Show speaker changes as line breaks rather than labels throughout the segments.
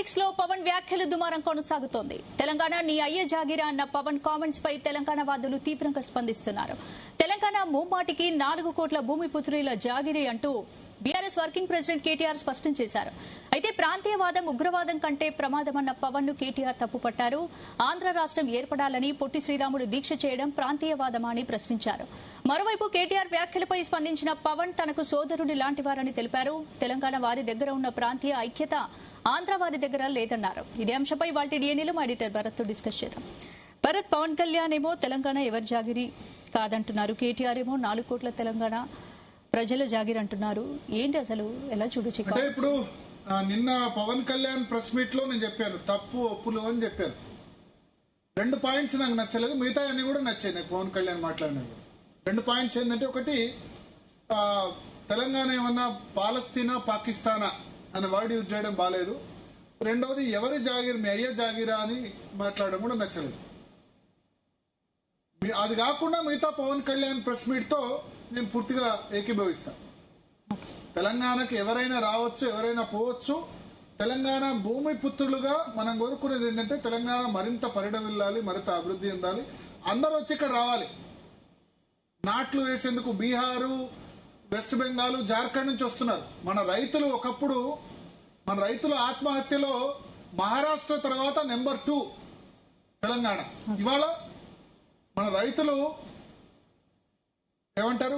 Politics లో పవన్ వ్యాఖ్యలు దుమారం కొనసాగుతోంది. తెలంగాణ నీ అయ్య జాగిరా అన్న పవన్ కామెంట్స్ పై తెలంగాణ వాదులు తీవ్రంగా స్పందిస్తున్నారు. తెలంగాణ ముమ్మాటికి 4 కోట్ల భూమి పుత్రుల జాగిరి అంటూ బీఆర్ఎస్ వర్కింగ్ ప్రెసిడెంట్ కేటీఆర్ స్పష్టం చేశారు. అయితే ప్రాంతీయవాదం ఉగ్రవాదం కంటే ప్రమాదమన్న పవన్ ను కేటీఆర్ తప్పుపట్టారు. ఆంధ్ర రాష్ట్రం ఏర్పడాలని పొట్టి శ్రీరాములు దీక్ష చేయడం ప్రాంతీయవాదమా అని ప్రశ్నించారు. మరోవైపు కేటీఆర్ వ్యాఖ్యలపై స్పందించిన పవన్ తనకు సోదరుడి లాంటివారని తెలిపారు. తెలంగాణ వారి దగ్గర ఉన్న ప్రాంతీయ ఐక్యత ఆంధ్ర వారి దగ్గర లేదన్నారు. ఇదే అంశంపై వాటి డిఎన్ఏలో మా ఎడిటర్ భరత్ తో డిస్కస్ చేద్దాం. భరత్, పవన్ కళ్యాణ్ ఏమో తెలంగాణ ఎవరి జాగిరి కాదంటున్నారు, కేటీఆర్ ఏమో 4 కోట్ల తెలంగాణ ప్రజల జాగిరి అంటున్నారు. ఏంటి అసలు ఎలా చూడొచ్చు?
అంటే ఇప్పుడు నిన్న పవన్ కళ్యాణ్ ప్రెస్ మీట్ లో నేను చెప్పాను తప్పు ఒప్పులు అని చెప్పాను. 2 పాయింట్స్ నాకు నచ్చలేదు, మిగతా అన్ని కూడా నచ్చాయి నాకు పవన్ కళ్యాణ్ మాట్లాడినవి. 2 పాయింట్స్ ఏంటంటే, ఒకటి తెలంగాణ ఏమన్నా పాలస్తీనా పాకిస్తానా అనే వర్డ్ యూజ్ చేయడం బాగాలేదు. రెండవది ఎవరి జాగిరి మీ అయ్య జాగిరా అని మాట్లాడడం కూడా నచ్చలేదు. అది కాకుండా మిగతా పవన్ కళ్యాణ్ ప్రెస్ మీట్ తో నేను పూర్తిగా ఏకీభవిస్తా. తెలంగాణకి ఎవరైనా రావచ్చు, ఎవరైనా పోవచ్చు. తెలంగాణ భూమి పుత్రులుగా మనం కోరుకునేది ఏంటంటే తెలంగాణ మరింత పరిడవిల్లాలి, మరింత అభివృద్ధి చెందాలి. అందరూ వచ్చి ఇక్కడ రావాలి. నాట్లు వేసేందుకు బీహారు, వెస్ట్ బెంగాల్, జార్ఖండ్ నుంచి వస్తున్నారు. మన రైతులు ఒకప్పుడు మన రైతుల ఆత్మహత్యలో మహారాష్ట్ర తర్వాత నెంబర్ 2 తెలంగాణ. ఇవాళ మన రైతులు ఏమంటారు,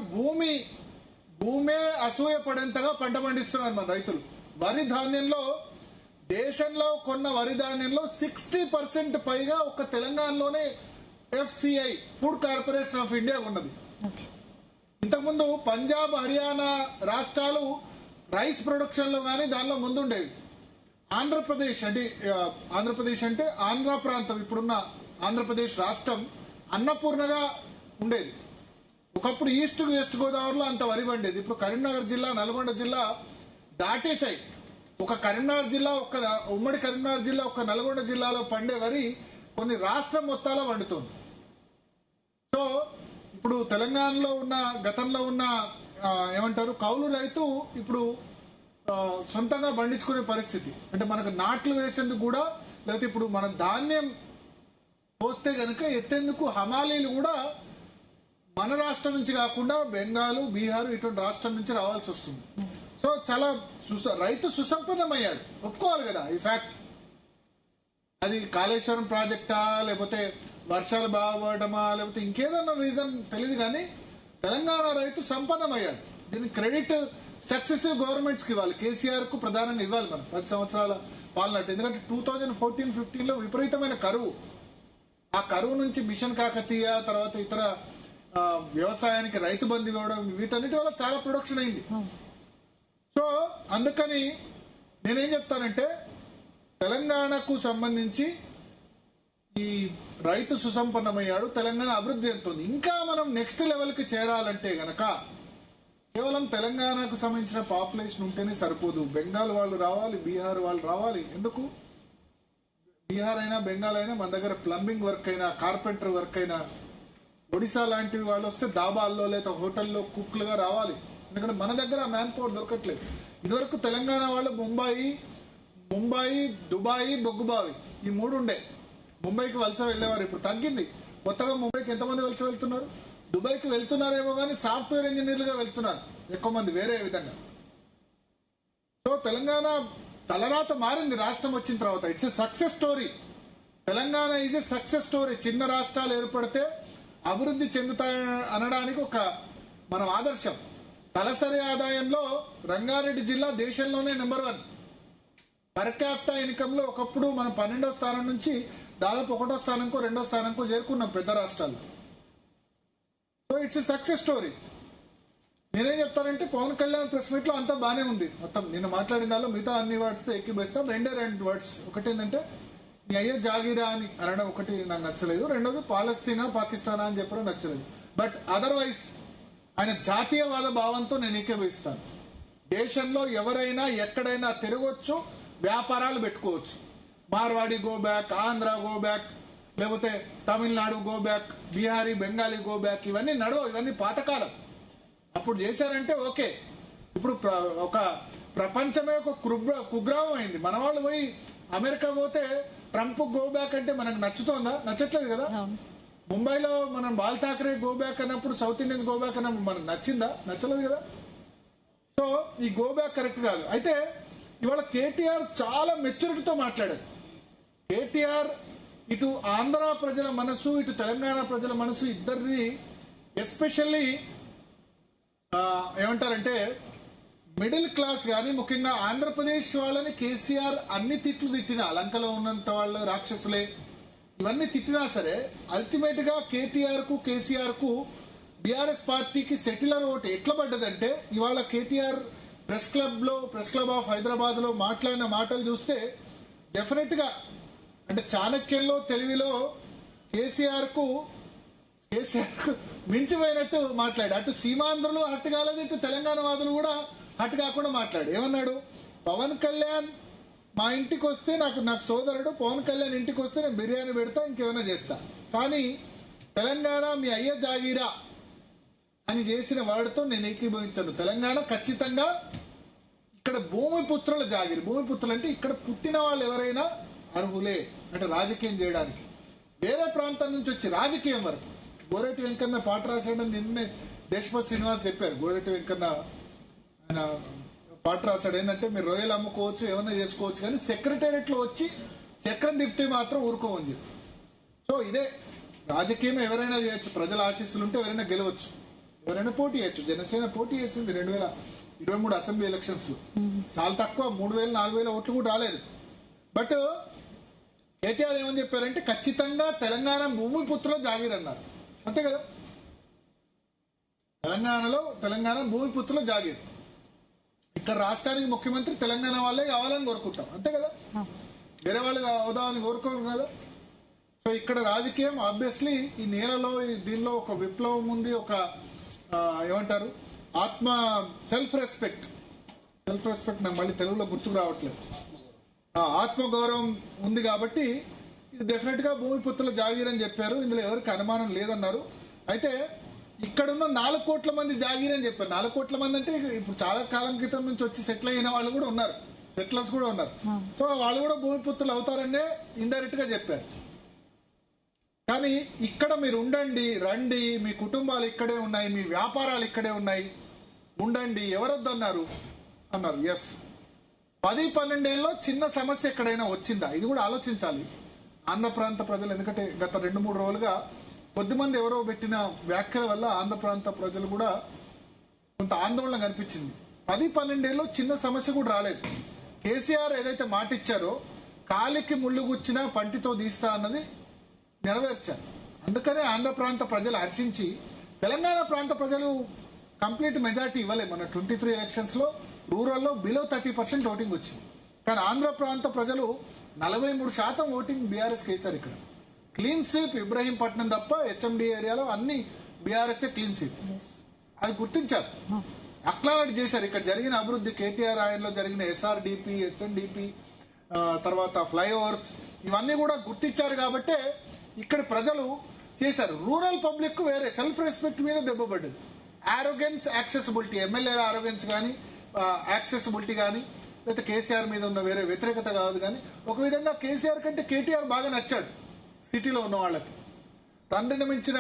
భూమే అసూయ పడేంతగా పంట పండిస్తున్నారు మన రైతులు. వరి ధాన్యంలో దేశంలో కొన్న వరి ధాన్యంలో 60% పైగా ఒక తెలంగాణలోనే FCI food corporation of India ఉన్నది. ఇంతకుముందు పంజాబ్, హర్యానా రాష్ట్రాలు రైస్ ప్రొడక్షన్ లో కానీ దానిలో ముందుండేవి. ఆంధ్రప్రదేశ్ అంటే ఆంధ్ర ప్రాంతం, ఇప్పుడున్న ఆంధ్రప్రదేశ్ రాష్ట్రం అన్నపూర్ణగా ఉండేది. ఒకప్పుడు ఈస్ట్ వెస్ట్ గోదావరిలో అంత వరి పండేది. ఇప్పుడు కరీంనగర్ జిల్లా, నల్గొండ జిల్లా దాటేశాయి. ఒక కరీంనగర్ జిల్లా, ఉమ్మడి కరీంనగర్ జిల్లా, ఒక నల్గొండ జిల్లాలో పండే వరి కొన్ని రాష్ట్రం మొత్తాలో పండుతుంది. సో ఇప్పుడు తెలంగాణలో ఉన్న గతంలో ఉన్న ఏమంటారు కౌలు రైతు ఇప్పుడు సొంతంగా పండించుకునే పరిస్థితి. అంటే మనకు నాట్లు వేసేందుకు కూడా, లేకపోతే ఇప్పుడు మన ధాన్యం పోస్తే గనుక ఎత్తేందుకు హమాలీలు కూడా మన రాష్ట్రం నుంచి కాకుండా బెంగాల్, బీహార్ ఇటువంటి రాష్ట్రం నుంచి రావాల్సి వస్తుంది. సో చాలా రైతు సుసంపన్నమయ్యాడు, ఒప్పుకోవాలి కదా ఈ ఫ్యాక్ట్. అది కాళేశ్వరం ప్రాజెక్టా, లేకపోతే వర్షాలు బాగా పడటమా, లేకపోతే ఇంకేదన్నా రీజన్ తెలియదు, కానీ తెలంగాణ రైతు సంపన్నమయ్యాడు. దీని క్రెడిట్ సక్సెసివ్ గవర్నమెంట్స్ కి ఇవ్వాలి. కేసీఆర్ కు ప్రధానంగా ఇవ్వాలి మనం 10 సంవత్సరాల పాలన. ఎందుకంటే 2014-15 లో విపరీతమైన కరువు. ఆ కరువు నుంచి మిషన్ కాకతీయ, తర్వాత ఇతర వ్యవసాయానికి రైతు బంధు ఇవ్వడం, వీటన్నిటి వల్ల చాలా ప్రొడక్షన్ అయింది. సో అందుకని నేనేం చెప్తానంటే, తెలంగాణకు సంబంధించి ఈ రైతు సుసంపన్నమయ్యాడు, తెలంగాణ అభివృద్ధి చెందుతుంది. ఇంకా మనం నెక్స్ట్ లెవెల్ కి చేరాలంటే గనక కేవలం తెలంగాణకు సంబంధించిన పాపులేషన్ ఉంటేనే సరిపోదు. బెంగాల్ వాళ్ళు రావాలి, బీహార్ వాళ్ళు రావాలి. ఎందుకు బీహార్ అయినా బెంగాల్ అయినా మన దగ్గర ప్లంబింగ్ వర్క్ అయినా, కార్పెంటర్ వర్క్ అయినా, ఒడిశా లాంటివి వాళ్ళు వస్తే దాబాల్లో లేదా హోటల్లో కుక్లుగా రావాలి. ఎందుకంటే మన దగ్గర మ్యాన్ పవర్ దొరకట్లేదు. ఇదివరకు తెలంగాణ వాళ్ళు ముంబాయి, దుబాయ్, బొగ్గుబావి ఈ 3 ఉండే. ముంబైకి వలస వెళ్లేవారు, ఇప్పుడు తగ్గింది. కొత్తగా ముంబైకి ఎంతమంది వలస వెళ్తున్నారు? దుబాయ్కి వెళ్తున్నారేమో కానీ సాఫ్ట్వేర్ ఇంజనీర్లుగా వెళ్తున్నారు ఎక్కువ మంది, వేరే విధంగా. సో తెలంగాణ తలరాత మారింది రాష్ట్రం వచ్చిన తర్వాత. It's a success story. Telangana is a success story. చిన్న రాష్ట్రాలు ఏర్పడితే అభివృద్ధి చెందుతాయి అనడానికి ఒక మనం ఆదర్శం. తలసరి ఆదాయంలో రంగారెడ్డి జిల్లా దేశంలోనే నెంబర్ 1. పర్ క్యాపిటల్ ఇన్కమ్ లో ఒకప్పుడు మనం 12వ స్థానం నుంచి దాదాపు 1వ స్థానంకో 2వ స్థానంకో చేరుకున్నాం పెద్ద రాష్ట్రాల్లో. So it's a success story. నేనేం చెప్తానంటే, పవన్ కళ్యాణ్ ప్రెస్ మీట్ లో అంతా బానే ఉంది. మొత్తం నిన్న మాట్లాడిన దానిలో మిగతా అన్ని వర్డ్స్ తో ఏకీభవిస్తాం. 2 వర్డ్స్. ఒకటి ఏంటంటే మీ అయ్యే జాగిరా అని అనడం ఒకటి నాకు నచ్చలేదు. రెండోది పాలస్తీనా పాకిస్తానా అని చెప్పడం నచ్చలేదు. బట్ అదర్వైజ్ ఆయన జాతీయవాద భావంతో నేను ఏకీభవిస్తాను. దేశంలో ఎవరైనా ఎక్కడైనా తిరగొచ్చు, వ్యాపారాలు పెట్టుకోవచ్చు. Marwadi go back, Andhra go back, లేకపోతే Tamil Nadu go back, Bihari, Bengali go back, ఇవన్నీ నడవవు. ఇవన్నీ పాతకాలం. అప్పుడు చేశారంటే ఓకే. ఇప్పుడు ఒక ప్రపంచమే ఒక కుగ్రామం అయింది. మన వాళ్ళు పోయి అమెరికా పోతే ట్రంప్ గో బ్యాక్ అంటే మనకు నచ్చుతోందా? నచ్చట్లేదు కదా.
అవును.
ముంబైలో మనం బాల్ ఠాకరే గో బ్యాక్ అన్నప్పుడు, సౌత్ ఇండియన్స్ గో బ్యాక్ అన్నప్పుడు మనకు నచ్చిందా? నచ్చలేదు కదా. సో ఈ గో బ్యాక్ కరెక్ట్ కాదు. అయితే ఇవాళ కేటీఆర్ చాలా మెచ్యూరిటీతో మాట్లాడారు. కేటీఆర్ ఇటు ఆంధ్ర ప్రజల మనసు, ఇటు తెలంగాణ ప్రజల మనసు ఇద్దరిని ఎస్పెషల్లీ ఏమంటారంటే మిడిల్ క్లాస్ కానీ ముఖ్యంగా ఆంధ్రప్రదేశ్ వాళ్ళని కేసీఆర్ అన్ని తిట్లు తిట్టినా, లంకలో ఉన్నంత వాళ్ళు రాక్షసులే ఇవన్నీ తిట్టినా సరే అల్టిమేట్ గా కేటీఆర్ కు కేసీఆర్ కు బీఆర్ఎస్ పార్టీకి సెటిలర్ ఓటు ఎట్లా పడ్డదంటే ఇవాళ KTR press club of Hyderabad లో మాట్లాడిన మాటలు చూస్తే డెఫినెట్ గా అంటే చాణక్యంలో తెలివిలో కేసీఆర్ కు మించిపోయినట్టు మాట్లాడు. అటు సీమాంధ్రులు హట్టు కాలేదు, ఇటు తెలంగాణ వాదులు కూడా హట్టు కాకుండా మాట్లాడు. ఏమన్నాడు? పవన్ కళ్యాణ్ మా ఇంటికి వస్తే నాకు సోదరుడు పవన్ కళ్యాణ్ ఇంటికి వస్తే నేను బిర్యానీ పెడతా, ఇంకేమైనా చేస్తా, కానీ తెలంగాణ మీ అయ్య జాగీరా అని చేసిన వాడితో నేను ఏకీభవించను. తెలంగాణ ఖచ్చితంగా ఇక్కడ భూమిపుత్రుల జాగిరి. భూమిపుత్రులు అంటే ఇక్కడ పుట్టిన వాళ్ళు ఎవరైనా అర్హులే అంటే రాజకీయం చేయడానికి. వేరే ప్రాంతం నుంచి వచ్చి రాజకీయం వరకు గోరెటి వెంకన్న పాట రాశాడని నిన్నే దేశపతి శ్రీనివాస్ చెప్పారు. గోరెటి వెంకన్న ఆయన పాట రాశాడు ఏంటంటే మీరు రొయ్యలు అమ్ముకోవచ్చు, ఏమన్నా చేసుకోవచ్చు, కానీ సెక్రటేరియట్ లో వచ్చి చక్రం తిప్పితే మాత్రం ఊరుకోవచ్చు. సో ఇదే రాజకీయం ఎవరైనా చేయొచ్చు, ప్రజల ఆశీస్సులు ఉంటే ఎవరైనా గెలవచ్చు, ఎవరైనా పోటీ చేయొచ్చు. జనసేన పోటీ చేసింది 2023 అసెంబ్లీ ఎలక్షన్స్ లో, చాలా తక్కువ 3,000-4,000 ఓట్లు కూడా రాలేదు. బట్ కేటీఆర్ ఏమని చెప్పారంటే ఖచ్చితంగా తెలంగాణ భూమిపుత్రుల జాగీర్ అన్నారు. అంతే కదా, తెలంగాణ భూమిపుత్రుల జాగీర్. ఇక్కడ రాష్ట్రానికి ముఖ్యమంత్రి తెలంగాణ వాళ్ళే కావాలని కోరుకుంటాం, అంతే కదా, వేరే వాళ్ళు అవుదామని కోరుకోరు కదా. సో ఇక్కడ రాజకీయం ఆబ్వియస్లీ ఈ నేలలో దీనిలో ఒక విప్లవం ఉంది, ఒక ఏమంటారు ఆత్మ సెల్ఫ్ రెస్పెక్ట్ నాకు మళ్ళీ తెలుగులో గుర్తుకు రావట్లేదు, ఆత్మగౌరవం ఉంది కాబట్టి ఇది డెఫినెట్ గా భూమిపుత్రుల జాగీర్ అని చెప్పారు. ఇందులో ఎవరికి అనుమానం లేదన్నారు. అయితే ఇక్కడున్న 4 కోట్ల మంది జాగీర్ అని చెప్పారు. 4 కోట్ల మంది అంటే ఇప్పుడు చాలా కాలం క్రితం నుంచి వచ్చి సెటిల్ అయిన వాళ్ళు కూడా ఉన్నారు, సెటిలర్స్ కూడా ఉన్నారు. సో వాళ్ళు కూడా భూమిపుత్రులు అవుతారనే ఇండైరెక్ట్ గా చెప్పారు. కానీ ఇక్కడ మీరు ఉండండి, రండి, మీ కుటుంబాలు ఇక్కడే ఉన్నాయి, మీ వ్యాపారాలు ఇక్కడే ఉన్నాయి, ఉండండి, ఎవరొద్దు అన్నారు. ఎస్, 10-12 ఏళ్ళలో చిన్న సమస్య ఎక్కడైనా వచ్చిందా? ఇది కూడా ఆలోచించాలి ఆంధ్ర ప్రాంత ప్రజలు. ఎందుకంటే గత 2-3 రోజులుగా కొద్దిమంది ఎవరో పెట్టిన వ్యాఖ్యల వల్ల ఆంధ్ర ప్రాంత ప్రజలు కూడా కొంత ఆందోళన కనిపించింది. 10-12 ఏళ్ళలో చిన్న సమస్య కూడా రాలేదు. కేసీఆర్ ఏదైతే మాట ఇచ్చారో కాలికి ముళ్ళు గుచ్చినా పంటితో తీస్తా అన్నది నెరవేర్చారు. అందుకనే ఆంధ్ర ప్రాంత ప్రజలు హర్షించి, తెలంగాణ ప్రాంత ప్రజలు కంప్లీట్ మెజార్టీ ఇవ్వలే. మన 23 ఎలక్షన్స్ లో రూరల్లో బిలో 30% ఓటింగ్ వచ్చింది. కానీ ఆంధ్ర ప్రాంత ప్రజలు 43% ఓటింగ్ బీఆర్ఎస్ కేసారు. ఇక్కడ క్లీన్ స్వీప్ ఇబ్రహీంపట్నం తప్ప హెచ్ఎండి ఏరియాలో అన్ని బీఆర్ఎస్ క్లీన్ స్వీప్, అది గుర్తించారు, అక్లానటి చేశారు. ఇక్కడ జరిగిన అభివృద్ధి, కేటీఆర్ ఆయనలో జరిగిన ఎస్ఆర్డిపి, ఎస్ఎన్డిపి, తర్వాత ఫ్లైఓవర్స్, ఇవన్నీ కూడా గుర్తించారు. కాబట్టే ఇక్కడ ప్రజలు చేశారు. రూరల్ పబ్లిక్ వేరే సెల్ఫ్ రెస్పెక్ట్ మీద దెబ్బపడ్డది. ఆరోగెన్స్, యాక్సెసిబిలిటీ, ఎమ్మెల్యేల ఆరోగెన్స్ కానీ యాక్సెసిబిలిటీ కానీ లేకపోతే కేసీఆర్ మీద ఉన్న వేరే వ్యతిరేకత కాదు. కానీ ఒక విధంగా కేసీఆర్ కంటే కేటీఆర్ బాగా నచ్చాడు సిటీలో ఉన్న వాళ్ళకి, తండ్రిని మించిన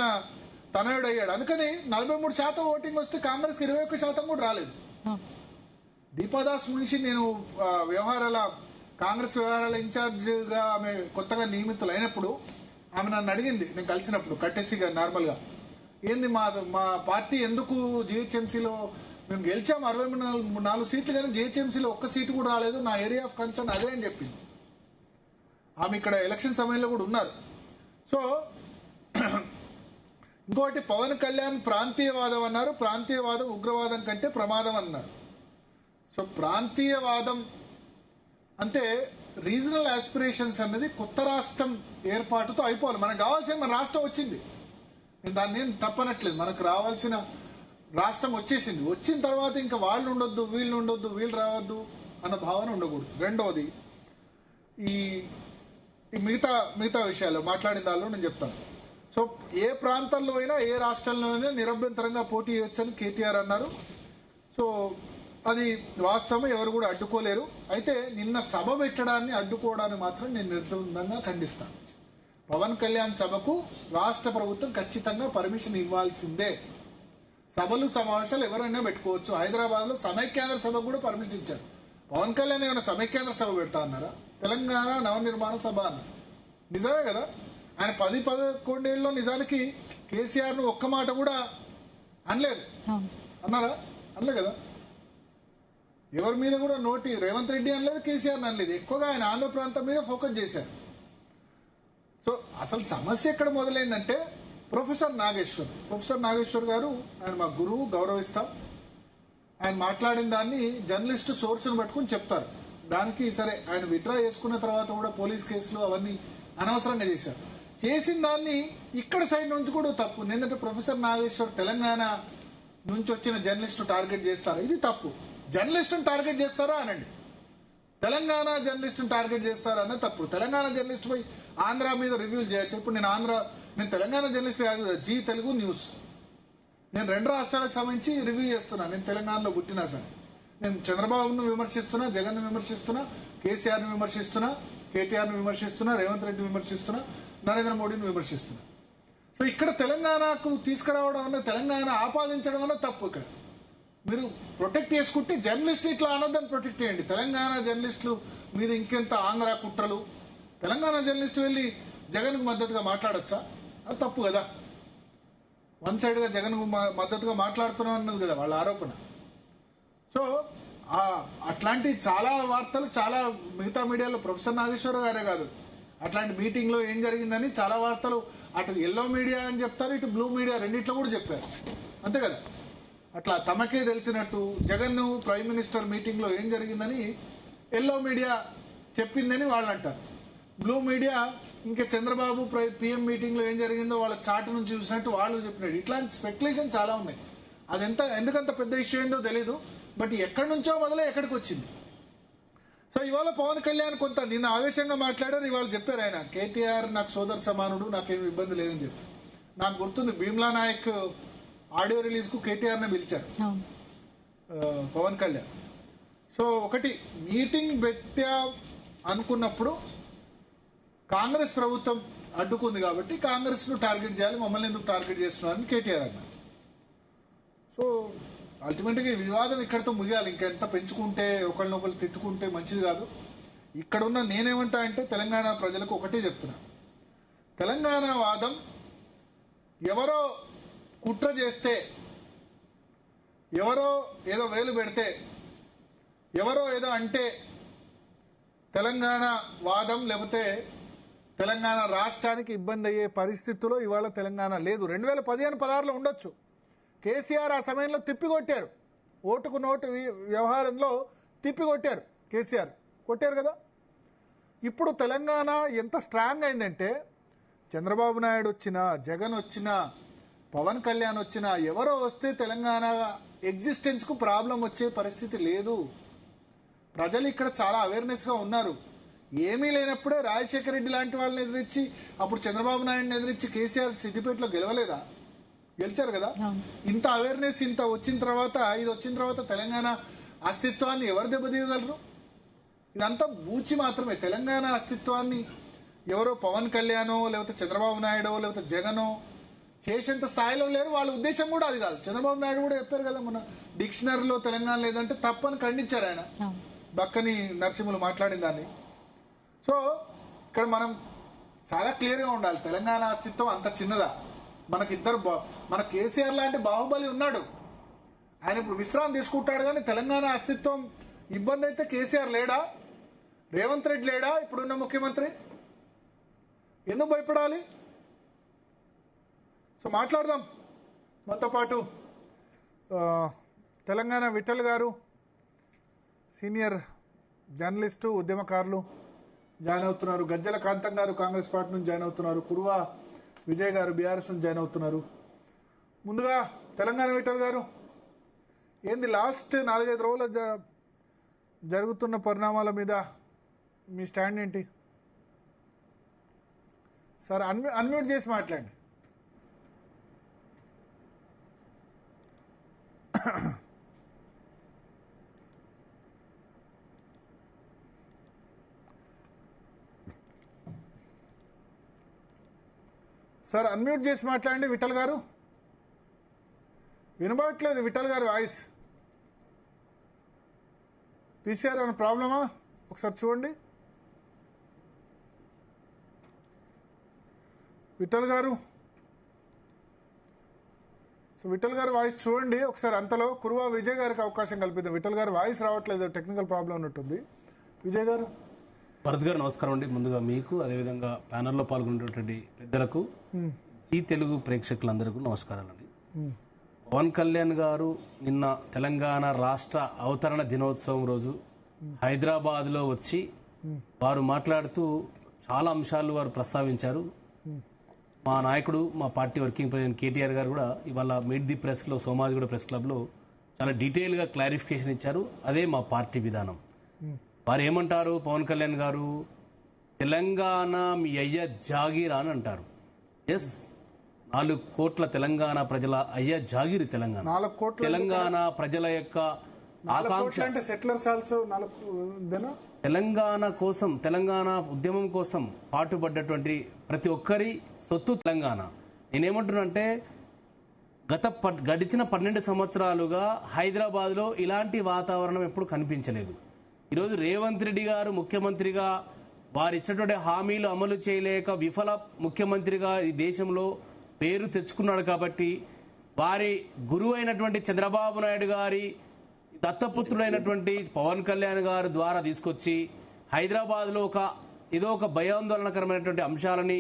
తనయుడు అయ్యాడు. అందుకని 43% ఓటింగ్ వస్తే కాంగ్రెస్ 21% కూడా రాలేదు. దీపాదాస్ మున్షి, నేను కాంగ్రెస్ వ్యవహారాల ఇన్ఛార్జ్ గా ఆమె కొత్తగా నియమితులైనప్పుడు ఆమె నన్ను అడిగింది, నేను కలిసినప్పుడు కట్టేసిగా నార్మల్ గా, ఏంది మా పార్టీ ఎందుకు జిహెచ్ఎంసీలో మేము గెలిచాం 64 సీట్లు, కానీ జిహెచ్ఎంసీలో ఒక్క సీటు కూడా రాలేదు, నా ఏరియా ఆఫ్ కన్సర్న్ అదే అని చెప్పింది. ఆమె ఇక్కడ ఎలక్షన్ సమయంలో కూడా ఉన్నారు. సో ఇంకోటి, పవన్ కళ్యాణ్ ప్రాంతీయవాదం అన్నారు. ప్రాంతీయవాదం ఉగ్రవాదం కంటే ప్రమాదం అన్నారు. సో ప్రాంతీయవాదం అంటే రీజనల్ ఆస్పిరేషన్స్ అన్నది కొత్త రాష్ట్రం ఏర్పాటుతో అయిపోవాలి. మనకు కావాల్సిన మన రాష్ట్రం వచ్చింది, నేను దాన్ని ఏం తప్పనట్లేదు, మనకు రావాల్సిన రాష్ట్రం వచ్చేసింది. వచ్చిన తర్వాత ఇంకా వాళ్ళు ఉండొద్దు, వీళ్ళు రావద్దు అన్న భావన ఉండకూడదు. రెండవది, ఈ మిగతా విషయాలు మాట్లాడిన దానిలో నేను చెప్తాను. సో ఏ ప్రాంతంలో అయినా, ఏ రాష్ట్రంలో అయినా నిరభ్యంతరంగా పోటీ చేయొచ్చని కేటీఆర్ అన్నారు. సో అది వాస్తవం, ఎవరు కూడా అడ్డుకోలేరు. అయితే నిన్న సభ పెట్టడాన్ని అడ్డుకోవడాన్ని మాత్రం నేను నిర్బంధంగా ఖండిస్తాను. పవన్ కళ్యాణ్ సభకు రాష్ట్ర ప్రభుత్వం ఖచ్చితంగా పర్మిషన్ ఇవ్వాల్సిందే. సభలు సమావేశాలు ఎవరైనా పెట్టుకోవచ్చు. హైదరాబాద్లో సమైక్యాంధ్ర సభకు కూడా పర్మిషన్ ఇచ్చారు. పవన్ కళ్యాణ్ ఏమైనా సమైక్యాంధ్ర సభ పెడతా అన్నారా? తెలంగాణ నవనిర్మాణ సభ అన్నారు. నిజమే కదా. ఆయన 10-11 ఏళ్ళలో నిజానికి కేసీఆర్ను ఒక్క మాట కూడా అనలేదు. అన్నారా? అనలే కదా. ఎవరి మీద కూడా నోటి రేవంత్ రెడ్డి అనలేదు, కేసీఆర్ అనలేదు. ఎక్కువగా ఆయన ఆంధ్ర ప్రాంతం మీద ఫోకస్ చేశారు. సో అసలు సమస్య ఎక్కడ మొదలైందంటే ప్రొఫెసర్ నాగేశ్వర్ గారు, ఆయన మా గురువు, గౌరవిస్తాం. ఆయన మాట్లాడిన దాన్ని జర్నలిస్ట్ సోర్స్ను పట్టుకుని చెప్తారు. దానికి సరే ఆయన విత్డ్రా చేసుకున్న తర్వాత కూడా పోలీస్ కేసులు అవన్నీ అనవసరంగా చేశారు. చేసిన దాన్ని ఇక్కడ సైడ్ నుంచి కూడా తప్పు. నిన్నటి ప్రొఫెసర్ నాగేశ్వర్ తెలంగాణ నుంచి వచ్చిన జర్నలిస్టు టార్గెట్ చేస్తారు, ఇది తప్పు. జర్నలిస్టును టార్గెట్ చేస్తారా అనండి, తెలంగాణ జర్నలిస్టును టార్గెట్ చేస్తారా అన్న తప్పు. తెలంగాణ జర్నలిస్ట్ పై ఆంధ్ర మీద రివ్యూలు చేయొచ్చు. ఇప్పుడు నేను తెలంగాణ జర్నలిస్ట్ కాదు, జీ తెలుగు న్యూస్. నేను 2 రాష్ట్రాలకు సంబంధించి రివ్యూ చేస్తున్నా. నేను తెలంగాణలో పుట్టినా సరే నేను చంద్రబాబును విమర్శిస్తున్నా, జగన్ను విమర్శిస్తున్నా, కేసీఆర్ను విమర్శిస్తున్నా, కేటీఆర్ను విమర్శిస్తున్నా, రేవంత్ రెడ్డిని విమర్శిస్తున్నా, నరేంద్ర మోడీని విమర్శిస్తున్నా. సో ఇక్కడ తెలంగాణకు తీసుకురావడం అన్న, తెలంగాణ ఆపాదించడం అన్న తప్పు. ఇక్కడ మీరు ప్రొటెక్ట్ చేసుకుంటే జర్నలిస్టులు ఇట్లా అనొద్దని ప్రొటెక్ట్ చేయండి. తెలంగాణ జర్నలిస్టులు మీద ఇంకెంత ఆంధ్ర కుట్రలు. తెలంగాణ జర్నలిస్టు వెళ్ళి జగన్కు మద్దతుగా మాట్లాడచ్చా? అది తప్పు కదా. వన్ సైడ్గా జగన్కు మద్దతుగా మాట్లాడుతున్నాం అన్నది కదా వాళ్ళ ఆరోపణ. సో అట్లాంటి చాలా వార్తలు చాలా మిగతా మీడియాలో, ప్రొఫెసర్ నాగేశ్వర గారే కాదు, అట్లాంటి మీటింగ్లో ఏం జరిగిందని చాలా వార్తలు అటు ఎల్లో మీడియా అని చెప్తారు, ఇటు బ్లూ మీడియా రెండిట్లో కూడా చెప్పారు. అంతే కదా. అట్లా తమకే తెలిసినట్టు జగన్ ప్రైమ్ మినిస్టర్ మీటింగ్లో ఏం జరిగిందని ఎల్లో మీడియా చెప్పిందని వాళ్ళు అంటారు. బ్లూ మీడియా ఇంకా చంద్రబాబు పిఎం మీటింగ్లో ఏం జరిగిందో వాళ్ళ చాటు నుంచి చూసినట్టు వాళ్ళు చెప్పినట్టు. ఇట్లాంటి స్పెక్యులేషన్ చాలా ఉన్నాయి. అది ఎందుకంత పెద్ద ఇష్యూ ఏందో తెలీదు. బట్ ఎక్కడి నుంచో మొదలై ఎక్కడికి వచ్చింది. సో ఇవాళ పవన్ కళ్యాణ్ కొంత నిన్న ఆవేశంగా మాట్లాడారు. ఇవాళ చెప్పారు ఆయన, కేటీఆర్ నాకు సోదర సమానుడు, నాకేమి ఇబ్బంది లేదని చెప్పి. నాకు గుర్తుంది భీమ్లా నాయక్ ఆడియో రిలీజ్కు కేటీఆర్నే పిలిచారు పవన్ కళ్యాణ్. సో ఒకటి మీటింగ్ పెట్టా అనుకున్నప్పుడు కాంగ్రెస్ ప్రభుత్వం అడ్డుకుంది కాబట్టి కాంగ్రెస్ను టార్గెట్ చేయాలి, మమ్మల్ని ఎందుకు టార్గెట్ చేస్తున్నారని కేటీఆర్ అన్నారు. సో అల్టిమేట్గా ఈ వివాదం ఇక్కడితో ముగియాలి. ఇంకెంత పెంచుకుంటే ఒకళ్ళనొకళ్ళు తిట్టుకుంటే మంచిది కాదు. ఇక్కడున్న నేనేమంటా అంటే తెలంగాణ ప్రజలకు ఒకటే చెప్తున్నా, తెలంగాణ వాదం ఎవరో కుట్ర చేస్తే, ఎవరో ఏదో వేలు పెడితే, ఎవరో ఏదో అంటే తెలంగాణ వాదం లేకపోతే తెలంగాణ రాష్ట్రానికి ఇబ్బంది అయ్యే పరిస్థితుల్లో ఇవాళ తెలంగాణ లేదు. 2015-16లో ఉండొచ్చు. కేసీఆర్ ఆ సమయంలో తిప్పికొట్టారు, ఓటుకు నోటు వ్యవహారంలో తిప్పికొట్టారు. కేసీఆర్ కొట్టారు కదా. ఇప్పుడు తెలంగాణ ఎంత స్ట్రాంగ్ అయిందంటే చంద్రబాబు నాయుడు వచ్చినా, జగన్ వచ్చినా, పవన్ కళ్యాణ్ వచ్చినా, ఎవరో వస్తే తెలంగాణ ఎగ్జిస్టెన్స్కు ప్రాబ్లం వచ్చే పరిస్థితి లేదు. ప్రజలు ఇక్కడ చాలా అవేర్నెస్గా ఉన్నారు. ఏమీ లేనప్పుడే రాజశేఖర రెడ్డి లాంటి వాళ్ళని ఎదిరించి, అప్పుడు చంద్రబాబు నాయుడిని ఎదిరించి కేసీఆర్ సిద్దిపేటలో గెలవలేదా? గెలిచారు కదా. ఇంత అవేర్నెస్ ఇంత వచ్చిన తర్వాత, ఇది వచ్చిన తర్వాత తెలంగాణ అస్తిత్వాన్ని ఎవరు దెబ్బతీయగలరు? ఇదంతా బూచి మాత్రమే. తెలంగాణ అస్తిత్వాన్ని ఎవరో పవన్ కళ్యాణో లేకపోతే చంద్రబాబు నాయుడో లేకపోతే జగనో చేసేంత స్థాయిలో లేరు. వాళ్ళ ఉద్దేశం కూడా అది కాదు. చంద్రబాబు నాయుడు కూడా చెప్పారు కదా, మన డిక్షనరీలో తెలంగాణ లేదంటే తప్పని ఖండించారు ఆయన, బక్కని నరసింహులు మాట్లాడిన దాన్ని. సో ఇక్కడ మనం చాలా క్లియర్గా ఉండాలి. తెలంగాణ అస్తిత్వం అంత చిన్నదా? మన కేసీఆర్ లాంటి బాహుబలి ఉన్నాడు, ఆయన ఇప్పుడు విశ్రాంతి తీసుకుంటాడు. కానీ తెలంగాణ అస్తిత్వం ఇబ్బంది అయితే కేసీఆర్ లేడా? రేవంత్ రెడ్డి లేడా? ఇప్పుడున్న ముఖ్యమంత్రి ఎందుకు భయపడాలి? సో మాట్లాడదాం. మనతో పాటు తెలంగాణ విఠల్ గారు, సీనియర్ జర్నలిస్టు, ఉద్యమకారులు జాయిన్ అవుతున్నారు. గజ్జల కాంతం గారు కాంగ్రెస్ పార్టీ నుంచి జాయిన్ అవుతున్నారు. కురువా విజయ్ గారు బీఆర్ఎస్ నుంచి జాయిన్ అవుతున్నారు. ముందుగా తెలంగాణ విఠల్ గారు, ఏంది లాస్ట్ 4-5 రోజుల జరుగుతున్న పరిణామాల మీద మీ స్టాండ్ ఏంటి? సార్ అన్మ్యూట్ చేసి మాట్లాడండి. సార్ అన్మ్యూట్ చేసి మాట్లాడండి విఠల్ గారు. వినబడట్లేదు విఠల్ గారు వాయిస్. పీసీఆర్ అనే ప్రాబ్లమా ఒకసారి చూడండి. విఠల్ గారు, సో విఠల్ గారు వాయిస్ చూడండి ఒకసారి. అంతలో కురువా విజయ్ గారికి అవకాశం కల్పిద్దాం. విఠల్ గారు వాయిస్ రావట్లేదు, టెక్నికల్ ప్రాబ్లం ఉన్నట్టుంది. విజయ్ గారు.
భరత్ గారు నమస్కారం అండి. ముందుగా మీకు, అదేవిధంగా ప్యానల్లో పాల్గొనేటువంటి పెద్దలకు, జీ తెలుగు ప్రేక్షకులందరికీ నమస్కారాలండి. పవన్ కళ్యాణ్ గారు నిన్న తెలంగాణ రాష్ట్ర అవతరణ దినోత్సవం రోజు హైదరాబాద్లో వచ్చి వారు మాట్లాడుతూ చాలా అంశాలు వారు ప్రస్తావించారు. మా నాయకుడు, మా పార్టీ వర్కింగ్ ప్రెసిడెంట్ కేటీఆర్ గారు కూడా ఇవాళ మీట్ ది ప్రెస్లో, సోమాజిగూడ ప్రెస్ క్లబ్లో చాలా డీటెయిల్గా క్లారిఫికేషన్ ఇచ్చారు. అదే మా పార్టీ విధానం. వారు ఏమంటారు, పవన్ కళ్యాణ్ గారు తెలంగాణ మీ అయ్య జాగీరా అని అంటారు. ఎస్, 4 కోట్ల తెలంగాణ ప్రజల అయ్య జాగిరి తెలంగాణ.
4 కోట్ల
తెలంగాణ ప్రజల యొక్క ఆకాంక్ష
అంటే సెటిలర్స్ ఆల్సో
తెలంగాణ కోసం, తెలంగాణ ఉద్యమం కోసం పాటుపడ్డటువంటి ప్రతి ఒక్కరి సొత్తు తెలంగాణ. నేనేమంటున్నానంటే గడిచిన 12 సంవత్సరాలుగా హైదరాబాద్లో ఇలాంటి వాతావరణం ఎప్పుడు కనిపించలేదు. ఈరోజు రేవంత్ రెడ్డి గారు ముఖ్యమంత్రిగా వారు ఇచ్చినటువంటి హామీలు అమలు చేయలేక విఫల ముఖ్యమంత్రిగా ఈ దేశంలో పేరు తెచ్చుకున్నాడు. కాబట్టి వారి గురువు అయినటువంటి చంద్రబాబు నాయుడు గారి దత్తపుత్రుడైనటువంటి పవన్ కళ్యాణ్ గారు ద్వారా తీసుకొచ్చి హైదరాబాద్లో ఏదో ఒక భయాందోళనకరమైనటువంటి అంశాలని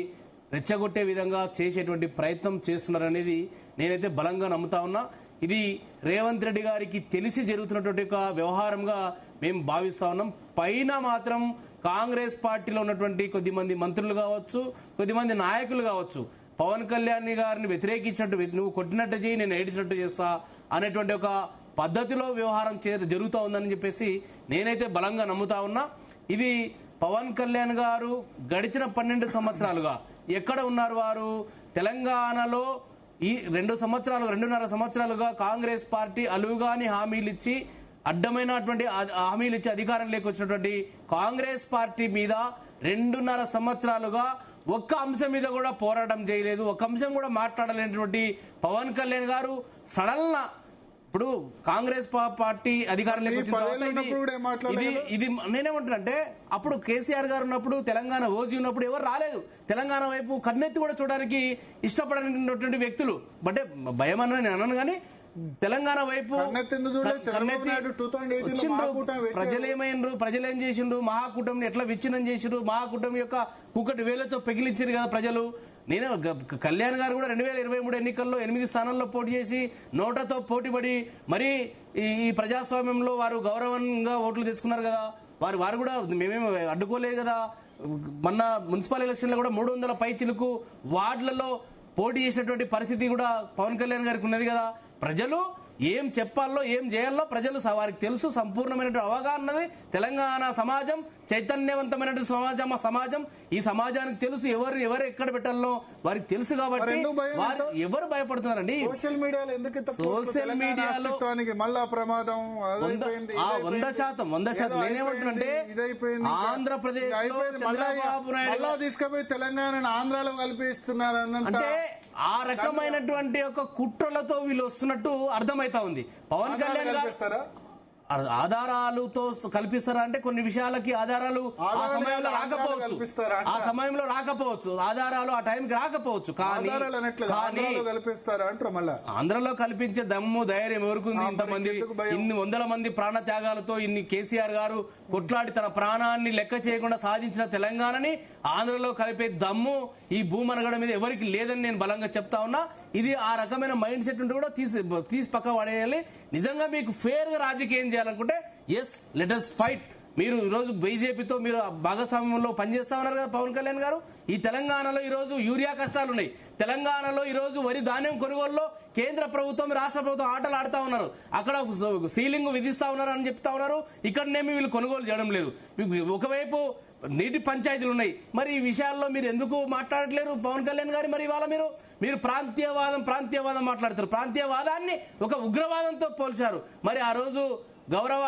రెచ్చగొట్టే విధంగా చేసేటువంటి ప్రయత్నం చేస్తున్నారనేది నేనైతే బలంగా నమ్ముతా ఉన్నా. ఇది రేవంత్ రెడ్డి గారికి తెలిసి జరుగుతున్నటువంటి ఒక వ్యవహారంగా మేము భావిస్తా ఉన్నాం. పైన మాత్రం కాంగ్రెస్ పార్టీలో ఉన్నటువంటి కొద్దిమంది మంత్రులు కావచ్చు, కొద్దిమంది నాయకులు కావచ్చు, పవన్ కళ్యాణ్ గారిని వ్యతిరేకించినట్టు, నువ్వు కొట్టినట్టు చేయి, నేను ఏడిచినట్టు చేస్తా అనేటువంటి ఒక పద్ధతిలో వ్యవహారం జరుగుతూ ఉందని చెప్పేసి నేనైతే బలంగా నమ్ముతా ఉన్నా. ఇది పవన్ కళ్యాణ్ గారు గడిచిన 12 సంవత్సరాలుగా ఎక్కడ ఉన్నారు? వారు తెలంగాణలో ఈ 2.5 సంవత్సరాలుగా కాంగ్రెస్ పార్టీ అలువుగాని హామీలు ఇచ్చి, అడ్డమైనటువంటి హామీలు ఇచ్చి అధికారంలోకి వచ్చినటువంటి కాంగ్రెస్ పార్టీ మీద 2.5 సంవత్సరాలుగా ఒక్క అంశం మీద కూడా పోరాటం చేయలేదు, ఒక్క అంశం కూడా మాట్లాడలేనటువంటి పవన్ కళ్యాణ్ గారు సడన్ ఇప్పుడు కాంగ్రెస్ పార్టీ అధికారంలోకి వచ్చిన తర్వాత ఇది నేనేమంటున్నానంటే, అప్పుడు కేసీఆర్ గారు ఉన్నప్పుడు, తెలంగాణ ఓజీ ఉన్నప్పుడు ఎవరు రాలేదు. తెలంగాణ వైపు కన్నెత్తి కూడా చూడడానికి ఇష్టపడనటువంటి వ్యక్తులు, అంటే భయం అని నేను అన్నాను కానీ తెలంగాణ వైపు ప్రజలు ఏం చేసిండ్రు, మహాకూటమిని ఎట్లా విచ్ఛిన్నం చేసిండ్రు, మహాకూటమి యొక్క కుక్కటి వేలతో పెగిలించారు కదా ప్రజలు. నేను కళ్యాణ్ గారు కూడా 2023 ఎన్నికల్లో 8 స్థానాల్లో పోటీ చేసి నోటాతో పోటీపడి మరి ఈ ప్రజాస్వామ్యంలో వారు గౌరవంగా ఓట్లు తెచ్చుకున్నారు కదా. వారు కూడా మేమేమి అడ్డుకోలేదు కదా. మొన్న మున్సిపల్ ఎలక్షన్లో కూడా 300 పైచిలకు వార్డులలో పోటీ చేసినటువంటి పరిస్థితి కూడా పవన్ కళ్యాణ్ గారికి ఉన్నది కదా. ప్రజలు ఏం చెప్పాలో ఏం చేయాలో ప్రజలు వారికి తెలుసు, సంపూర్ణమైనటువంటి అవగాహన ఉన్నది. తెలంగాణ సమాజం చైతన్యవంతమైనటువంటి సమాజం, ఈ సమాజానికి తెలుసు ఎవరు ఎక్కడ పెట్టాలో వారికి తెలుసు. కాబట్టి వారు ఎవరు భయపడుతున్నారండి?
సోషల్ మీడియాలో మళ్ళా ప్రమాదం
100% నేనేమంటున్నాంటే, ఆంధ్రప్రదేశ్ లో చంద్రబాబు నాయుడు
తీసుకుపోయి తెలంగాణ ఆంధ్రాలో కలిపిస్తున్నారు
అంటే ఆ రకమైనటువంటి ఒక కుట్రలతో వీళ్ళు వస్తున్నట్టు అర్థమైతా ఉంది. పవన్ కళ్యాణ్ గారు ఆధారాలతో కల్పిస్తారా అంటే కొన్ని విషయాలకి ఆధారాలు ఆ సమయంలో రాకపోవచ్చు, ఆధారాలు ఆ టైంకి రాకపోవచ్చు. కానీ ఆంధ్రలో కల్పించే దమ్ము ధైర్యం ఎవరుకుంది? ఇంతమంది ఇన్ని 100 మంది ప్రాణ త్యాగాలతో ఇన్ని కేసీఆర్ గారు కొట్లాడి తన ప్రాణాన్ని లెక్క చేయకుండా సాధించిన తెలంగాణని ఆంధ్రలో కలిపే దమ్ము ఈ భూమనగడ మీద ఎవరికి లేదని నేను బలంగా చెప్తా ఉన్నా. ఇది ఆ రకమైన మైండ్ సెట్ ఉంటే కూడా తీసి పక్క పడేయాలి. నిజంగా మీకు ఫేర్ గా రాజకీయం చేయాలనుకుంటే ఎస్, లెట్ us ఫైట్. మీరు ఈరోజు బీజేపీతో మీరు భాగస్వామ్యంలో పనిచేస్తా ఉన్నారు కదా పవన్ కళ్యాణ్ గారు. ఈ తెలంగాణలో ఈరోజు యూరియా కష్టాలు ఉన్నాయి. తెలంగాణలో ఈరోజు వరి ధాన్యం కొనుగోలులో కేంద్ర ప్రభుత్వం రాష్ట్ర ప్రభుత్వం ఆటలు ఆడుతా ఉన్నారు. అక్కడ సీలింగ్ విధిస్తా ఉన్నారు అని చెప్తా ఉన్నారు. ఇక్కడనేమి వీళ్ళు కొనుగోలు చేయడం లేదు. ఒకవైపు నీటి పంచాయతీలు ఉన్నాయి. మరి ఈ విషయాల్లో మీరు ఎందుకు మాట్లాడట్లేరు పవన్ కళ్యాణ్ గారు? మరి ఇవాళ మీరు ప్రాంతీయవాదం మాట్లాడతారు. ప్రాంతీయవాదాన్ని ఒక ఉగ్రవాదంతో పోల్చారు. మరి ఆ రోజు గౌరవ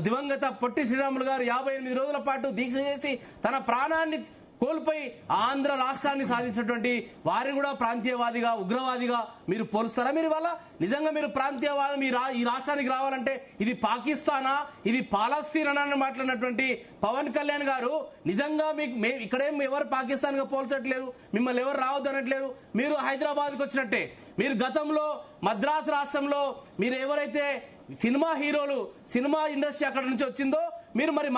దివంగత పొట్టి శ్రీరాములు గారు 58 రోజుల పాటు దీక్ష చేసి తన ప్రాణాన్ని కోల్పోయి ఆంధ్ర రాష్ట్రాన్ని సాధించినటువంటి వారిని కూడా ప్రాంతీయవాదిగా, ఉగ్రవాదిగా మీరు పోలుస్తారా? మీరు వల్ల నిజంగా మీరు ప్రాంతీయవాదం ఈ రాష్ట్రానికి రావాలంటే ఇది పాకిస్తానా, ఇది పాలస్తీనా అని మాట్లాడినటువంటి పవన్ కళ్యాణ్ గారు నిజంగా మీకు ఇక్కడేం ఎవరు పాకిస్తాన్ గా పోల్చట్లేరు, మిమ్మల్ని ఎవరు రావద్దు అనట్లేరు. మీరు హైదరాబాద్కి వచ్చినట్టే మీరు గతంలో మద్రాసు రాష్ట్రంలో మీరు ఎవరైతే సినిమా హీరోలు, సినిమా ఇండస్ట్రీ అక్కడ నుంచి వచ్చిందో మీరు మరి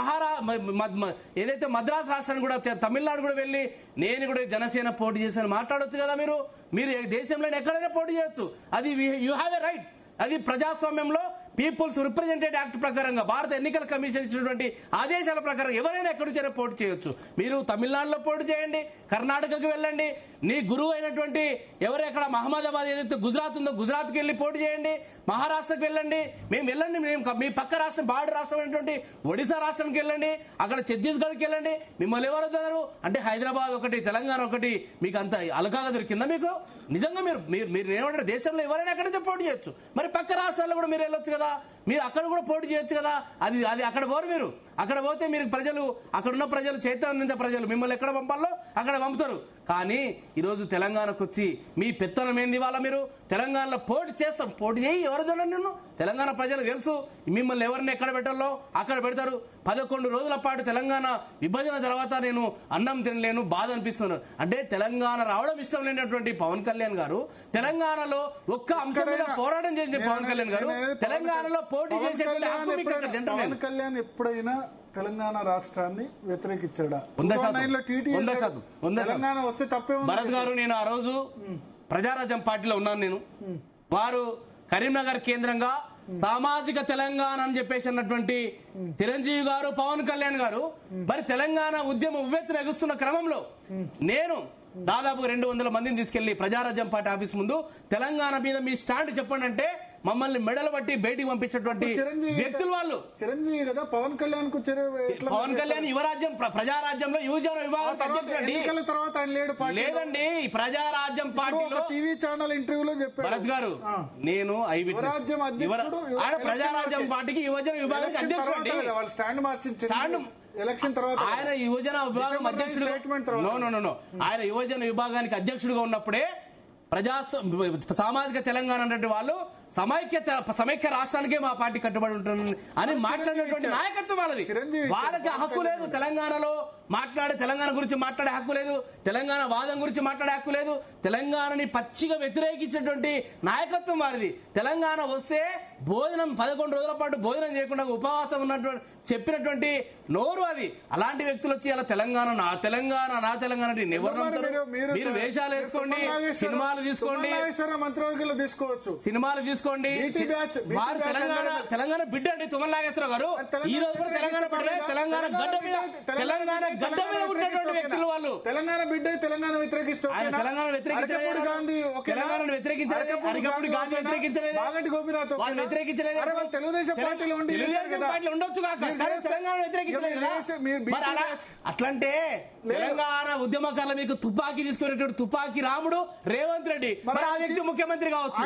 ఏదైతే మద్రాసు రాష్ట్రాన్ని కూడా, తమిళనాడు కూడా వెళ్ళి నేను కూడా జనసేన పోటీ చేశాను మాట్లాడొచ్చు కదా. మీరు దేశంలో ఎక్కడైనా పోటీ చేయొచ్చు. అది యూ హ్యావ్ ఎ రైట్. అది ప్రజాస్వామ్యంలో పీపుల్స్ రిప్రజెంటేటివ్ యాక్ట్ ప్రకారంగా భారత ఎన్నికల కమిషన్ ఇచ్చినటువంటి ఆదేశాల ప్రకారం ఎవరైనా ఎక్కడి నుంచైనా పోటీ చేయొచ్చు. మీరు తమిళనాడులో పోటీ చేయండి, కర్ణాటకకు వెళ్ళండి, నీ గురువు అయినటువంటి ఎవరెక్కడ మహమ్మదాబాద్ ఏదైతే గుజరాత్ ఉందో గుజరాత్కి వెళ్ళి పోటీ చేయండి, మహారాష్ట్రకి వెళ్ళండి, మేము మీ పక్క రాష్ట్రం బార్డర్ రాష్ట్రం అయినటువంటి ఒడిశా రాష్ట్రానికి వెళ్ళండి, అక్కడ ఛత్తీస్గఢ్కి వెళ్ళండి. మిమ్మల్ని ఎవరు వద్దన్నారు? అంటే హైదరాబాద్ ఒకటి, తెలంగాణ ఒకటి మీకు అంత అలకాగా దొరికిందా? మీకు నిజంగా మీరు ఏమంటారు? దేశంలో ఎవరైనా ఎక్కడైతే పోటీ చేయొచ్చు, మరి పక్క రాష్ట్రాల్లో కూడా మీరు వెళ్ళొచ్చు కదా, మీరు అక్కడ కూడా పోటీ చేయొచ్చు కదా. అది అక్కడ పోరు. మీరు అక్కడ పోతే మీరు ప్రజలు, అక్కడున్న ప్రజలు, చైతన్య ప్రజలు మిమ్మల్ని ఎక్కడ పంపాలో అక్కడ పంపుతారు. కానీ ఈరోజు తెలంగాణకు వచ్చి మీ పెత్తనం ఏంది? వాళ్ళ మీరు తెలంగాణలో పోటీ చేయి, ఎవరు చూడండి. నిన్ను తెలంగాణ ప్రజలకు తెలుసు మిమ్మల్ని ఎవరిని ఎక్కడ పెట్టాలో అక్కడ పెడతారు. 11 రోజుల పాటు తెలంగాణ విభజన తర్వాత నేను అన్నం తినలేను, బాధ అనిపిస్తున్నాను అంటే తెలంగాణ రావడం ఇష్టం లేనటువంటి పవన్ కళ్యాణ్ గారు తెలంగాణలో ఒక్క అంశం మీద పోరాటం చేసిన పవన్ కళ్యాణ్ గారు తెలంగాణలో పోటీ చేసే
పవన్ కళ్యాణ్ ఎప్పుడైనా తెలంగాణ రాష్ట్రాన్ని వ్యతిరేకించాడా? తెలంగాణ వస్తే తప్పే.
భరత్ గారు, నేను ఆ రోజు ప్రజారాజ్యం పార్టీలో ఉన్నాను. నేను వారు కరీంనగర్ కేంద్రంగా సామాజిక తెలంగాణ అని చెప్పేసి అన్నటువంటి చిరంజీవి గారు, పవన్ కళ్యాణ్ గారు మరి తెలంగాణ ఉద్యమం ఉవ్వెత్తున ఎగుస్తున్న క్రమంలో నేను దాదాపు 200 మందిని తీసుకెళ్లి ప్రజారాజ్యం పార్టీ ఆఫీస్ ముందు తెలంగాణ మీద మీ స్టాండ్ చెప్పండి అంటే మమ్మల్ని మెడలు బట్టి బయటికి పంపించినటువంటి వ్యక్తులు వాళ్ళు.
చిరంజీవి కదా పవన్ కళ్యాణ్ కు.
పవన్ కళ్యాణ్ యువరాజ్యం ప్రజారాజ్యంలో యువజన విభాగం
ఎన్నికల తర్వాత ఆయన లేడు.
లేదండి, ఈ ప్రజారాజ్యం పార్టీలో
టీవీ ఛానల్ ఇంటర్వ్యూలో చెప్పారు
భరత్ గారు, నేను ఆయన ప్రజారాజ్యం పార్టీకి యువజన విభాగానికి అధ్యక్షుడు అండి.
వాళ్ళు స్టాండ్ మార్చింది ఎలక్షన్ తర్వాత.
ఆయన యువజన విభాగం అధ్యక్షుడు. ఆయన యువజన విభాగానికి అధ్యక్షుడుగా ఉన్నప్పుడే సామాజిక తెలంగాణ అన్నటువంటి వాళ్ళు సమైక్య రాష్ట్రానికే మా పార్టీ కట్టుబడి ఉంటుంది అని మాట్లాడినటువంటి నాయకత్వం వాళ్ళది. వాళ్ళకి హక్కు లేదు తెలంగాణలో తెలంగాణ గురించి మాట్లాడే హక్కు లేదు, తెలంగాణ వాదం గురించి మాట్లాడే హక్కు లేదు. తెలంగాణని పచ్చిగా వ్యతిరేకించినటువంటి నాయకత్వం వారిది. తెలంగాణ వస్తే భోజనం 11 రోజుల పాటు భోజనం చేయకుండా ఉపవాసం ఉన్నటువంటి చెప్పినటువంటి నోరు అది. అలాంటి వ్యక్తులు వచ్చి అలా తెలంగాణ నా తెలంగాణ ఎవరు నమ్ముతారు? మీరు వేషాలు వేసుకోండి, సినిమాలు తీసుకోండి,
మంత్రివర్గంలో తీసుకోవచ్చు,
సినిమాలు తీసుకోండి. వారు తెలంగాణ బిడ్డ అండి తుమ్మల నాగేశ్వరరావు గారు. ఈ రోజు కూడా తెలంగాణ బిడ్డ, తెలంగాణ గడ్డ మీద ఉన్నటువంటి వ్యక్తులు వాళ్ళు.
తెలంగాణ బిడ్డ తెలంగాణ వ్యతిరేకిస్తారు.
తెలంగాణ వ్యతిరేకించలేదు,
గోపీనాథ్
వ్యతిరేకించలేదు.
తెలుగుదేశం పార్టీలో
ఉండొచ్చు కాక తెలంగాణ వ్యతిరేకించలేదు. అట్లంటే తెలంగాణ ఉద్యమకారులు మీకు తుపాకీ తీసుకునేటువంటి తుపాకీ రాముడు రేవంత్ రెడ్డి ఆ వ్యక్తి ముఖ్యమంత్రి కావచ్చు.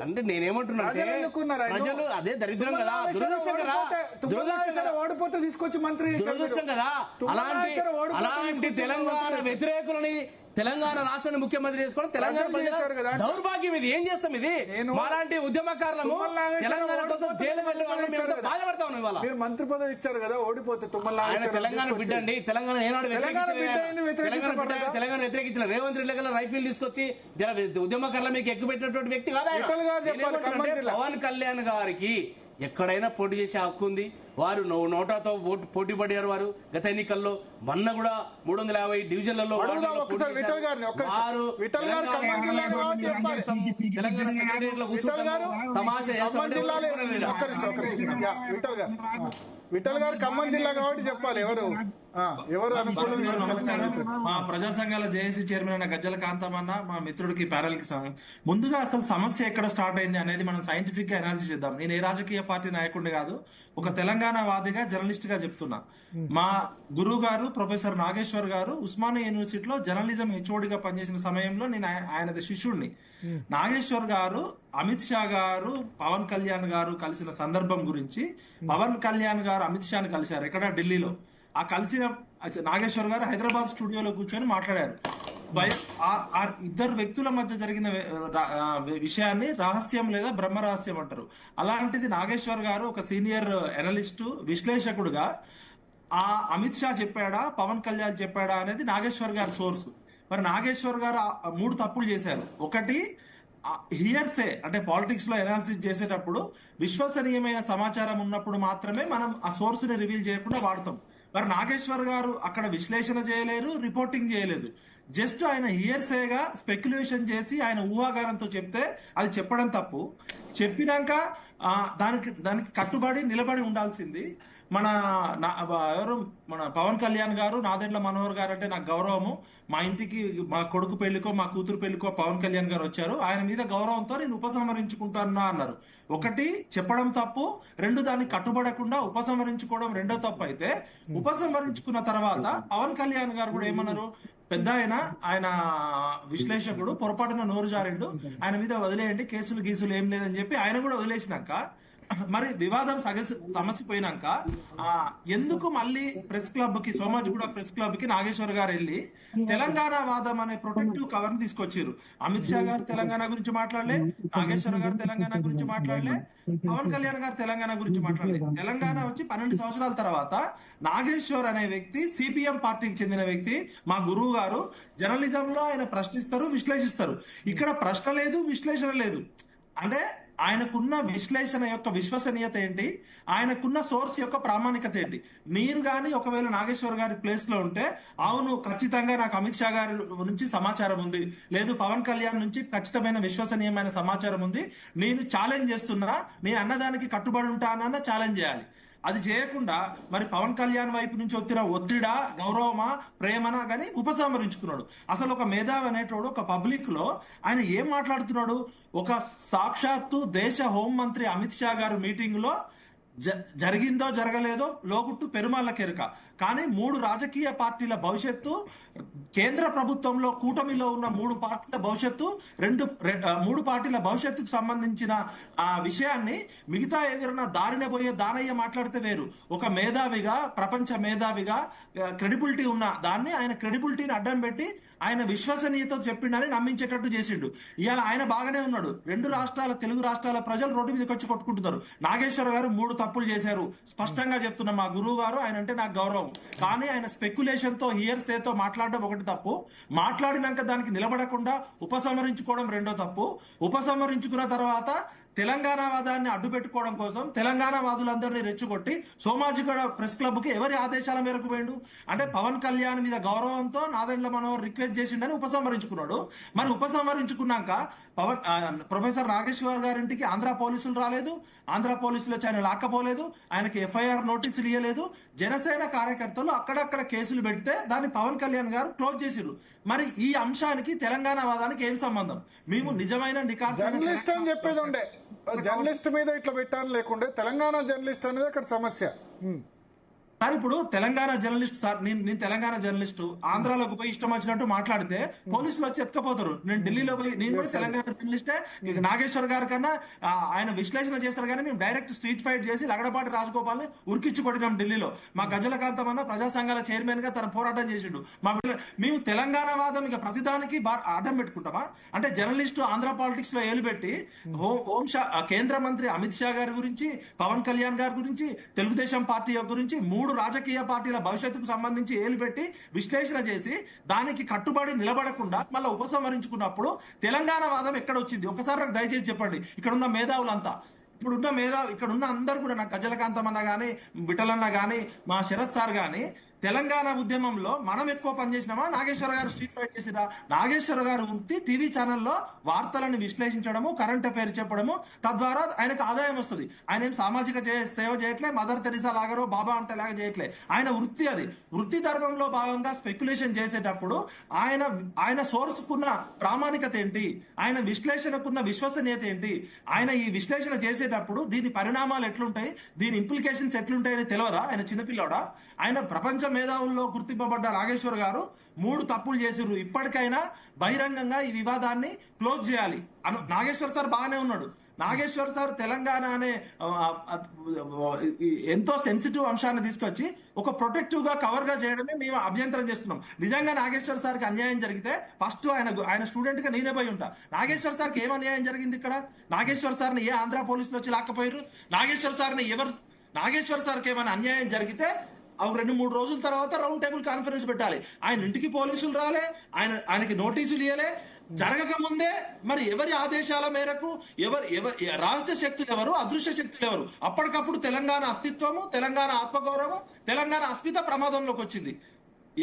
అంటే నేనేమంటున్నా, ప్రజలు అదే దరిద్రం కదా, దురదృష్టం కదా,
ఓడిపోతే తీసుకొచ్చి మంత్రి
దురదృష్టం కదా. అలాంటి తెలంగాణ వ్యతిరేకులని తెలంగాణ రాష్ట్రాన్ని ముఖ్యమంత్రి చేసుకోవడం తెలంగాణ ప్రజల దౌర్భాగ్యం. ఇది ఏం చేస్తాం? ఇది మాలాంటి ఉద్యమకారులము తెలంగాణ కోసం జైలు వెళ్ళే వాళ్ళని బాధపడతా ఉన్నాం. ఇవాళ
మీరు మంత్రి పదవి ఇచ్చారు కదా, ఓడిపోతే
ఆయన తెలంగాణ బిడ్డ అండి. తెలంగాణ ఏనాడు తెలంగాణ వ్యతిరేకించిన రేవంత్ రెడ్డి గల రైఫిల్ తీసుకొచ్చి ఉద్యమకారుల మీకు ఎక్కువ పెట్టినటువంటి వ్యక్తి కాదా. పవన్ కళ్యాణ్ గారికి ఎక్కడైనా పోటీ చేసే హక్కు ఉంది. వారు నోటాతో పోటీ పడారు. వారు గత ఎన్నికల్లో మొన్న కూడా 350 డివిజన్లలో తెలంగాణ సెక్రటరియట్లో కూర్చుంటారు, తమాషా
విఠల్ గారు ఖమ్మం జిల్లా కాబట్టి చెప్పాలి ఎవరు
మా ప్రజా సంఘాల జేఏసీ చైర్మన్ అయిన గజ్జల కాంతమన్న మా మిత్రుడికి ప్యారల్ కి ముందుగా అసలు సమస్య ఎక్కడ స్టార్ట్ అయింది అనేది మనం సైంటిఫిక్ గా అనాలిసిస్ చేద్దాం. నేను ఏ రాజకీయ పార్టీ నాయకుడిని కాదు, ఒక తెలంగాణ వాదిగా జర్నలిస్ట్ గా చెప్తున్నా. మా గురువు గారు ప్రొఫెసర్ నాగేశ్వర్ గారు ఉస్మానియా యూనివర్సిటీలో జర్నలిజం హెచ్ఓడిగా పనిచేసిన సమయంలో నేను ఆయనది శిష్యుడిని. నాగేశ్వర్ గారు అమిత్ షా గారు పవన్ కళ్యాణ్ గారు కలిసిన సందర్భం గురించి, పవన్ కళ్యాణ్ గారు అమిత్ షాని కలిశారు ఎక్కడ ఢిల్లీలో. ఆ కలిసిన నాగేశ్వర్ గారు హైదరాబాద్ స్టూడియోలో కూర్చొని మాట్లాడారు. ఆ ఇద్దరు వ్యక్తుల మధ్య జరిగిన విషయాన్ని రహస్యం లేదా బ్రహ్మ రహస్యం అంటారు. అలాంటిది నాగేశ్వర్ గారు ఒక సీనియర్ అనలిస్టు విశ్లేషకుడుగా ఆ అమిత్ షా చెప్పాడా పవన్ కళ్యాణ్ చెప్పాడా అనేది నాగేశ్వర్ గారి సోర్స్. మరి నాగేశ్వర్ గారు 3 తప్పులు చేశారు. ఒకటి, హియర్సే అంటే పాలిటిక్స్ లో ఎనాలిసిస్ చేసేటప్పుడు విశ్వసనీయమైన సమాచారం ఉన్నప్పుడు మాత్రమే మనం ఆ సోర్స్ ని రివీల్ చేయకుండా వాడతాం. మరి నాగేశ్వర్ గారు అక్కడ విశ్లేషణ చేయలేరు, రిపోర్టింగ్ చేయలేదు. జస్ట్ ఆయన హియర్సేగా స్పెక్యులేషన్ చేసి ఆయన ఊహాగానంతో చెప్తే అది చెప్పడం తప్పు. చెప్పినాక దానికి కట్టుబడి నిలబడి ఉండాల్సింది. ఎవరు మన పవన్ కళ్యాణ్ గారు, నాదెండ్ల మనోహర్ గారు అంటే నాకు గౌరవము. మా ఇంటికి మా కొడుకు పెళ్లికో మా కూతురు పెళ్లికో పవన్ కళ్యాణ్ గారు వచ్చారు. ఆయన మీద గౌరవంతో నేను ఉపసంహరించుకుంటానా అన్నారు. ఒకటి చెప్పడం తప్పు, 2 దాన్ని కట్టుబడకుండా ఉపసంహరించుకోవడం రెండో తప్పు. అయితే ఉపసంహరించుకున్న తర్వాత పవన్ కళ్యాణ్ గారు కూడా ఏమన్నారు, పెద్ద ఆయన విశ్లేషకుడు పొరపాటున నోరు జారిండు, ఆయన మీద వదిలేయండి, కేసులు గీసులు ఏం లేదని చెప్పి ఆయన కూడా వదిలేసినాక మరి వివాదం సమస్య పోయినాక ఎందుకు మళ్ళీ ప్రెస్ క్లబ్ కి సోమాజిగూడ ప్రెస్ క్లబ్ కి నాగేశ్వర్ గారు వెళ్ళి తెలంగాణ వాదం అనే ప్రొటెక్టివ్ కవర్ ని తీసుకొచ్చారు. అమిత్ షా గారు తెలంగాణ గురించి మాట్లాడలే, నాగేశ్వర్ గారు తెలంగాణ గురించి మాట్లాడలే, పవన్ కళ్యాణ్ గారు తెలంగాణ గురించి మాట్లాడలే. తెలంగాణ వచ్చి 12 సంవత్సరాల తర్వాత నాగేశ్వర్ అనే వ్యక్తి సిపిఎం పార్టీకి చెందిన వ్యక్తి, మా గురువు గారు. జర్నలిజంలో ఆయన ప్రశ్నిస్తారు, విశ్లేషిస్తారు. ఇక్కడ ప్రశ్న లేదు, విశ్లేషణ లేదు. అంటే ఆయనకున్న విశ్లేషణ యొక్క విశ్వసనీయత ఏంటి, ఆయనకున్న సోర్స్ యొక్క ప్రామాణికత ఏంటి? మీరు కానీ ఒకవేళ నాగేశ్వర్ గారి ప్లేస్ లో ఉంటే, అవును ఖచ్చితంగా నాకు అమిత్ షా గారి నుంచి సమాచారం ఉంది, లేదు పవన్ కళ్యాణ్ నుంచి ఖచ్చితమైన విశ్వసనీయమైన సమాచారం ఉంది, నేను ఛాలెంజ్ చేస్తున్నా, నేను అన్నదానికి కట్టుబడి ఉంటానన్న ఛాలెంజ్ చేయాలి. అది చేయకుండా మరి పవన్ కళ్యాణ్ వైపు నుంచి వచ్చిన ఒత్తిడా, గౌరవమా, ప్రేమనా కానీ ఉపసంహరించుకున్నాడు. అసలు ఒక మేధావి అనేటోడు ఒక పబ్లిక్ లో ఆయన ఏం మాట్లాడుతున్నాడు? ఒక సాక్షాత్తు దేశ హోంమంత్రి అమిత్ షా గారు మీటింగ్ లో జరిగిందో జరగలేదో లోగుట్టు పెరుమాళ్ళకెరుక, కానీ 3 రాజకీయ పార్టీల భవిష్యత్తు, కేంద్ర ప్రభుత్వంలో కూటమిలో ఉన్న 3 పార్టీల భవిష్యత్తు, 3 పార్టీల భవిష్యత్తుకు సంబంధించిన ఆ విషయాన్ని మిగతా ఎవరైనా దారిన పోయే దానయ్య మాట్లాడితే వేరు. ఒక మేధావిగా, ప్రపంచ మేధావిగా క్రెడిబిలిటీ ఉన్న దాన్ని ఆయన క్రెడిబిలిటీని అడ్డం పెట్టి ఆయన విశ్వసనీయతో చెప్పిండని నమ్మించేటట్టు చేసిండు. ఇవాళ ఆయన బాగానే ఉన్నాడు. 2 రాష్ట్రాల తెలుగు రాష్ట్రాల ప్రజలు రోడ్డు మీదకి వచ్చి కొట్టుకుంటున్నారు. నాగేశ్వర గారు 3 తప్పులు చేశారు. స్పష్టంగా చెప్తున్నా, మా గురువు గారు, ఆయన అంటే నాకు గౌరవం. కానీ ఆయన స్పెక్యులేషన్ తో, హియర్సేతో మాట్లాడడం ఒకటి తప్పు, మాట్లాడినాక దానికి నిలబడకుండా ఉపసంహరించుకోవడం రెండో తప్పు. ఉపసంహరించుకున్న తర్వాత తెలంగాణ వాదాన్ని అడ్డు పెట్టుకోవడం కోసం తెలంగాణ వాదులందరినీ రెచ్చగొట్టి సోమాజిగూడ ప్రెస్ క్లబ్ కి ఎవరి ఆదేశాల మేరకు పోయిండు? అంటే పవన్ కళ్యాణ్ మీద గౌరవంతో నాదెండ్ల మనోహర్ రిక్వెస్ట్ చేసిండని ఉపసంహరించుకున్నాడు. మరి ఉపసంహరించుకున్నాక ప్రొఫెసర్ నాగేశ్వర్ గారింటికి ఆంధ్ర పోలీసులు రాలేదు, ఆంధ్ర పోలీసులు వచ్చి ఆయన లాక్కపోలేదు, ఆయనకి ఎఫ్ఐఆర్ నోటీసులు ఇవ్వలేదు. జనసేన కార్యకర్తలు అక్కడక్కడ కేసులు పెడితే దాన్ని పవన్ కళ్యాణ్ గారు క్లోజ్ చేసిరు. మరి ఈ అంశానికి తెలంగాణ వాదానికి ఏం సంబంధం? మేము నిజమైన
జర్నలిస్ట్ అని చెప్పేది ఉండే, జర్నలిస్ట్ మీద ఇట్లా పెట్టాలని లేకుండే తెలంగాణ జర్నలిస్ట్ అనేది అక్కడ సమస్య.
సార్ ఇప్పుడు తెలంగాణ జర్నలిస్ట్ సార్, నేను తెలంగాణ జర్నలిస్ట్, ఆంధ్రాలోకి పోయి ఇష్టం వచ్చినట్టు మాట్లాడితే పోలీసులు వచ్చి ఎత్తుకపోతారు. నేను ఢిల్లీలో పోయి, నేను కూడా తెలంగాణ జర్నలిస్టే. నాగేశ్వర్ గారి కన్నా ఆయన విశ్లేషణ చేస్తారు, కానీ మేము డైరెక్ట్ స్ట్రీట్ ఫైట్ చేసి లగడపాటి రాజగోపాల్ ని ఉరికిచ్చి కొట్టినాం ఢిల్లీలో. మా గజలకాంతం అన్న ప్రజా సంఘాల చైర్మన్ గా తన పోరాటం చేసిండు. మేము తెలంగాణ వాదం ఇక ప్రతిదానికి అడ్డం పెట్టుకుంటామా? అంటే జర్నలిస్టు ఆంధ్ర పాలిటిక్స్ లో ఏలు పెట్టి కేంద్ర మంత్రి అమిత్ షా గారి గురించి, పవన్ కళ్యాణ్ గారి గురించి, తెలుగుదేశం పార్టీ గురించి 3 రాజకీయ పార్టీల భవిష్యత్తుకు సంబంధించి ఏలు పెట్టి విశ్లేషణ చేసి దానికి కట్టుబడి నిలబడకుండా మళ్ళీ ఉపసంహరించుకున్నప్పుడు తెలంగాణ వాదం ఎక్కడ వచ్చింది? ఒకసారి నాకు దయచేసి చెప్పండి. ఇక్కడున్న మేధావులంతా, ఇక్కడున్న అందరు కూడా, నాకు గజలకాంతం అన్న గానీ, బిటలన్న గానీ, మా శరత్ సార్ గానీ, తెలంగాణ ఉద్యమంలో మనం ఎక్కువ పనిచేసినామా, నాగేశ్వర గారు స్ట్రీట్ ఫైట్ చేసిరా? నాగేశ్వర గారు వృత్తి టీవీ ఛానల్లో వార్తలను విశ్లేషించడము, కరెంట్ అఫైర్స్ చెప్పడము, తద్వారా ఆయనకు ఆదాయం వస్తుంది. ఆయన ఏం సామాజిక సేవ చేయట్లే, మదర్ తెరిసా లాగారో బాబా అంటే లాగా చేయట్లే. ఆయన వృత్తి అది. వృత్తి ధర్మంలో భాగంగా స్పెక్యులేషన్ చేసేటప్పుడు ఆయన సోర్స్కున్న ప్రామాణికత ఏంటి, ఆయన విశ్లేషణకున్న విశ్వసనీయత ఏంటి, ఆయన ఈ విశ్లేషణ చేసేటప్పుడు దీని పరిణామాలు ఎట్లుంటాయి, దీని ఇంప్లికేషన్స్ ఎట్లుంటాయని తెలియదా? ఆయన చిన్నపిల్లడా? ఆయన ప్రపంచ మేధావుల్లో గుర్తింపబడ్డ నాగేశ్వర్ గారు 3 తప్పులు చేసిర్రు. ఇప్పటికైనా బహిరంగంగా ఈ వివాదాన్ని క్లోజ్ చేయాలి. నాగేశ్వర్ సార్ బాగానే ఉన్నాడు, నాగేశ్వర్ సార్ తెలంగాణ అనే ఎంతో సెన్సిటివ్ అంశాన్ని తీసుకొచ్చి ఒక ప్రొటెక్టివ్ గా కవర్ గా చేయడమే మేము అభ్యంతరం చేస్తున్నాం. నిజంగా నాగేశ్వర్ సార్కి అన్యాయం జరిగితే ఫస్ట్ ఆయన స్టూడెంట్ గా నేనే పోయి ఉంటా. నాగేశ్వర్ సార్కి ఏం అన్యాయం జరిగింది ఇక్కడ? నాగేశ్వర్ సార్ని ఏ ఆంధ్ర పోలీసులు వచ్చి లాక్కపోయారు? నాగేశ్వర్ సార్కి ఏమైనా అన్యాయం జరిగితే 2-3 రోజుల తర్వాత రౌండ్ టేబుల్ కాన్ఫరెన్స్ పెట్టాలి. ఆయన ఇంటికి పోలీసులు రాలే, ఆయనకి నోటీసులు ఇవ్వలే. జరగక ముందే మరి ఎవరి ఆదేశాల మేరకు రహస్య శక్తులు ఎవరు, అదృశ్య శక్తులు ఎవరు? అప్పటికప్పుడు తెలంగాణ అస్తిత్వము, తెలంగాణ ఆత్మగౌరవం, తెలంగాణ అస్మిత ప్రమాదంలోకి వచ్చింది.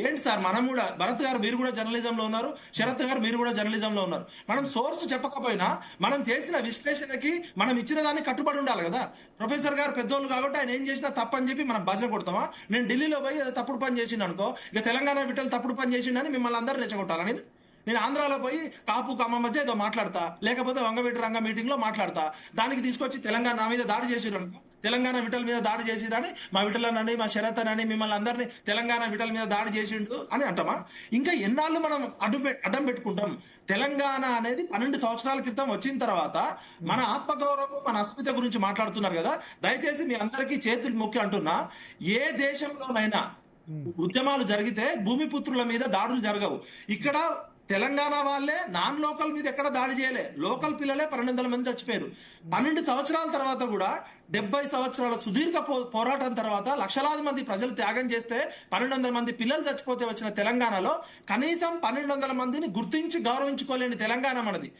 ఏంటి సార్, మనం కూడా, భరత్ గారు మీరు కూడా జర్నలిజంలో ఉన్నారు, శరత్ గారు మీరు కూడా జర్నలిజంలో ఉన్నారు. మనం సోర్స్ చెప్పకపోయినా మనం చేసిన విశ్లేషణకి మనం ఇచ్చిన దాన్ని కట్టుబడి ఉండాలి కదా. ప్రొఫెసర్ గారు పెద్దోళ్ళు కాబట్టి ఆయన ఏం చేసినా తప్పని చెప్పి మనం భజన కొడతామా? నేను ఢిల్లీలో పోయి తప్పుడు పని చేసిండు అనుకో, ఇక తెలంగాణ బిడ్డలు తప్పుడు పని చేసిండని మిమ్మల్ని అందరూ రెచ్చగొట్టాలని నేను ఆంధ్రాలో పోయి కాపు కమ్మ మధ్య ఏదో మాట్లాడతా, లేకపోతే వంగవీటి రంగ మీటింగ్ లో మాట్లాడతా, దానికి తీసుకొచ్చి తెలంగాణ నా మీద దాడి చేసిరు అనుకో, తెలంగాణ విటల మీద దాడి చేసిరని మా విటలనని మా శరత్ అని మిమ్మల్ని అందరినీ తెలంగాణ విటల మీద దాడి చేసిండు అని అంటామా? ఇంకా ఎన్నాళ్ళు మనం అడ్డం పెట్టుకుంటాం? తెలంగాణ అనేది 12 సంవత్సరాల క్రితం వచ్చిన తర్వాత మన ఆత్మగౌరవం, మన అస్మిత గురించి మాట్లాడుతున్నారు కదా. దయచేసి మీ అందరికీ చేతులు మొక్కి అంటున్నా, ఏ దేశంలోనైనా ఉద్యమాలు జరిగితే భూమిపుత్రుల మీద దాడులు జరగవు. ఇక్కడ తెలంగాణ వాళ్ళే నాన్ లోకల్ మీద ఎక్కడ దాడి చేయలే, లోకల్ పిల్లలే 1200 మంది చచ్చిపోయారు. 12 సంవత్సరాల తర్వాత కూడా 70 సంవత్సరాల సుదీర్ఘ పోరాటం తర్వాత లక్షలాది మంది ప్రజలు త్యాగం చేస్తే 1200 మంది పిల్లలు చచ్చిపోతే వచ్చిన తెలంగాణలో కనీసం 1200 మందిని గుర్తించి గౌరవించుకోలేని తెలంగాణ మనది.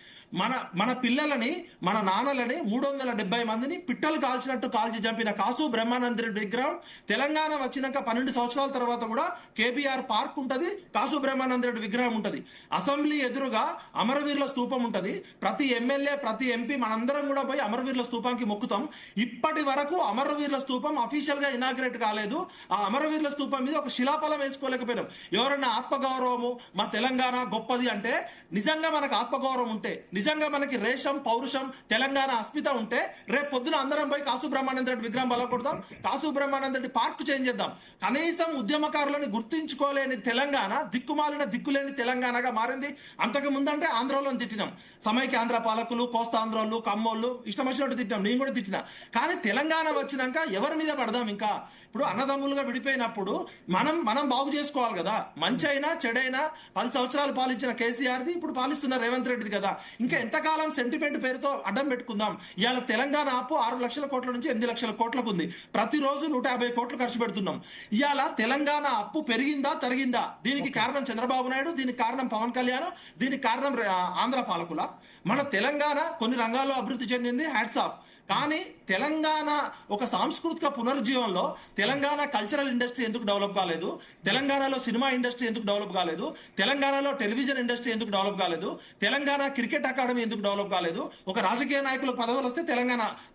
మన పిల్లలని, మన నాన్నలని 370 మందిని పిట్టలు కాల్చినట్టు కాల్చి చంపిన కాసు బ్రహ్మానంద రెడ్డి విగ్రహం తెలంగాణ వచ్చినాక 12 సంవత్సరాల తర్వాత కూడా కేబీఆర్ పార్క్ ఉంటది, కాసు బ్రహ్మానంద రెడ్డి విగ్రహం ఉంటది. అసెంబ్లీ ఎదురుగా అమరవీరుల స్తూపం ఉంటది. ప్రతి ఎమ్మెల్యే, ప్రతి ఎంపీ మనందరం కూడా పోయి అమరవీరుల స్తూపానికి మొక్కుతాం. ఇప్పటి వరకు అమరవీరుల స్తూపం అఫీషియల్ గా ఇనాగ్రేట్ కాలేదు. ఆ అమరవీరుల స్తూపం మీద ఒక శిలాఫలం వేసుకోలేకపోయినాం. ఎవరన్నా ఆత్మగౌరవము, మా తెలంగాణ గొప్పది అంటే, నిజంగా మనకు ఆత్మగౌరవం ఉంటే, నిజంగా మనకి రేషం, పౌరుషం, తెలంగాణ అస్మిత ఉంటే, రేపు పొద్దున అందరం పోయి కాసు బ్రహ్మానంద రెడ్డి విగ్రహం బలపడతాం, కాసు బ్రహ్మానంద రెడ్డి పార్క్ చేంజ్ చేద్దాం. కనీసం ఉద్యమకారులను గుర్తించుకోలేని తెలంగాణ దిక్కుమాలిన దిక్కులేని తెలంగాణగా మారింది. అంతకు ముందంటే ఆంధ్రలో తిట్టినాం, సమైక్య ఆంధ్ర పాలకులు, కోస్తాంధ్రోళ్ళు, కమ్మోళ్ళు ఇష్టం వచ్చినట్టు తిట్టినాం, నేను కూడా తిట్టినా. కానీ తెలంగాణ వచ్చినాక ఎవరి మీద పడదాం? ఇంకా ఇప్పుడు అన్నదమ్ములుగా విడిపోయినప్పుడు మనం బాగు చేసుకోవాలి కదా. మంచి అయినా చెడైనా 10 సంవత్సరాలు పాలించిన కేసీఆర్ది ఇప్పుడు పాలిస్తున్న రేవంత్ రెడ్డిది కదా. ఇంకా ఎంతకాలం సెంటిమెంట్ పేరుతో అడ్డం పెట్టుకుందాం? ఇవాళ తెలంగాణ అప్పు 6 లక్షల కోట్ల నుంచి 8 లక్షల కోట్లకు ఉంది. ప్రతిరోజు 150 కోట్లు ఖర్చు పెడుతున్నాం. ఇవాళ తెలంగాణ అప్పు పెరిగిందా తరిగిందా? దీనికి కారణం చంద్రబాబు నాయుడు, దీనికి కారణం పవన్ కళ్యాణ్, దీనికి కారణం ఆంధ్ర పాలకుల. మన తెలంగాణ కొన్ని రంగాల్లో అభివృద్ధి చెందింది, హ్యాట్స్ ఆఫ్. కానీ తెలంగాణ ఒక సాంస్కృతిక పునరుజ్జీవంలో తెలంగాణ కల్చరల్ ఇండస్ట్రీ ఎందుకు డెవలప్ కాలేదు? తెలంగాణలో సినిమా ఇండస్ట్రీ ఎందుకు డెవలప్ కాలేదు? తెలంగాణలో టెలివిజన్ ఇండస్ట్రీ ఎందుకు డెవలప్ కాలేదు? తెలంగాణ క్రికెట్ అకాడమీ ఎందుకు డెవలప్ కాలేదు? ఒక రాజకీయ నాయకుల పదవులు వస్తే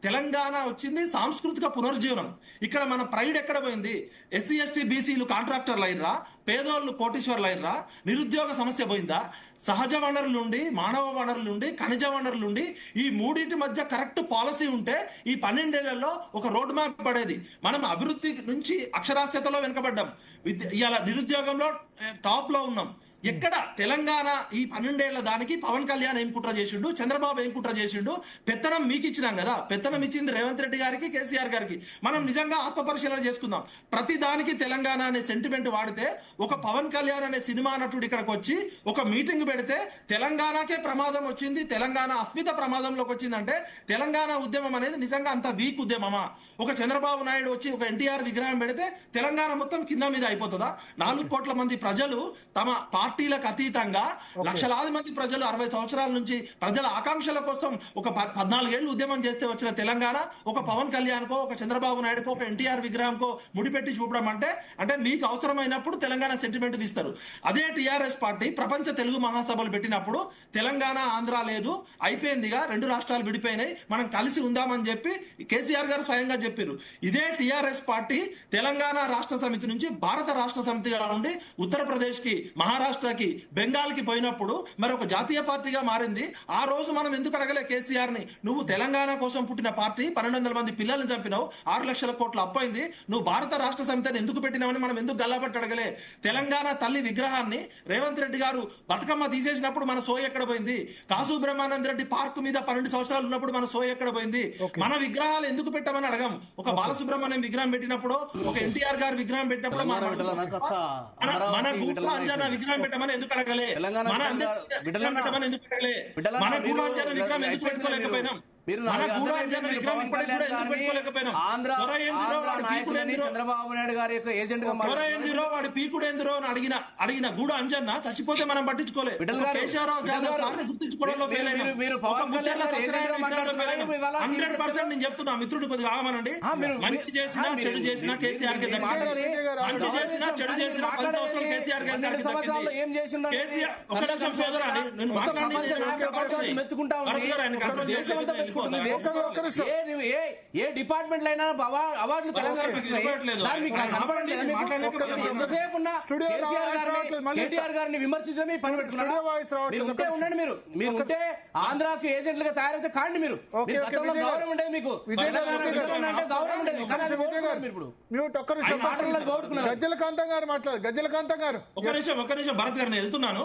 తెలంగాణ వచ్చింది సాంస్కృతిక పునరుజ్జీవనం. ఇక్కడ మన ప్రైడ్ ఎక్కడ పోయింది? ఎస్సీ ఎస్టీ బీసీలు కాంట్రాక్టర్లు అయినరా? పేదోళ్ళు కోటీశ్వర్లు అయినరా? నిరుద్యోగ సమస్య పోయిందా? సహజ వనరుల నుండి, మానవ వనరుల నుండి, ఖనిజ వనరుల నుండి ఈ మూడింటి మధ్య కరెక్ట్ పాలసీ ఉంటే ఈ 12 ఏళ్లలో ఒక రోడ్ మ్యాప్ పడేది. మనం అభివృద్ధి నుంచి అక్షరాస్యతలో వెనుకబడ్డాం. ఇవాళ నిరుద్యోగంలో టాప్ లో ఉన్నాం. ఎక్కడ తెలంగాణ ఈ 12 ఏళ్ల దానికి పవన్ కళ్యాణ్ ఏం కుట్ర చేసిండు, చంద్రబాబు ఏం కుట్ర చేసిండు? పెత్తనం మీకు ఇచ్చినాం కదా, పెత్తనం ఇచ్చింది రేవంత్ రెడ్డి గారికి, కేసీఆర్ గారికి. మనం నిజంగా ఆత్మ పరిశీలన చేసుకుందాం. ప్రతి దానికి తెలంగాణ అనే సెంటిమెంట్ వాడితే, ఒక పవన్ కళ్యాణ్ అనే సినిమా నటుడు ఇక్కడికి వచ్చి ఒక మీటింగ్ పెడితే తెలంగాణకే ప్రమాదం వచ్చింది, తెలంగాణ అస్మిత ప్రమాదంలోకి వచ్చిందంటే తెలంగాణ ఉద్యమం అనేది నిజంగా అంత వీక్ ఉద్యమమా? ఒక చంద్రబాబు నాయుడు వచ్చి ఒక ఎన్టీఆర్ విగ్రహం పెడితే తెలంగాణ మొత్తం కింద మీద అయిపోతుందా? 4 కోట్ల మంది ప్రజలు తమ పార్టీలకు అతీతంగా, లక్షలాది మంది ప్రజలు 60 సంవత్సరాల నుంచి ప్రజల ఆకాంక్షల కోసం ఒక 14 ఏళ్లు ఉద్యమం చేస్తే వచ్చిన తెలంగాణ ఒక పవన్ కళ్యాణ్కో, ఒక చంద్రబాబు నాయుడుకో, ఒక ఎన్టీఆర్ విగ్రహంకో ముడిపెట్టి చూపడం అంటే మీకు అవసరమైనప్పుడు తెలంగాణ సెంటిమెంట్ తీస్తారు. అదే టీఆర్ఎస్ పార్టీ ప్రపంచ తెలుగు మహాసభలు పెట్టినప్పుడు తెలంగాణ ఆంధ్ర లేదు, అయిపోయిందిగా, 2 రాష్ట్రాలు విడిపోయినాయి, మనం కలిసి ఉందామని చెప్పి కేసీఆర్ గారు స్వయంగా చెప్పారు. ఇదే టీఆర్ఎస్ పార్టీ తెలంగాణ రాష్ట్ర సమితి నుంచి భారత రాష్ట్ర సమితిగా ఉండి ఉత్తరప్రదేశ్ కి, మహారాష్ట్ర మహారాష్ట్రకి బెంగాల్కి పోయినప్పుడు మరి ఒక జాతీయ పార్టీగా మారింది. ఆ రోజు మనం ఎందుకు అడగలే కేసీఆర్ ని, నువ్వు తెలంగాణ కోసం పుట్టిన పార్టీ 1200 మంది పిల్లల్ని చంపినావు, 6 లక్షల కోట్ల అప్పైంది, నువ్వు భారత రాష్ట్ర సమితిని ఎందుకు పెట్టినావని మనం ఎందుకు గల్లాపట్టి అడగలే? తెలంగాణ తల్లి విగ్రహాన్ని రేవంత్ రెడ్డి గారు బతుకమ్మ తీసేసినప్పుడు మన సోయి ఎక్కడ పోయింది? కాసు బ్రహ్మానంద రెడ్డి పార్క్ మీద 12 సంవత్సరాలు ఉన్నప్పుడు మన సోయి ఎక్కడ పోయింది? మన విగ్రహాలు ఎందుకు పెట్టమని అడగం. ఒక బాలసుబ్రహ్మణ్యం విగ్రహం పెట్టినప్పుడు, ఒక ఎన్టీఆర్ గారి విగ్రహం పెట్టినప్పుడు మన గూట్ల అంజనా విగ్రహం పెట్టమని ఎందుకు అడగలే? మన విగ్రహం పెట్టమని ఎందుకు అడగలే? మన గూడ అంజనా విగ్రహం ఎందుకు పెట్టుకోలేకపోయినాం?
చంద్రబాబు నాయుడు గారి యొక్క ఏజెంట్ గా
వాడి పీకుడేందిరో అని అడిగిన గూడ అంజన్న చచ్చిపోతే మనం పట్టించుకోలేదు. కేశవరావు జాదవ్ సార్ని గుర్తించుకోవడంలో ఫెయిల్ అయినా. 100% నేను చెప్తున్నా, మిత్రుడు కొద్దిగా ఆగమనండి. మంచి చేసినా చెడు చేసినా కేసీఆర్ కి మంచి చేసినా చెడు చేసినా 10 సంవత్సరాలు కేసీఆర్
ఏం చేసిండు?
ఒక నిమిషం సోదరా,
మెచ్చుకుంటా ఏ డిపార్ట్మెంట్ లో అయినా అవార్డులు తెలంగాణ కేటీఆర్ గారిని విమర్శించడమే పని పెట్టుకున్నాడు. ఉండండి, మీరు ఉంటే ఆంధ్రాకు ఏజెంట్లుగా తయారైతే కాండి. మీరు గతంలో గౌరవం ఉండేది, మీకు గౌరవం ఉండేది.
గజ్జలకాంతం గారు మాట్లాడు. గజ్జలకాంతం గారు
ఒక నిమిషం భరత్ గారిని వెళ్తున్నాను.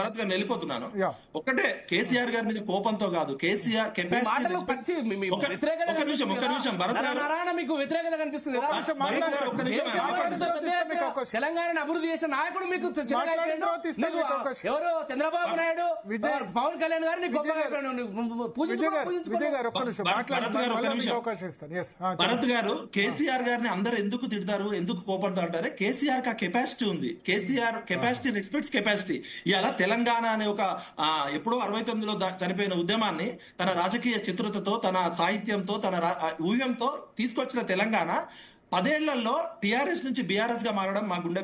భరత్ గారిని వెళ్ళిపోతున్నాను. ఒకటే, కేసీఆర్ గారి మీద కోపంతో కాదు, కేసీఆర్
మీకు వ్యతిరేకత కనిపిస్తుంది. తెలంగాణ అభివృద్ధి చేసిన నాయకుడు మీకు ఎవరు? చంద్రబాబు నాయుడు, పవన్ కళ్యాణ్ గారిని
భరత్ గారు కేసీఆర్ గారిని అందరు ఎందుకు తిడతారు, ఎందుకు కోపంతో అంటారే? కేసీఆర్ కి కెపాసిటీ ఉంది. KCR capacity respects capacity. ఇవాళ తెలంగాణ అనే ఒక ఎప్పుడో 69లో చనిపోయిన ఉద్యమాన్ని తన రాజకీయ చిత్రతతో, తన సాహిత్యంతో, తన ఊహ్యంతో తీసుకొచ్చిన తెలంగాణ 10 ఏళ్లలో టీఆర్ఎస్ నుంచి బీఆర్ఎస్ గా మారడం మా గుండె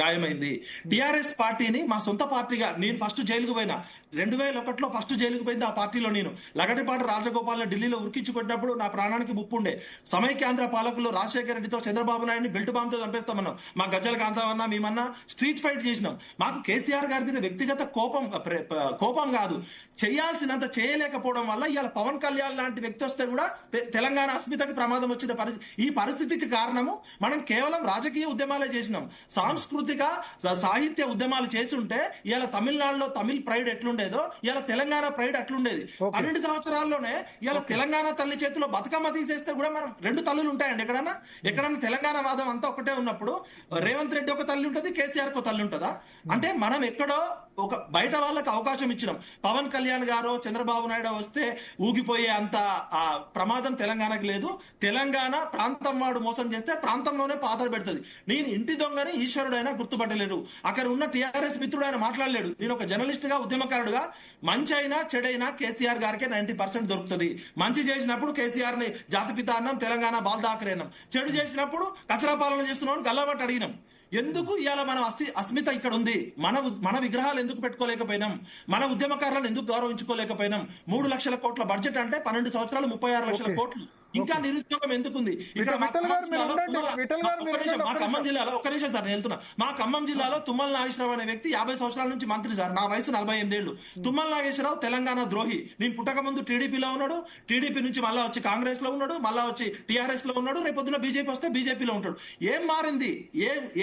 గాయమైంది. టీఆర్ఎస్ పార్టీని మా సొంత పార్టీగా, నేను ఫస్ట్ జైలుకు పోయినా, 2001లో ఫస్ట్ జైలుకు పోయింది ఆ పార్టీలో. నేను లగటిపాటి రాజగోపాల్ ఢిల్లీలో ఉరికించుకున్నప్పుడు నా ప్రాణానికి ముప్పుండే. సమైక్యాంధ్ర పాలకులు రాజశేఖర రెడ్డితో చంద్రబాబు నాయుడిని బెల్ట్ బాంబుతో చంపేస్తామన్నాం. మా గజ్జల కాంతమన్నా మేమన్నా స్ట్రీట్ ఫైట్ చేసినాం. మాకు కేసీఆర్ గారి మీద వ్యక్తిగత కోపం కాదు, చేయాల్సినంత చేయలేకపోవడం వల్ల ఇవాళ పవన్ కళ్యాణ్ లాంటి వ్యక్తి వస్తే కూడా తెలంగాణ అస్మితకి ప్రమాదం వచ్చిన ఈ పరిస్థితికి కారణము మనం కేవలం రాజకీయ ఉద్యమాలే చేసినాం. సాంస్కృతిక సాహిత్య ఉద్యమాలు చేస్తుంటే ఇవాళ తమిళనాడులో తమిళ్ ప్రైడ్ ఎట్లుండేదో ఇవాళ తెలంగాణ ప్రైడ్ అట్లుండేది. 12 సంవత్సరాల్లోనే ఇవాళ తెలంగాణ తల్లి చేతిలో బతుకమ్మ తీసేస్తే కూడా మనం 2 తల్లులు ఉంటాయండి. ఎక్కడన్నా తెలంగాణ వాదం అంతా ఒకటే ఉన్నప్పుడు రేవంత్ రెడ్డి ఒక తల్లి ఉంటుంది, కేసీఆర్ ఒక తల్లి ఉంటుందా? అంటే మనం ఎక్కడో ఒక బయట వాళ్ళకి అవకాశం ఇచ్చినాం. పవన్ కళ్యాణ్ గారో చంద్రబాబు నాయుడు వస్తే ఊగిపోయే అంత ఆ ప్రమాదం తెలంగాణకి లేదు. తెలంగాణ ప్రాంతం వాడు మోసం చేస్తే ప్రాంతంలోనే పాతలు పెడుతుంది. నేను ఇంటి దొంగని ఈశ్వరుడైనా గుర్తుపట్టలేడు. అక్కడ ఉన్న టీఆర్ఎస్ మిత్రుడు ఆయన మాట్లాడలేడు. నేను ఒక జర్నలిస్ట్ గా, ఉద్యమకారుడుగా, మంచి అయినా చెడైనా కేసీఆర్ గారికే 90% దొరుకుతుంది. మంచి చేసినప్పుడు కేసీఆర్ ని జాతిపిత అన్నాం, తెలంగాణ బాల్దాకరేనాం. చెడు చేసినప్పుడు కచరా పాలన చేస్తున్నాం, గల్లబట్టి అడిగినాం. ఎందుకు ఇవాళ మన అస్మిత ఇక్కడ ఉంది? మన విగ్రహాలు ఎందుకు పెట్టుకోలేకపోయినాం? మన ఉద్యమకారులను ఎందుకు గౌరవించుకోలేకపోయినాం? 3 లక్షల కోట్ల బడ్జెట్ అంటే 12 సంవత్సరాలు 36 లక్షల కోట్లు. ఇంకా నిరుద్యోగం ఎందుకుంది? ఇక్కడ మా ఖమ్మం జిల్లాలో, ఒక్క నిమిషం సార్ నేను వెళ్తున్నా, మా ఖమ్మం జిల్లాలో తుమ్మల నాగేశ్వరరావు అనే వ్యక్తి 50 సంవత్సరాల నుంచి మంత్రి సార్. నా వయసు 48 ఏళ్ళు. తుమ్మల నాగేశ్వరరావు తెలంగాణ ద్రోహి. నేను పుట్టక ముందు టీడీపీలో ఉన్నాడు, టీడీపీ నుంచి మళ్ళా వచ్చి కాంగ్రెస్ లో ఉన్నాడు, మళ్ళా వచ్చి టీఆర్ఎస్ లో ఉన్నాడు, రేపు పొద్దున బీజేపీ వస్తే బీజేపీలో ఉంటాడు. ఏం మారింది?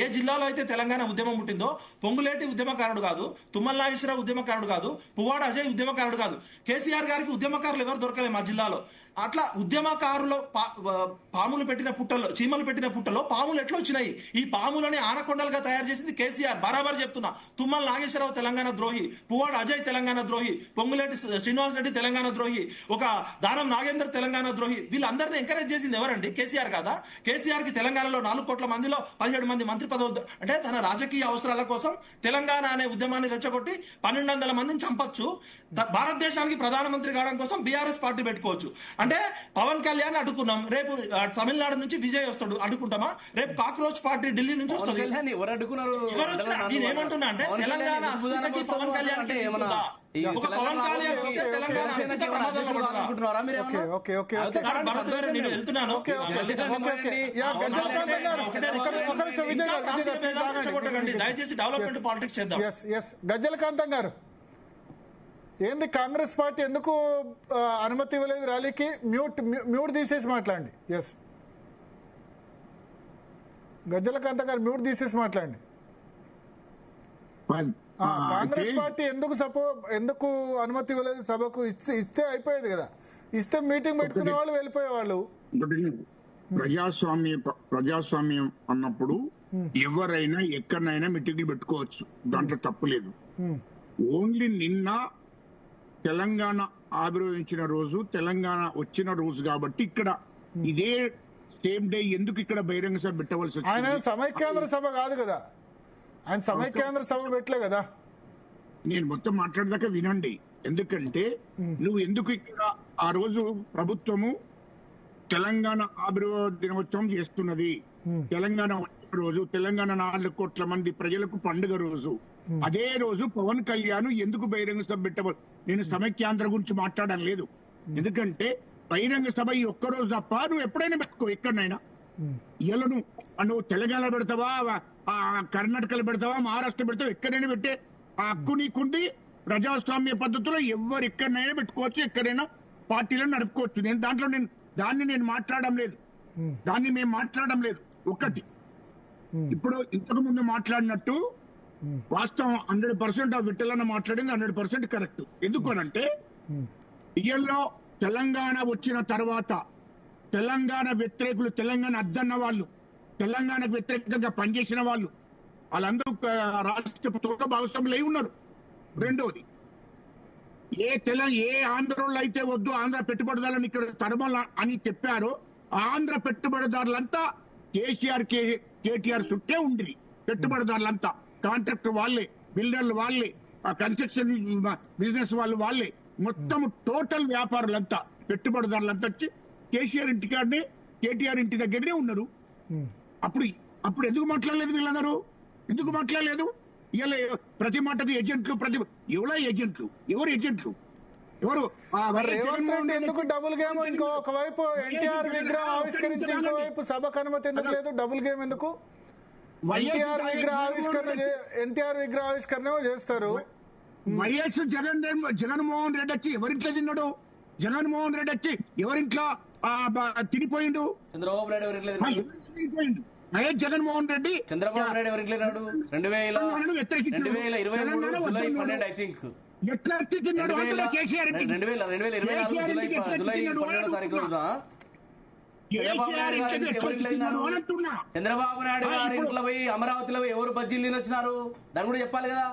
ఏ జిల్లాలో అయితే తెలంగాణ ఉద్యమం పుట్టిందో పొంగులేటి ఉద్యమకారుడు కాదు, తుమ్మల నాగేశ్వరరావు ఉద్యమకారుడు కాదు, పువ్వాడ అజయ్ ఉద్యమకారుడు కాదు. కేసీఆర్ గారికి ఉద్యమకారులు ఎవరు దొరకలే మా జిల్లాలో. అట్లా ఉద్యమకారులు పాములు పెట్టిన పుట్టలో, చీమలు పెట్టిన పుట్టలో పాములు ఎట్లా వచ్చినాయి? ఈ పాములని ఆనకొండలుగా తయారు చేసింది కేసీఆర్. బరాబర్ చెప్తున్నా. తుమ్మల నాగేశ్వరరావు తెలంగాణ ద్రోహి, పువ్వాడ అజయ్ తెలంగాణ ద్రోహి, పొంగులేటి శ్రీనివాస్ రెడ్డి తెలంగాణ ద్రోహి, ఒక దానం నాగేందర్ తెలంగాణ ద్రోహి. వీళ్ళందరినీ ఎంకరేజ్ చేసింది ఎవరండి? కేసీఆర్ కాదా? కేసీఆర్ కి తెలంగాణలో 4 కోట్ల మందిలో 17 మంది మంత్రి పదవులు, అంటే తన రాజకీయ అవసరాల కోసం తెలంగాణ అనే ఉద్యమాన్ని రెచ్చగొట్టి 1200 మందిని చంపొచ్చు. భారతదేశానికి ప్రధానమంత్రి కావడం కోసం బీఆర్ఎస్ పార్టీ పెట్టుకోవచ్చు. అంటే పవన్ కళ్యాణ్ అడ్డుకున్నాం, రేపు తమిళనాడు నుంచి విజయ్ వస్తాడు అడ్డుకుంటామా? రేపు కాక్రోచ్ పార్టీ ఢిల్లీ నుంచి వస్తుంది.
ఎవరు అడ్డుకున్నారు?
నేనేమంటున్నా అంటే తెలంగాణ అస్మితకి పవన్ కళ్యాణ్ ఒక పవన్ కళ్యాణ్ వస్తే తెలంగాణ అస్మిత ప్రమాదంలో నేను వెళ్తున్నాను. దయచేసి డెవలప్మెంట్ పాలిటిక్స్ చేద్దాం.
గజ్జలకాంతం గారు, ఏంది కాంగ్రెస్ పార్టీ ఎందుకు అనుమతి ఇవ్వలేదు ర్యాలీకి? మ్యూట్ తీసేసి మాట్లాడండి. ఎస్ గజ్జలకాంతం గారు, మ్యూట్ తీసేసి మాట్లాడండి. కాంగ్రెస్ పార్టీ ఎందుకు అనుమతి ఇవ్వలేదు సభకు? ఇస్తే అయిపోయేది కదా, ఇస్తే మీటింగ్ పెట్టుకునే వాళ్ళు వెళ్ళిపోయేవాళ్ళు.
ప్రజాస్వామ్యం అన్నప్పుడు ఎవరైనా ఎక్కడైనా మీటింగ్లు పెట్టుకోవచ్చు, దాంట్లో తప్పు లేదు. ఓన్లీ నిన్న తెలంగాణ ఆవిర్భవించిన రోజు, తెలంగాణ వచ్చిన రోజు కాబట్టి ఇక్కడ ఇదే సేమ్ డే ఎందుకు ఇక్కడ బహిరంగ సభ పెట్టవలసి వచ్చింది?
ఆయన సమైక్యాంధ్ర సభ కాదు కదా, ఆయన సమైక్యాంధ్ర సభ పెట్టలే కదా.
నేను మొత్తం మాట్లాడదాకా వినండి. ఎందుకంటే నువ్వు ఎందుకు ఇక్కడ ఆ రోజు ప్రభుత్వము తెలంగాణ ఆవిర్భావ దినోత్సవం చేస్తున్నది, తెలంగాణ వచ్చిన రోజు, తెలంగాణ 4 కోట్ల మంది ప్రజలకు పండుగ రోజు, అదే రోజు పవన్ కళ్యాణ్ ఎందుకు బహిరంగ సభ పెట్టవాలి? నేను సమైక్యాంధ్ర గురించి మాట్లాడడం లేదు. ఎందుకంటే బహిరంగ సభ ఈ ఒక్క రోజు తప్ప నువ్వు ఎప్పుడైనా పెట్టుకో, ఎక్కడైనా. ఇలా నువ్వు తెలంగాణ పెడతావా, కర్ణాటకలో పెడతావా, మహారాష్ట్ర పెడతావా, ఎక్కడైనా పెట్టే ఆ హక్కు నీకుంది. ప్రజాస్వామ్య పద్ధతిలో ఎవరు ఎక్కడైనా పెట్టుకోవచ్చు, ఎక్కడైనా పార్టీలను నడుపుకోవచ్చు. దాన్ని నేను మాట్లాడడం లేదు, దాన్ని మేము మాట్లాడడం లేదు. ఒకటి, ఇప్పుడు ఇంతకు ముందు మాట్లాడినట్టు వాస్తవం 100% విఠలన్న మాట్లాడింది 100% కరెక్ట్. ఎందుకు అనంటే ఇయల్లో తెలంగాణ వచ్చిన తర్వాత తెలంగాణ వ్యతిరేకులు, తెలంగాణ అద్దన్న వాళ్ళు, తెలంగాణకు వ్యతిరేకంగా పనిచేసిన వాళ్ళు, వాళ్ళందరూ రాష్ట్ర ప్రభుత్వంలో భాగస్వాములు అయి ఉన్నారు. రెండోది, ఏ ఆంధ్రలో అయితే వద్దు ఆంధ్ర పెట్టుబడిదారులను ఇక్కడ తరమల అని చెప్పారో ఆంధ్ర పెట్టుబడిదారులంతా కేటీఆర్ చుట్టే ఉండి, పెట్టుబడిదారులంతా కాంట్రాక్టర్ వాళ్ళే, బిల్డర్లు వాళ్ళే, కన్స్ట్రక్షన్ బిజినెస్ వాళ్ళు వాళ్ళే, మొత్తం టోటల్ వ్యాపారులంతా, పెట్టుబడిదారులంతా వచ్చి కేటీఆర్ ఇంటి దగ్గరనే ఉన్నారు. అప్పుడు ఎందుకు మాట్లాడలేదు వీళ్ళందరూ? ఎందుకు మాట్లాడలేదు? ఇలా ప్రతి మాటకు ఏజెంట్లు, ఎవరు ఏజెంట్లు? ఎవరు?
రేవంత్ రెడ్డి ఎందుకు డబుల్ గేమ్? ఒకవైపు ఎన్టీఆర్ విగ్రహం ఆవిష్కరించి ఇంకోవైపు సభకు అనుమతి ఎందుకు లేదు? డబుల్ గేమ్ ఎందుకు? ఎన్టీఆర్ విగ్రహ ఆవిష్కరణ చేస్తారు.
వైఎస్ జగన్మోహన్ రెడ్డి వచ్చి ఎవరింట్లో తిన్నాడు? జగన్మోహన్ రెడ్డి వచ్చి ఎవరింట్లో తినిపోయిండు?
చంద్రబాబు నాయుడు ఎవరింట్లో
వైఎస్ జగన్మోహన్ రెడ్డి,
చంద్రబాబు నాయుడు ఎవరింట్లో 2023 జూలై 12 ఐ థింక్,
ఎట్లా వచ్చి తిన్నాడు?
2024 జూలై 12వ తారీఖు రోజున చంద్రబాబు నాయుడు గారి ఎవరింట్లో తిన్నారు? చంద్రబాబు నాయుడు గారి ఇంట్లో పోయి అమరావతిలో ఎవరు బజ్జీలు తిని వచ్చినారు? దాన్ని కూడా చెప్పాలి కదా.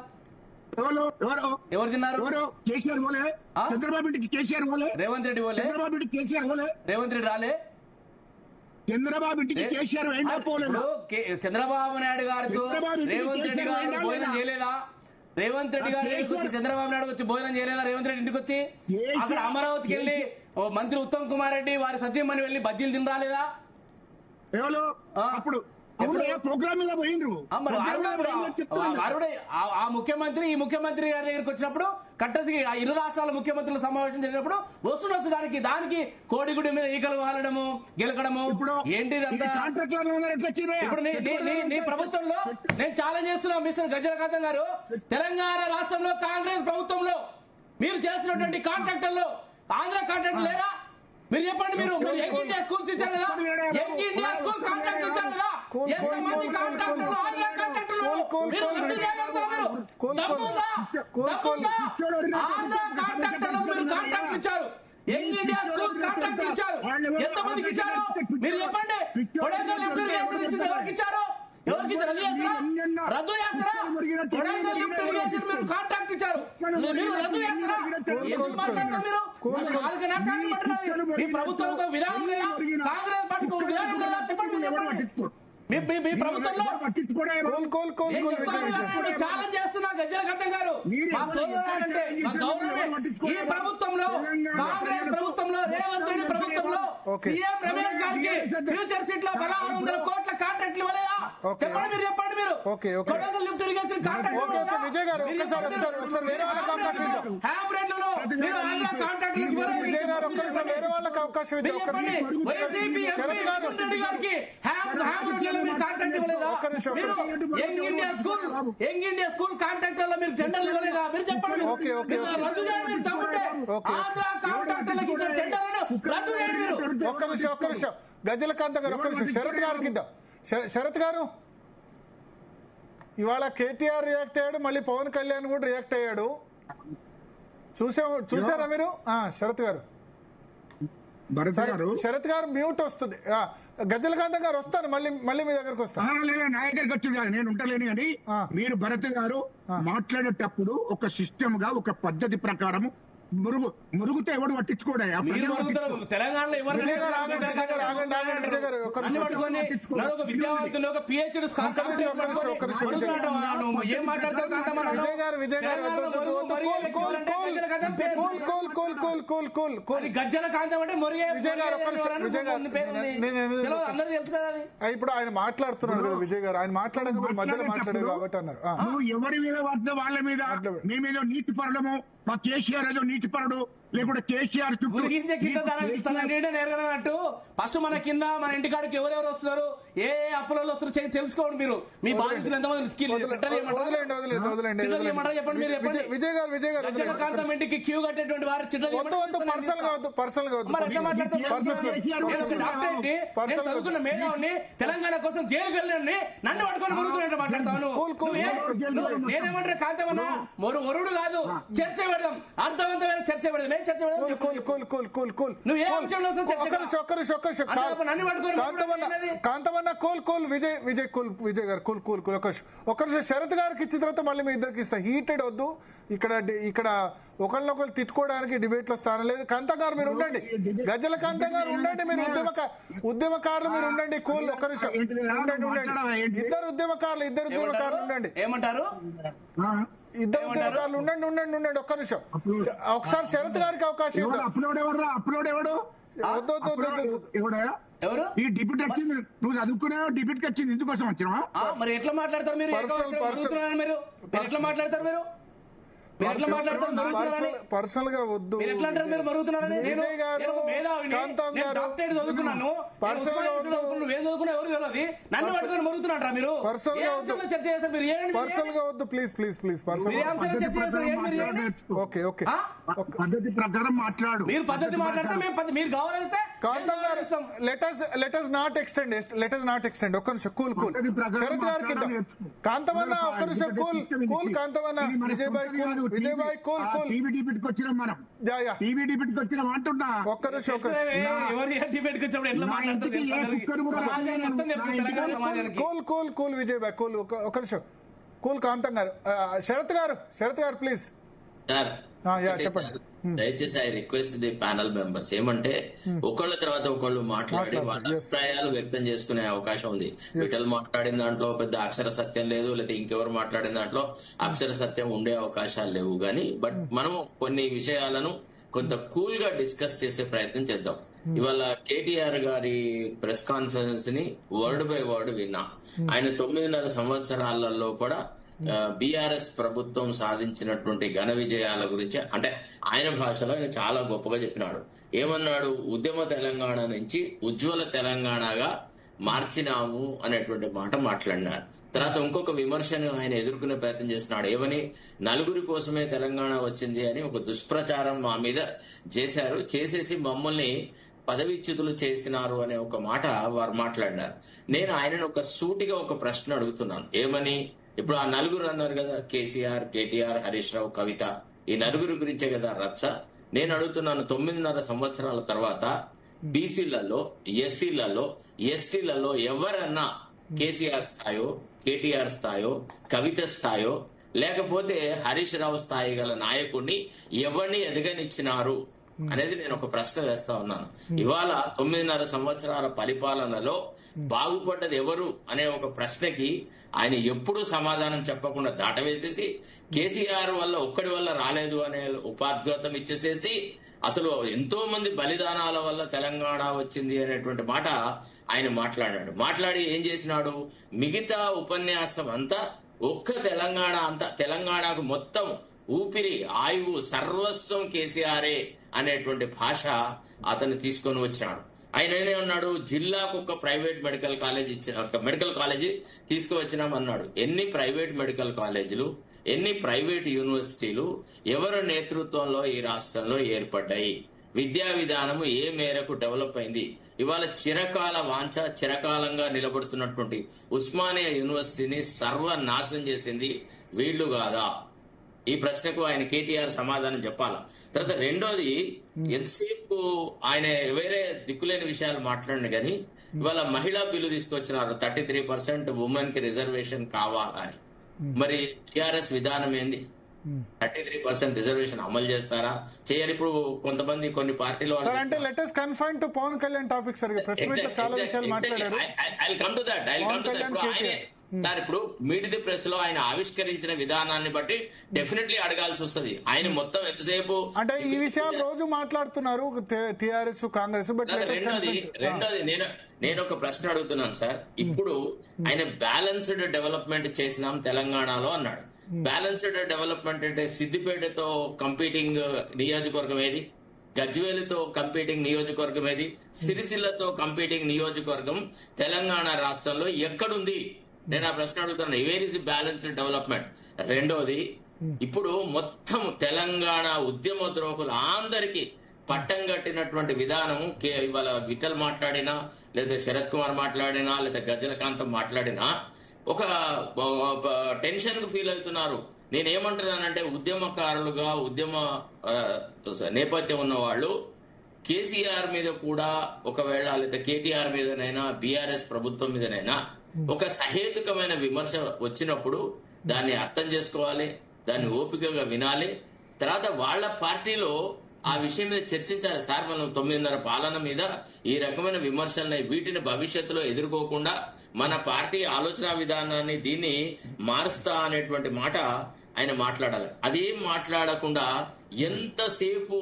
ఎవరు తిన్నారు?
కేసీఆర్ పోలే, చంద్రబాబు ఇంటికి కేసీఆర్ పోలే,
రేవంత్ రెడ్డి పోలే,
చంద్రబాబు ఇంటికి కేసీఆర్ పోలే,
రేవంత్ రెడ్డి రాలే,
చంద్రబాబు ఇంటికి కేసీఆర్ పోలేదు.
చంద్రబాబు నాయుడు గారితో రేవంత్ రెడ్డి గారు భోజనం చేయలేదా? రేవంత్ రెడ్డి గారు ఇంటికి వచ్చి చంద్రబాబు నాయుడు వచ్చి భోజనం చేయలేదా? రేవంత్ రెడ్డి ఇంటికి వచ్చి అక్కడ అమరావతికి వెళ్లి మంత్రి ఉత్తమ్ కుమార్ రెడ్డి వారి సత్యమని వెళ్లి బజ్జీలు తిని రాలేదా?
అప్పుడు ప్రోగ్రామ్ మీద పోయిండ్రు.
ఆ ముఖ్యమంత్రి ఈ ముఖ్యమంత్రి గారి దగ్గరికి వచ్చినప్పుడు కట్టసి ఆ ఇరు రాష్ట్రాల ముఖ్యమంత్రుల సమావేశం జరిగినప్పుడు వస్తుండొచ్చు. దానికి కోడిగుడి మీద ఈకలు వాలడము, గెలకడము ఏంటిదంతా. ఇప్పుడు నీ ప్రభుత్వంలో నేను ఛాలెంజ్ చేస్తున్నా మిస్టర్ గజ్జలకాంతం గారు, తెలంగాణ రాష్ట్రంలో కాంగ్రెస్ ప్రభుత్వంలో మీరు చేసినటువంటి కాంట్రాక్టర్లు ఆంధ్ర కాంట్రాక్టర్ లేరా? మీరు చెప్పండి. మీరు యంగ్ ఇండియా స్కూల్స్ ఇచ్చారు కదా, యంగ్ ఇండియా స్కూల్ కాంట్రాక్ట్ ఇచ్చారు కదా, ఎంతమంది కాంట్రాక్టర్లు ఆంధ్ర కాంట్రాక్టర్లు మీరు రద్దు చేయగలుగుతారా? మీరు దమ్ముందా? ఆంధ్ర కాంట్రాక్టర్లు మీరు కాంట్రాక్ట్లు ఇచ్చారు, యంగ్ ఇండియా స్కూల్స్ కాంట్రాక్ట్లు ఇచ్చారు, ఎంతమందికి ఇచ్చారు మీరు చెప్పండి. కొడంగల్ లిఫ్ట్ ఇరిగేషన్ ఇచ్చింది ఎవరికి ఇచ్చారు? ఎవరికి రద్దు చేస్తారా? కొడంగల్ లిఫ్ట్ ఇరిగేషన్ మీరు కాంట్రాక్ట్ ఇచ్చారు, మీరు రద్దు చేస్తారా? ఎందుకు మాట్లాడతారు మీరు? మీ ప్రభుత్వం విధానం లేదా? కాంగ్రెస్ పార్టీకి విధానం లేదా? చెప్పండి. మీ ప్రభుత్వంలో ఛాలెంజ్ చేస్తున్నా గజ్జల కాంతం గారు, మా సోదరుడంటే మా గౌరవమే. ఈ ప్రభుత్వంలో, కాంగ్రెస్ ప్రభుత్వంలో, రేవంత్ రెడ్డి ప్రభుత్వంలో సీఎం రమేష్ గారికి ఫ్యూచర్ సిటీ లో 1600 కోట్ల కాంట్రాక్ట్లు ఇవ్వలేదా? చెప్పండి మీరు, చెప్పండి మీరు. Kodangal lift irrigation contract
Vijay గారు ఒకసారి వేరే వాళ్ళకి అవకాశం ఇద్దాం.
హ్యామ్ రేట్లలో మీరు ఆంధ్ర కాంట్రాక్టులకు ఇవ్వలేదు.
విజయ్ గారు ఒక్కసారి వేరే వాళ్ళకి అవకాశం ఇద్దాం.
వైసీపీ ఎంపీ రేవంత్ రెడ్డి గారికి హ్యామ్ రోడ్లలో మీరు కాంట్రాక్ట్ ఇవ్వలేదా? మీరు యంగ్ ఇండియా స్కూల్ కాంట్రాక్టర్లో మీరు టెండర్లు ఇవ్వలేదా? మీరు చెప్పండి. రద్దు చేయండి మీరు. తమ్ముంటే ఆంధ్ర కాంట్రాక్టర్లకు ఇచ్చిన టెండర్లను రద్దు చేయండి మీరు.
ఒక్క నిమిషం గజ్జల కాంతం గారు, ఒక్క నిమిషం. శరత్ గారికి ఇద్దాం. శరత్ గారు, ఇవాళ కేటీఆర్ రియాక్ట్ అయ్యాడు, మళ్ళీ పవన్ కళ్యాణ్ కూడా రియాక్ట్ అయ్యాడు. చూసారా మీరు? శరత్ గారు, శరత్ గారు మ్యూట్ వస్తుంది. గజ్జల కాంతం గారు వస్తాను, మళ్ళీ మీ దగ్గరకు వస్తాను.
నా దగ్గరకు వచ్చి కాదు, నేను ఉంటలేను కానీ మీరు భరత్ గారు మాట్లాడేటప్పుడు ఒక సిస్టమ్ గా, ఒక పద్ధతి ప్రకారం మురుగుతో ఎవడు పట్టించుకోడయా?
తెలంగాణలో విద్యావంతులు, ఒక పిహెచ్డి ఏం మాట్లాడతావు? గజ్జల కాంతం అంటే అందరూ తెలుసు కదా.
ఇప్పుడు ఆయన మాట్లాడుతున్నారు కదా విజయ్ గారు, ఆయన మాట్లాడకపోతే మధ్యలో మాట్లాడారు కాబట్టి అన్నారు.
ఎవరి మీద పడితే వాళ్ళ మీద, మీ మీద నీతి పడడము, మా కేసీఆర్ ఏదో నీతి పరుడు, లేకుంటే కేసీఆర్
నేర్గనట్టు ఫస్ట్ మన కింద మన ఇంటికాడికి ఎవరెవరు వస్తున్నారు, ఏ అప్పులలో వస్తున్నారు తెలుసుకోండి మీరు. మీ బాధితులు ఎంతమంది చెప్పండి మీరు.
విజయ్ గారు
కాంతం ఇంటికి క్యూ కట్టేటువంటి వారు చదువుకున్న మేధావుని, తెలంగాణ కోసం జైలుకి వెళ్ళండి, నన్ను పట్టుకొని మురుగుతున్నట్టు మాట్లాడతాను. నేనేమంటారు? కాంతమన్నా వరుడు కాదు, చర్చ పెడదాం, అర్థవంతమైన చర్చ పెడదాం.
విజయ్ గారు ఒక్కరి శరత్ గారికి ఇచ్చిన తర్వాత మళ్ళీ మీ ఇద్దరికి ఇస్తా. హీటెడ్ వద్దు, ఇక్కడ ఒకళ్ళనొకరు తిట్టుకోవడానికి డిబేట్ లో స్థానం లేదు. కాంతం గారు మీరు ఉండండి, గజ్జల కాంతం గారు ఉండండి, మీరు ఉద్యమకారులు మీరు ఉండండి. కూల్, ఒక్క నిమిషం ఉండండి. ఇద్దరు ఉద్యమకారులు ఉండండి.
ఏమంటారు?
ఇద్దరు ఉద్యమకారులు ఉండండి. ఒక్క నిమిషం, ఒకసారి శరత్ గారికి అవకాశం
ఎవరు?
ఈ డిప్యూటీ వచ్చింది, నువ్వు చదువుకున్నావు, డిప్యూటీకి వచ్చింది, ఇందుకోసం వచ్చినా?
మరి ఎట్లా మాట్లాడతారు మీరు? ఎట్లా మాట్లాడతారు మీరు?
పర్సనల్ గా వద్దు.
మీరు ఎట్లా అంటారు? మీరు మరుగుతున్నారని. నేను డాక్టరేట్ చదువుకున్నాను, ఎవరు తెలియదు, నన్ను పట్టుకొని మరుగుతున్నారా మీరు? చర్చ చేస్తారు మీరు.
పర్సనల్ గా వద్దు, ప్లీజ్.
చర్చ చేస్తారు.
ఓకే
పద్ధతి ప్రకారం మాట్లాడు.
మీరు పద్ధతి మాట్లాడితే మీరు గౌరవిస్తే
కాంతం గారు, let us not extend. ఒక్క నిమిషం, కూల్. శరత్ గారికి కాంతమన్న, ఒక్క నిమిషం, కూల్. కాంతమన్న, విజయ్ భాయ్ కూల్.
టీవీ డిబేట్కి వచ్చినాం మనం, టీవీ డిబేట్కి వచ్చినాం అంటున్నా.
ఒక్క నిమిషం, కూల్ విజయ్ భాయ్, కూల్. ఒక్క నిమిషం, కూల్. కాంతం గారు, శరత్ గారు ప్లీజ్. చెప్పండి.
దయచేసి I request the panel members ఏమంటే ఒకళ్ళ తర్వాత ఒకళ్ళు మాట్లాడి వాళ్ళ అభిప్రాయాలు వ్యక్తం చేసుకునే అవకాశం ఉంది. విఠల్ మాట్లాడిన దాంట్లో పెద్ద అక్షర సత్యం లేదు, లేకపోతే ఇంకెవరు మాట్లాడిన దాంట్లో అక్షర సత్యం ఉండే అవకాశాలు లేవు. కానీ బట్ మనము కొన్ని విషయాలను కొంత కూల్ గా డిస్కస్ చేసే ప్రయత్నం చేద్దాం. ఇవాళ కేటీఆర్ గారి ప్రెస్ కాన్ఫరెన్స్ ని వర్డ్ బై వర్డ్ విన్నా. ఆయన 9.5 సంవత్సరాలలో కూడా బీఆర్ఎస్ ప్రభుత్వం సాధించినటువంటి ఘన విజయాల గురించి, అంటే ఆయన భాషలో ఆయన చాలా గొప్పగా చెప్పినాడు. ఏమన్నాడు? ఉద్యమ తెలంగాణ నుంచి ఉజ్వల తెలంగాణగా మార్చినాము అనేటువంటి మాట మాట్లాడినారు. తర్వాత ఇంకొక విమర్శను ఆయన ఎదుర్కొనే ప్రయత్నం చేస్తున్నాడు. ఏమని? నలుగురి కోసమే తెలంగాణ వచ్చింది అని ఒక దుష్ప్రచారం మా మీద చేసేసి మమ్మల్ని పదవిచ్యుతులు చేసినారు అనే ఒక మాట వారు మాట్లాడినారు. నేను ఆయనను ఒక సూటిగా ఒక ప్రశ్న అడుగుతున్నాను. ఏమని? ఇప్పుడు ఆ నలుగురు అన్నారు కదా, కేసీఆర్, కేటీఆర్, హరీష్ రావు, కవిత, ఈ నలుగురు గురించే కదా రచ్చ. నేను అడుగుతున్నాను, 9.5 సంవత్సరాల తర్వాత బీసీలలో, ఎస్సీలలో, ఎస్టీలలో ఎవరన్నా కేసీఆర్ స్థాయో, కేటీఆర్ స్థాయో, కవిత స్థాయో, లేకపోతే హరీష్ రావు స్థాయి గల నాయకుడిని ఎవరిని ఎదగనిచ్చినారు? అనేది నేను ఒక ప్రశ్న వేస్తా ఉన్నాను. ఇవాళ 9.5 సంవత్సరాల పరిపాలనలో బాగుపడ్డది ఎవరు అనే ఒక ప్రశ్నకి ఆయన ఎప్పుడూ సమాధానం చెప్పకుండా దాటవేసేసి కేసీఆర్ వల్ల ఒక్కడి వల్ల రాలేదు అనే ఉపాద్ఘాతం ఇచ్చేసేసి అసలు ఎంతో మంది బలిదానాల వల్ల తెలంగాణ వచ్చింది అనేటువంటి మాట ఆయన మాట్లాడి ఏం చేసినాడు, మిగతా ఉపన్యాసం అంతా ఒక్క తెలంగాణకు మొత్తం ఊపిరి ఆయువు సర్వస్వం కేసీఆరే అనేటువంటి భాష అతను తీసుకొని వచ్చాడు. ఆయన ఏమన్నాడు, జిల్లాకు ఒక ప్రైవేట్ మెడికల్ కాలేజీ తీసుకువచ్చినామన్నాడు. ఎన్ని ప్రైవేట్ మెడికల్ కాలేజీలు, ఎన్ని ప్రైవేట్ యూనివర్సిటీలు ఎవరి నేతృత్వంలో ఈ రాష్ట్రంలో ఏర్పడ్డాయి, విద్యా విధానము ఏ మేరకు డెవలప్ అయింది? ఇవాళ చిరకాలంగా నిలబడుతున్నటువంటి ఉస్మానియా యూనివర్సిటీని సర్వనాశనం చేసింది వీళ్ళు కాదా? ఈ ప్రశ్నకు ఆయన కేటీఆర్ సమాధానం చెప్పాలా. తర్వాత రెండోది, ఎంతసేపు ఆయన వేరే దిక్కులేని విషయాలు మాట్లాడిన కానీ ఇవాళ మహిళా బిల్లు తీసుకొచ్చినారు, 33% ఉమెన్ కి రిజర్వేషన్ కావాలని. మరి టిఆర్ఎస్ విధానం ఏంది? 33% రిజర్వేషన్ అమలు చేస్తారా, చేయరు? ఇప్పుడు కొంతమంది కొన్ని పార్టీలు
అంటే latest confine to Pavan Kalyan topic sir. చాలా విషయాలు మాట్లాడారు.
సార్ ఇప్పుడు మీట్ ది ప్రెస్ లో ఆయన ఆవిష్కరించిన విధానాన్ని బట్టి డెఫినెట్లీ అడగాల్సి వస్తుంది. ఆయన మొత్తం ఎంతసేపు
అంటే ఈ విషయాలు రోజు మాట్లాడుతున్నారు టిఆర్ఎస్ కాంగ్రెస్.
రెండోది నేను ఒక ప్రశ్న అడుగుతున్నాను సార్. ఇప్పుడు ఆయన బ్యాలెన్స్డ్ డెవలప్మెంట్ చేసినాం తెలంగాణలో అన్నాడు. బ్యాలెన్స్డ్ డెవలప్మెంట్ అంటే సిద్దిపేటతో కంపీటింగ్ నియోజకవర్గం ఏది, గజ్వేలుతో కంపీటింగ్ నియోజకవర్గం ఏది, సిరిసిల్లతో కంపీటింగ్ నియోజకవర్గం తెలంగాణ రాష్ట్రంలో ఎక్కడుంది? నేను ఆ ప్రశ్న అడుగుతున్నాను. Where is balanced development? రెండోది, ఇప్పుడు మొత్తం తెలంగాణ ఉద్యమ ద్రోహులు అందరికీ పట్టం కట్టినటువంటి విధానము ఇవాళ విఠల్ మాట్లాడినా, లేదా శరత్ కుమార్ మాట్లాడినా, లేదా గజలకాంతం మాట్లాడినా ఒక టెన్షన్ కు ఫీల్ అవుతున్నారు. నేనేమంటున్నానంటే, ఉద్యమకారులుగా ఉద్యమ నేపథ్యం ఉన్న వాళ్ళు కేసీఆర్ మీద కూడా ఒకవేళ, లేదా కేటీఆర్ మీదనైనా, బీఆర్ఎస్ ప్రభుత్వం మీదనైనా ఒక సహేతుకమైన విమర్శ వచ్చినప్పుడు దాన్ని అర్థం చేసుకోవాలి, దాన్ని ఓపికగా వినాలి. తర్వాత వాళ్ళ పార్టీలో ఆ విషయం మీద చర్చించాలి. సార్, మనం 9.5 పాలన మీద ఈ రకమైన విమర్శలని, వీటిని భవిష్యత్తులో ఎదుర్కోకుండా మన పార్టీ ఆలోచన విధానాన్ని దీన్ని మారుస్తా అనేటువంటి మాట ఆయన మాట్లాడాలి. అదేం మాట్లాడకుండా ఎంతసేపు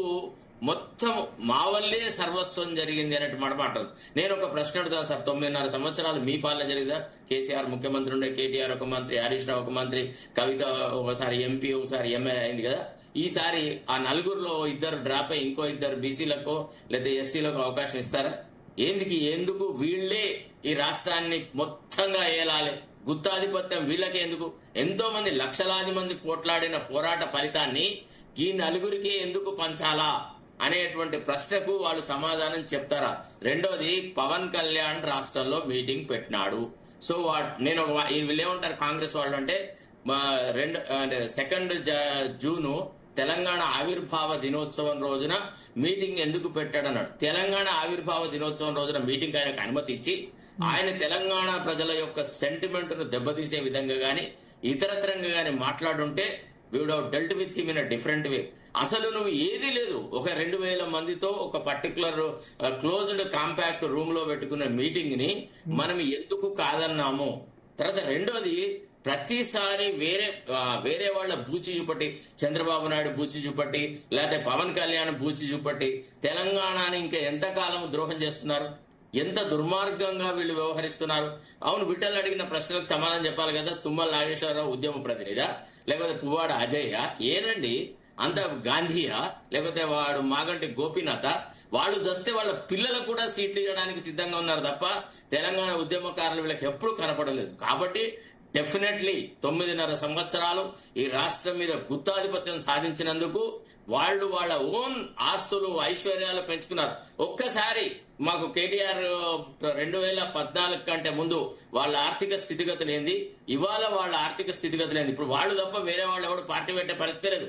మొత్తం మా వల్లే సర్వస్వం జరిగింది అన్నట్టు మాట మాట్లాడు. నేను ఒక ప్రశ్న అడుగుతాను సార్. 9.5 సంవత్సరాలు మీ పాలన జరిగిందా? కేసీఆర్ ముఖ్యమంత్రి ఉండే, కేటీఆర్ ఒక మంత్రి, హరీష్ రావు ఒక మంత్రి, కవిత ఒకసారి ఎంపీ, ఒకసారి ఎమ్మెల్యే అయింది కదా. ఈసారి ఆ నలుగురులో 2 డ్రాప్ అయ్యి ఇంకో 2 బీసీలకు లేదా ఎస్సీలకు అవకాశం ఇస్తారా? ఎందుకు వీళ్లే ఈ రాష్ట్రాన్ని మొత్తంగా ఏలాలి? గుత్తాధిపత్యం వీళ్ళకే ఎందుకు? ఎంతో మంది లక్షలాది మంది పోట్లాడిన పోరాట ఫలితాన్ని ఈ నలుగురికి ఎందుకు పంచాలా అనేటువంటి ప్రశ్నకు వాళ్ళు సమాధానం చెప్తారా? రెండోది, పవన్ కళ్యాణ్ రాష్ట్రంలో మీటింగ్ పెట్టినాడు. సో నేను వీళ్ళు ఏమంటారు కాంగ్రెస్ వాళ్ళు అంటే, 2 జూను తెలంగాణ ఆవిర్భావ దినోత్సవం రోజున మీటింగ్ ఎందుకు పెట్టాడన్నాడు. తెలంగాణ ఆవిర్భావ దినోత్సవం రోజున మీటింగ్ ఆయనకు అనుమతి ఇచ్చి ఆయన తెలంగాణ ప్రజల యొక్క సెంటిమెంట్ ను దెబ్బతీసే విధంగా గాని ఇతరత్రంగా గాని మాట్లాడుంటే we would have dealt with him in a different way. అసలు నువ్వు ఏది లేదు, ఒక 2,000 మందితో ఒక పర్టికులర్ క్లోజ్డ్ కాంపాక్ట్ రూమ్ లో పెట్టుకున్న మీటింగ్ ని మనం ఎందుకు కాదన్నాము? తర్వాత రెండోది, ప్రతిసారి వేరే వాళ్ళ బూచి చూపట్టి, చంద్రబాబు నాయుడు బూచి చూపట్టి, లేకపోతే పవన్ కళ్యాణ్ బూచి చూపట్టి తెలంగాణని ఇంకా ఎంతకాలం ద్రోహం చేస్తున్నారు? ఎంత దుర్మార్గంగా వీళ్ళు వ్యవహరిస్తున్నారు? అవును, విఠల్ అడిగిన ప్రశ్నలకు సమాధానం చెప్పాలి కదా. తుమ్మల నాగేశ్వరరావు ఉద్యమ ప్రతినిధా, లేకపోతే పువ్వాడ అజయ్య? ఏనండి అంత గాంధీయా, లేకపోతే వాడు మాగంటి గోపీనాథ? వాళ్ళు చస్తే వాళ్ళ పిల్లలకు కూడా సీట్లు ఇవ్వడానికి సిద్ధంగా ఉన్నారు తప్ప తెలంగాణ ఉద్యమకారులు వీళ్ళకి ఎప్పుడు కనపడలేదు. కాబట్టి డెఫినెట్లీ 9.5 సంవత్సరాలు ఈ రాష్ట్రం మీద గుత్తాధిపత్యం సాధించినందుకు వాళ్ళు వాళ్ళ ఓన్ ఆస్తులు, ఐశ్వర్యాలు పెంచుకున్నారు. ఒక్కసారి మాకు కేటీఆర్ 2014 కంటే ముందు వాళ్ళ ఆర్థిక స్థితిగతులు ఏంది, ఇవాళ వాళ్ళ ఆర్థిక స్థితిగతులు ఏంది? ఇప్పుడు వాళ్ళు తప్ప వేరే వాళ్ళు ఎవరు పార్టీ పెట్టే పరిస్థితి లేదు.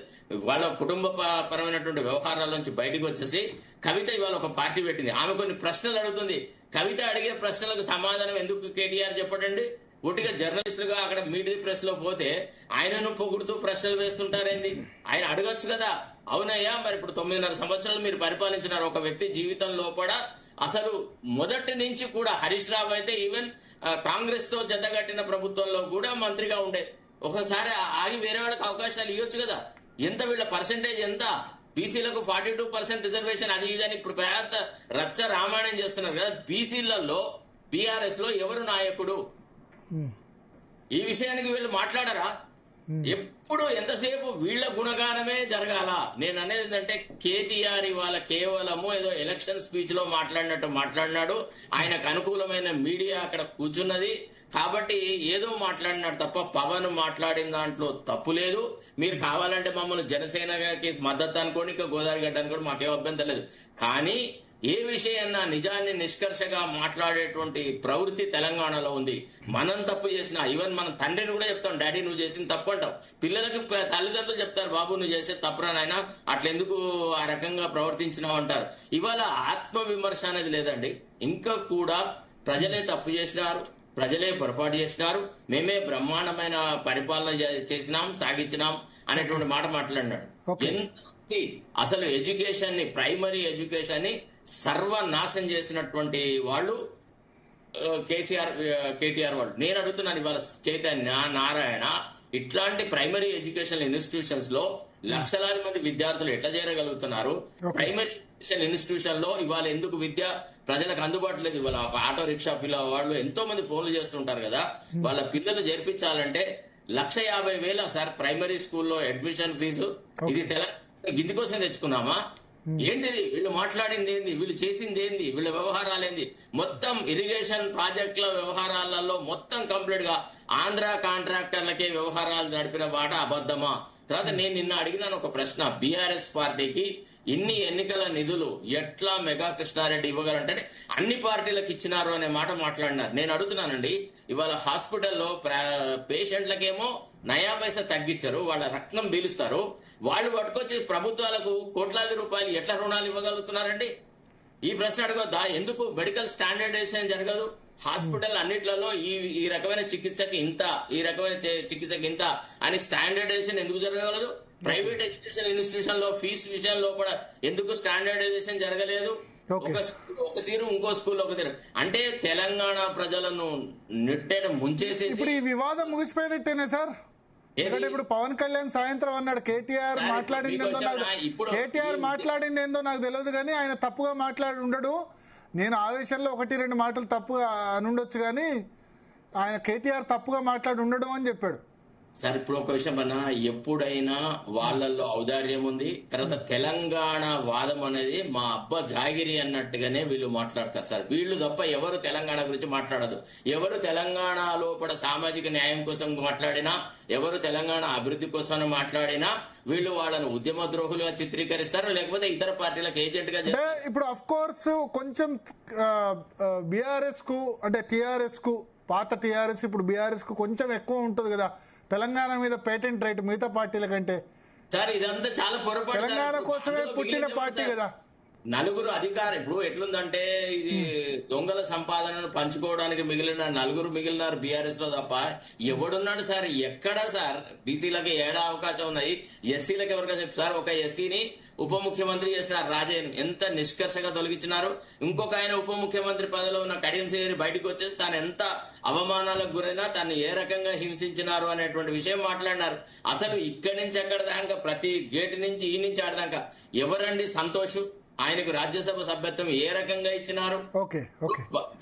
వాళ్ళ కుటుంబ పరమైనటువంటి వ్యవహారాల నుంచి బయటకు వచ్చేసి కవిత ఇవాళ ఒక పార్టీ పెట్టింది. ఆమె కొన్ని ప్రశ్నలు అడుగుతుంది. కవిత అడిగే ప్రశ్నలకు సమాధానం ఎందుకు కేటీఆర్ చెప్పడండి? ఒట్టిగా జర్నలిస్టులుగా అక్కడ మీడియా ప్రెస్ లో పోతే ఆయనను పొగుడుతూ ప్రశ్నలు వేస్తుంటారేంది? ఆయన అడగొచ్చు కదా. అవునయ్యా, మరి ఇప్పుడు 9.5 సంవత్సరాలు మీరు పరిపాలించినారు. ఒక వ్యక్తి జీవితం లోపల అసలు మొదటి నుంచి కూడా హరీష్ రావు అయితే ఈవెన్ కాంగ్రెస్ తో జతగట్టిన ప్రభుత్వంలో కూడా మంత్రిగా ఉండే. ఒకసారి ఆగి వేరే వాళ్ళకి అవకాశాలు ఇవ్వచ్చు కదా. ఎంత వీళ్ళ పర్సెంటేజ్ ఎంత? బీసీలకు 42% రిజర్వేషన్, అది ఇదని ఇప్పుడు పెద్ద రచ్చ రామాయణం చేస్తున్నారు కదా. బీసీలలో బీఆర్ఎస్ లో ఎవరు నాయకుడు? ఈ విషయానికి వీళ్ళు మాట్లాడరా? ఎప్పుడు ఎంతసేపు వీళ్ళ గుణగానమే జరగాల. నేను అనేది ఏంటంటే కేటీఆర్ ఇవాళ కేవలము ఏదో ఎలక్షన్ స్పీచ్ లో మాట్లాడినట్టు మాట్లాడినాడు. ఆయనకు అనుకూలమైన మీడియా అక్కడ కూర్చున్నది కాబట్టి ఏదో మాట్లాడినాడు తప్ప పవన్ మాట్లాడిన దాంట్లో తప్పు లేదు. మీరు కావాలంటే మమ్మల్ని జనసేనకి మద్దతు అనుకోండి, ఇంకా గోదావరి గడ్డ అనుకోండి, మాకేం అభ్యంతరం లేదు. కానీ ఏ విషయాన్నా నిజాన్ని నిష్కర్షగా మాట్లాడేటువంటి ప్రవృత్తి తెలంగాణలో ఉంది. మనం తప్పు చేసినా ఈవెన్ మన తండ్రిని కూడా చెప్తాం, డాడీ నువ్వు చేసిన తప్పు అంటాం. పిల్లలకి తల్లిదండ్రులు చెప్తారు, బాబు నువ్వు చేసే తప్పురానైనా అట్లెందుకు ఆ రకంగా ప్రవర్తించినావు అంటారు. ఇవాళ ఆత్మ విమర్శ అనేది లేదండి. ఇంకా కూడా ప్రజలే తప్పు చేసినారు, ప్రజలే పొరపాటు చేసినారు, మేమే బ్రహ్మాండమైన పరిపాలన చేసినాం, సాగించినాం అనేటువంటి మాట మాట్లాడినాడు. అసలు ఎడ్యుకేషన్ ని, ప్రైమరీ ఎడ్యుకేషన్ ని సర్వనాశం చేసినటువంటి వాళ్ళు కేటీఆర్ వాళ్ళు. నేను అడుగుతున్నాను ఇవాళ చైతన్య, నారాయణ ఇట్లాంటి ప్రైమరీ ఎడ్యుకేషన్ ఇన్స్టిట్యూషన్స్ లో లక్షలాది మంది విద్యార్థులు ఎట్లా చేరగలుగుతున్నారు? ప్రైమరీ ఎడ్యుకేషన్ ఇన్స్టిట్యూషన్ లో ఇవాళ ఎందుకు విద్య ప్రజలకు అందుబాటులో లేదు? ఇవాళ ఒక ఆటో రిక్షా పిల్ల వాళ్ళు ఎంతో మంది ఫోన్లు చేస్తుంటారు కదా, వాళ్ళ పిల్లలు చేర్పించాలంటే 1,50,000 సార్ ప్రైమరీ స్కూల్లో అడ్మిషన్ ఫీజు. ఇది తెలంగాణ గిద్ది కోసం తెచ్చుకున్నామా? ఏంటిది? వీళ్ళు మాట్లాడింది ఏంది? వీళ్ళు చేసింది ఏంది? వీళ్ళ వ్యవహారాలు ఏంది? మొత్తం ఇరిగేషన్ ప్రాజెక్టుల వ్యవహారాలలో మొత్తం కంప్లీట్ గా ఆంధ్ర కాంట్రాక్టర్లకే వ్యవహారాలు నడిపిన మాట అబద్ధమా? తర్వాత నేను నిన్న అడిగినాను ఒక ప్రశ్న, బీఆర్ఎస్ పార్టీకి ఇన్ని ఎన్నికల నిధులు ఎట్లా మెగా కృష్ణారెడ్డి ఇవ్వగలంటే అన్ని పార్టీలకు ఇచ్చినారు అనే మాట మాట్లాడినారు. నేను అడుగుతున్నానండి, ఇవాళ హాస్పిటల్లో పేషెంట్లకేమో నయా పైసా తగ్గించారు, వాళ్ళ రక్తం పీలుస్తారు, వాళ్ళు పట్టుకొచ్చి ప్రభుత్వాలకు కోట్లాది రూపాయలు ఎట్లా రుణాలు ఇవ్వగలుగుతున్నారండి? ఈ ప్రశ్న అడగొద్దా? ఎందుకు మెడికల్ స్టాండర్డైజేషన్ జరగదు? హాస్పిటల్ అన్నిట్లలో ఈ రకమైన చికిత్సకి ఇంత, ఈ రకమైన చికిత్సకి ఇంత అని స్టాండర్డైజేషన్ ఎందుకు జరగగలదు? ప్రైవేట్ ఎడ్యుకేషన్ ఇన్స్టిట్యూషన్ లో ఫీజు విషయంలో కూడా ఎందుకు స్టాండర్డైజేషన్ జరగలేదు? ఒక తీరు, ఇంకో స్కూల్లో ఒక తీరు. అంటే తెలంగాణ ప్రజలను నెట్టేయడం, ముంచేసి
ఇప్పుడు ఈ వివాదం ముగిసిపోయినట్టేనే సార్. ఎందుకంటే ఇప్పుడు పవన్ కళ్యాణ్ సాయంత్రం అన్నాడు కేటీఆర్ మాట్లాడింది ఏందో నాకు తెలియదు కానీ ఆయన తప్పుగా మాట్లాడి ఉండడు, నేను ఆవేశంలో 1-2 మాటలు తప్పుగా అనుండొచ్చు కానీ ఆయన కేటీఆర్ తప్పుగా మాట్లాడి ఉండడు అని చెప్పాడు.
సార్ ఇప్పుడు ఒక విషయం అన్నా, ఎప్పుడైనా వాళ్ళల్లో ఔదార్యం ఉంది. తర్వాత తెలంగాణ వాదం అనేది మా అబ్బ జాగిరి అన్నట్టుగానే వీళ్ళు మాట్లాడతారు సార్. వీళ్ళు తప్ప ఎవరు తెలంగాణ గురించి మాట్లాడదు. ఎవరు తెలంగాణ లోపల సామాజిక న్యాయం కోసం మాట్లాడినా, ఎవరు తెలంగాణ అభివృద్ధి కోసం మాట్లాడినా వీళ్ళు వాళ్ళను ఉద్యమ ద్రోహులుగా చిత్రీకరిస్తారు, లేకపోతే ఇతర పార్టీలకు ఏజెంట్ గా.
ఇప్పుడు అఫ్ కోర్స్ కొంచెం బీఆర్ఎస్ కు అంటే టీఆర్ఎస్ కు, పాత టీఆర్ఎస్ ఇప్పుడు బీఆర్ఎస్ కు కొంచెం ఎక్కువ ఉంటుంది కదా తెలంగాణ మీద పేటెంట్ రైట్ మిగతా పార్టీల కంటే.
సార్ ఇదంతా చాలా పొరపాటు.
తెలంగాణ కోసమే పుట్టిన పార్టీ కదా.
నలుగురు అధికారం ఇప్పుడు ఎట్లుందంటే, ఇది దొంగల సంపాదనను పంచుకోవడానికి మిగిలినారు బీఆర్ఎస్ లో తప్ప ఎవడున్నాడు సార్? ఎక్కడా సార్ బీసీలకి ఏడా అవకాశం ఉన్నాయి, ఎస్సీలకు ఎవరికైనా చెప్పు సార్. ఒక ఎస్సీని ఉప ముఖ్యమంత్రి చేసినారు, రాజయ్యను ఎంత నిష్కర్షగా తొలగించినారు. ఇంకొక ఆయన ఉప ముఖ్యమంత్రి పదవిలో ఉన్న కడియం శ్రీహరి బయటకు వచ్చేసి తాను ఎంత అవమానాలకు గురైనా తను ఏ రకంగా హింసించినారు అనేటువంటి విషయం మాట్లాడినారు. అసలు ఇక్కడి నుంచి అక్కడ దాకా ప్రతి గేటు నుంచి ఈ నుంచి ఆడదాకా ఎవరండి సంతోష్? ఆయనకు రాజ్యసభ సభ్యత్వం ఏ రకంగా ఇచ్చినారు?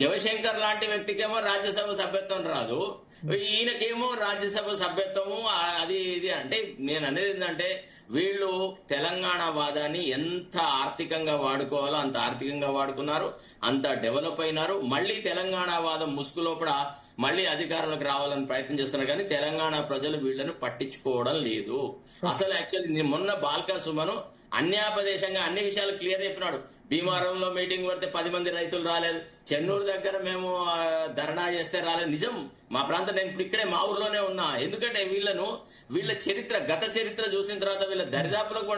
జయశంకర్ లాంటి వ్యక్తికేమో రాజ్యసభ సభ్యత్వం రాదు, ఈయనకేమో రాజ్యసభ సభ్యత్వము అది ఇది. అంటే నేను అనేది ఏంటంటే వీళ్ళు తెలంగాణ వాదాన్ని ఎంత ఆర్థికంగా వాడుకోవాలో అంత ఆర్థికంగా వాడుకున్నారు, అంత డెవలప్ అయినారు. మళ్ళీ తెలంగాణ వాదం ముసుగులోపల మళ్ళీ అధికారంలోకి రావాలని ప్రయత్నం చేస్తున్నారు కానీ తెలంగాణ ప్రజలు వీళ్ళను పట్టించుకోవడం లేదు. అసలు యాక్చువల్లీ మొన్న బాల్కా సుమను అన్యాపదేశంగా అన్ని విషయాలు క్లియర్ చెప్పినాడు. భీమారంలో మీటింగ్ పెడితే 10 మంది రైతులు రాలేదు, చెన్నూరు దగ్గర మేము ధర్నా చేస్తే రాలేదు. నిజం, మా ప్రాంతం, నేను ఇప్పుడు ఇక్కడే మా ఊర్లోనే ఉన్నా. ఎందుకంటే వీళ్ళ చరిత్ర, గత చరిత్ర చూసిన తర్వాత వీళ్ళ దరిదాపులకు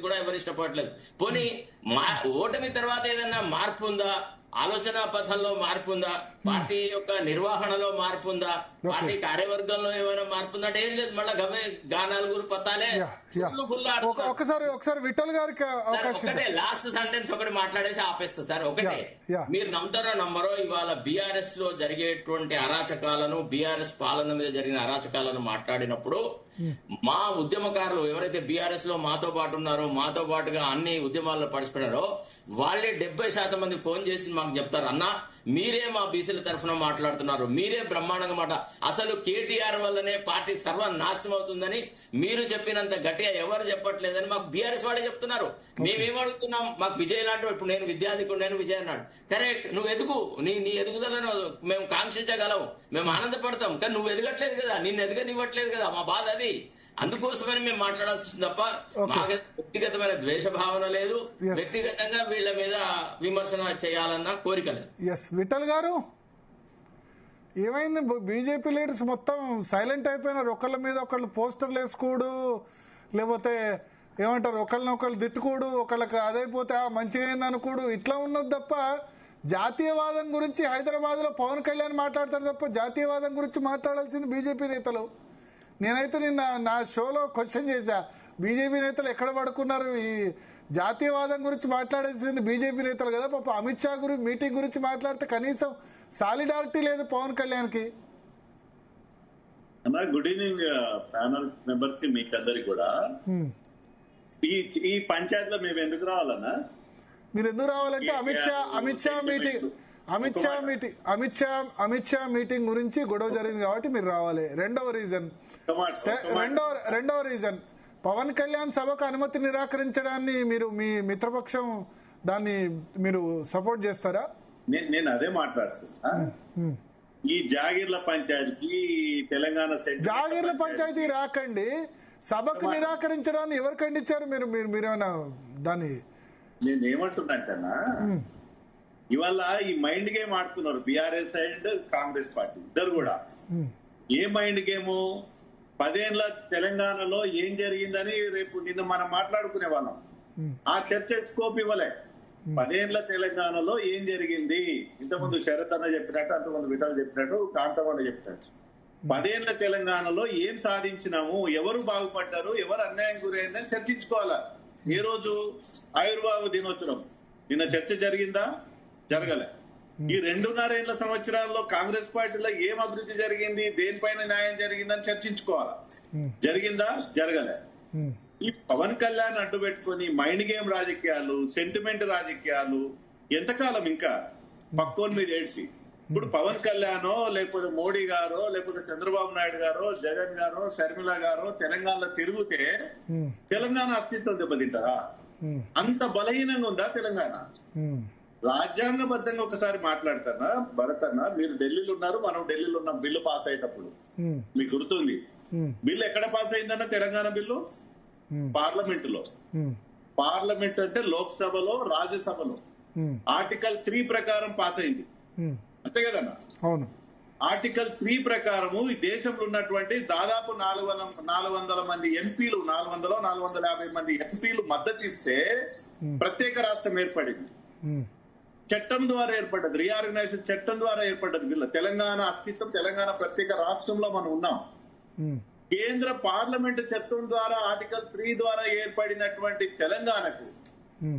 కూడా ఎవరు ఇష్టపడలేదు. పోనీ ఓటమి తర్వాత ఏదన్నా మార్పు ఉందా? ఆలోచన పథంలో మార్పు ఉందా, పార్టీ యొక్క నిర్వహణలో మార్పు ఉందా, పార్టీ కార్యవర్గంలో ఏమైనా మార్పు ఉందా అంటే ఏం లేదు. మళ్ళీ గవే గానాలు గురు పతాలే ఫుల్
ఒకసారి విఠల్ గారికి
ఒకటే లాస్ట్ సెంటెన్స్ ఒకటి మాట్లాడేసి ఆపేస్తా సార్. ఒకటే, మీరు నమ్ముతారో నమ్మరో, ఇవాళ బీఆర్ఎస్ లో జరిగేటువంటి అరాచకాలను, బీఆర్ఎస్ పాలన మీద జరిగిన అరాచకాలను మాట్లాడినప్పుడు మా ఉద్యమకారులు ఎవరైతే బీఆర్ఎస్ లో మాతో పాటు ఉన్నారో, మాతో పాటుగా అన్ని ఉద్యమాల్లో పార్టిసిపేటారో వాళ్ళే 70% మంది ఫోన్ చేసి మాకు చెప్తారు, అన్న మీరే మా బీసీల తరఫున మాట్లాడుతున్నారు, మీరే బ్రహ్మాండంగా అసలు కేటీఆర్ వల్లనే పార్టీ సర్వనాశనం అవుతుందని మీరు చెప్పినంత గట్టిగా ఎవరు చెప్పట్లేదని మాకు బీఆర్ఎస్ వాళ్ళే చెప్తున్నారు. మేమేం అడుగుతున్నాం, మాకు విజయ్ లాంటి, ఇప్పుడు నేను విద్యార్థికుడు, నేను విజయ్ అన్నాడు, కరెక్ట్, నువ్వు ఎదుగు, నీ ఎదుగుదలను మేము కాంక్షించగలం, మేము ఆనందపడతాం, కానీ నువ్వు ఎదగట్లేదు కదా, నిన్ను ఎదగనివ్వట్లేదు కదా, మా బాధ అది. అందుకోసమని మేము మాట్లాడాల్సి వస్తుంది తప్ప మాకు వ్యక్తిగతమైన ద్వేష భావన లేదు, వ్యక్తిగతంగా వీళ్ళ మీద విమర్శన చేయాలన్న కోరిక లేదు.
ఎస్ విఠల్ గారు, ఏమైంది? బీజేపీ లీడర్స్ మొత్తం సైలెంట్ అయిపోయినారు. ఒకళ్ళ మీద ఒకళ్ళు పోస్టర్లు వేసుకోడు, లేకపోతే ఏమంటారు ఒకళ్ళనొకళ్ళు తిట్టుకోడు, ఒకళ్ళకి అదైపోతే మంచిగా అయింది అనుకోడు, ఇట్లా ఉన్నది తప్ప జాతీయవాదం గురించి హైదరాబాద్ లో పవన్ కళ్యాణ్ మాట్లాడతారు తప్ప జాతీయవాదం గురించి మాట్లాడాల్సింది బీజేపీ నేతలు. నేనైతే నిన్న నా షోలో క్వశ్చన్ చేశా, బీజేపీ నేతలు ఎక్కడ పడుకున్నారు? ఈ జాతీయవాదం గురించి మాట్లాడేసింది బీజేపీ నేతలు కదా. పాప అమిత్ షా మీటింగ్ గురించి మాట్లాడితే కనీసం సాలిడారిటీ లేదు పవన్ కళ్యాణ్ కి.
అన్నా, గుడ్ ఈవినింగ్ ప్యానల్ మెంబర్స్ కి, మీకు అందరికి కూడా. ఈ పంచాయతీలో మేము ఎందుకు రావాలన్నా?
మీరు ఎందుకు రావాలంటే అమిత్ షా మీటింగ్ గురించి గొడవ జరిగింది కాబట్టి మీరు రావాలి. రెండవ రీజన్ పవన్ కళ్యాణ్ సభకు అనుమతి నిరాకరించడాన్ని మీరు మీ మిత్రపక్షం దాన్ని మీరు సపోర్ట్ చేస్తారా?
నేను అదే మాట్లాడుతున్నా. ఈ జాగీర్ల పంచాయతీ తెలంగాణ
జాగీర్ల పంచాయతీ రాకండి, సభకు నిరాకరించడాన్ని ఎవరు ఖండించారు? మీరేమన్నా దాన్ని?
నేనేమంటున్నాంటన్నా, ఇవాళ ఈ మైండ్ గేమ్ ఆడుతున్నారు బీఆర్ఎస్ అండ్ కాంగ్రెస్ పార్టీ ఇద్దరు కూడా. ఏ మైండ్ గేమ్? 10 ఏళ్ల తెలంగాణలో ఏం జరిగిందని రేపు నిన్న మనం మాట్లాడుకునే వాళ్ళం. ఆ చర్చ స్కోప్ ఇవ్వలే. 10 ఏళ్ల తెలంగాణలో ఏం జరిగింది? ఇంతకుముందు శరత్ అన్న చెప్పినట్టు, అంతకుముందు విఠల్ చెప్పినట్టు, కాంతమన్న చెప్పినట్టు 10 ఏళ్ల తెలంగాణలో ఏం సాధించినాము, ఎవరు బాగుపడ్డారు, ఎవరు అన్యాయం గురైందని చర్చించుకోవాలా. ఏ రోజు ఆయుర్వేద దినోత్సవం నిన్న చర్చ జరిగిందా? జరగలే. ఈ 2.5 సంవత్సరాల్లో కాంగ్రెస్ పార్టీలో ఏం అభివృద్ధి జరిగింది, దేనిపైన న్యాయం జరిగిందని చర్చించుకోవాలా. జరిగిందా? జరగలే. ఈ పవన్ కళ్యాణ్ అడ్డు పెట్టుకుని మైండ్ గేమ్ రాజకీయాలు, సెంటిమెంట్ రాజకీయాలు ఎంతకాలం ఇంకా పక్కోని మీద ఏడ్చి? ఇప్పుడు పవన్ కళ్యాణో, లేకపోతే మోడీ గారో, లేకపోతే చంద్రబాబు నాయుడు గారో, జగన్ గారో, షర్మిల గారో తెలంగాణలో తిరిగితే తెలంగాణ అస్తిత్వం దెబ్బతింటారా? అంత బలహీనంగా ఉందా తెలంగాణ? రాజ్యాంగబద్ధంగా ఒకసారి మాట్లాడతానా భరత్ అన్న, మీరు ఢిల్లీలో ఉన్నారు, మనం ఢిల్లీలో ఉన్నాం. బిల్లు పాస్ అయ్యేటప్పుడు మీకు గుర్తుంది, బిల్లు ఎక్కడ పాస్ అయిందన్న? తెలంగాణ బిల్లు పార్లమెంటులో. పార్లమెంట్ అంటే లోక్సభలో, రాజ్యసభలో ఆర్టికల్ 3 ప్రకారం పాస్ అయింది, అంతే కదన్నా?
అవును.
ఆర్టికల్ 3 ప్రకారము ఈ దేశంలో ఉన్నటువంటి దాదాపు 400 మంది ఎంపీలు, 450 మంది ఎంపీలు మద్దతు ఇస్తే ప్రత్యేక రాష్ట్రం ఏర్పడింది. చట్టం ద్వారా ఏర్పడ్డది, రీఆర్గనైజేషన్ చట్టం ద్వారా ఏర్పడ్డది బిల్లు. తెలంగాణ అస్తిత్వం, తెలంగాణ ప్రత్యేక రాష్ట్రంలో మనం ఉన్నాం. కేంద్ర పార్లమెంట్ చట్టం ద్వారా ఆర్టికల్ 3 ద్వారా ఏర్పడినటువంటి తెలంగాణకు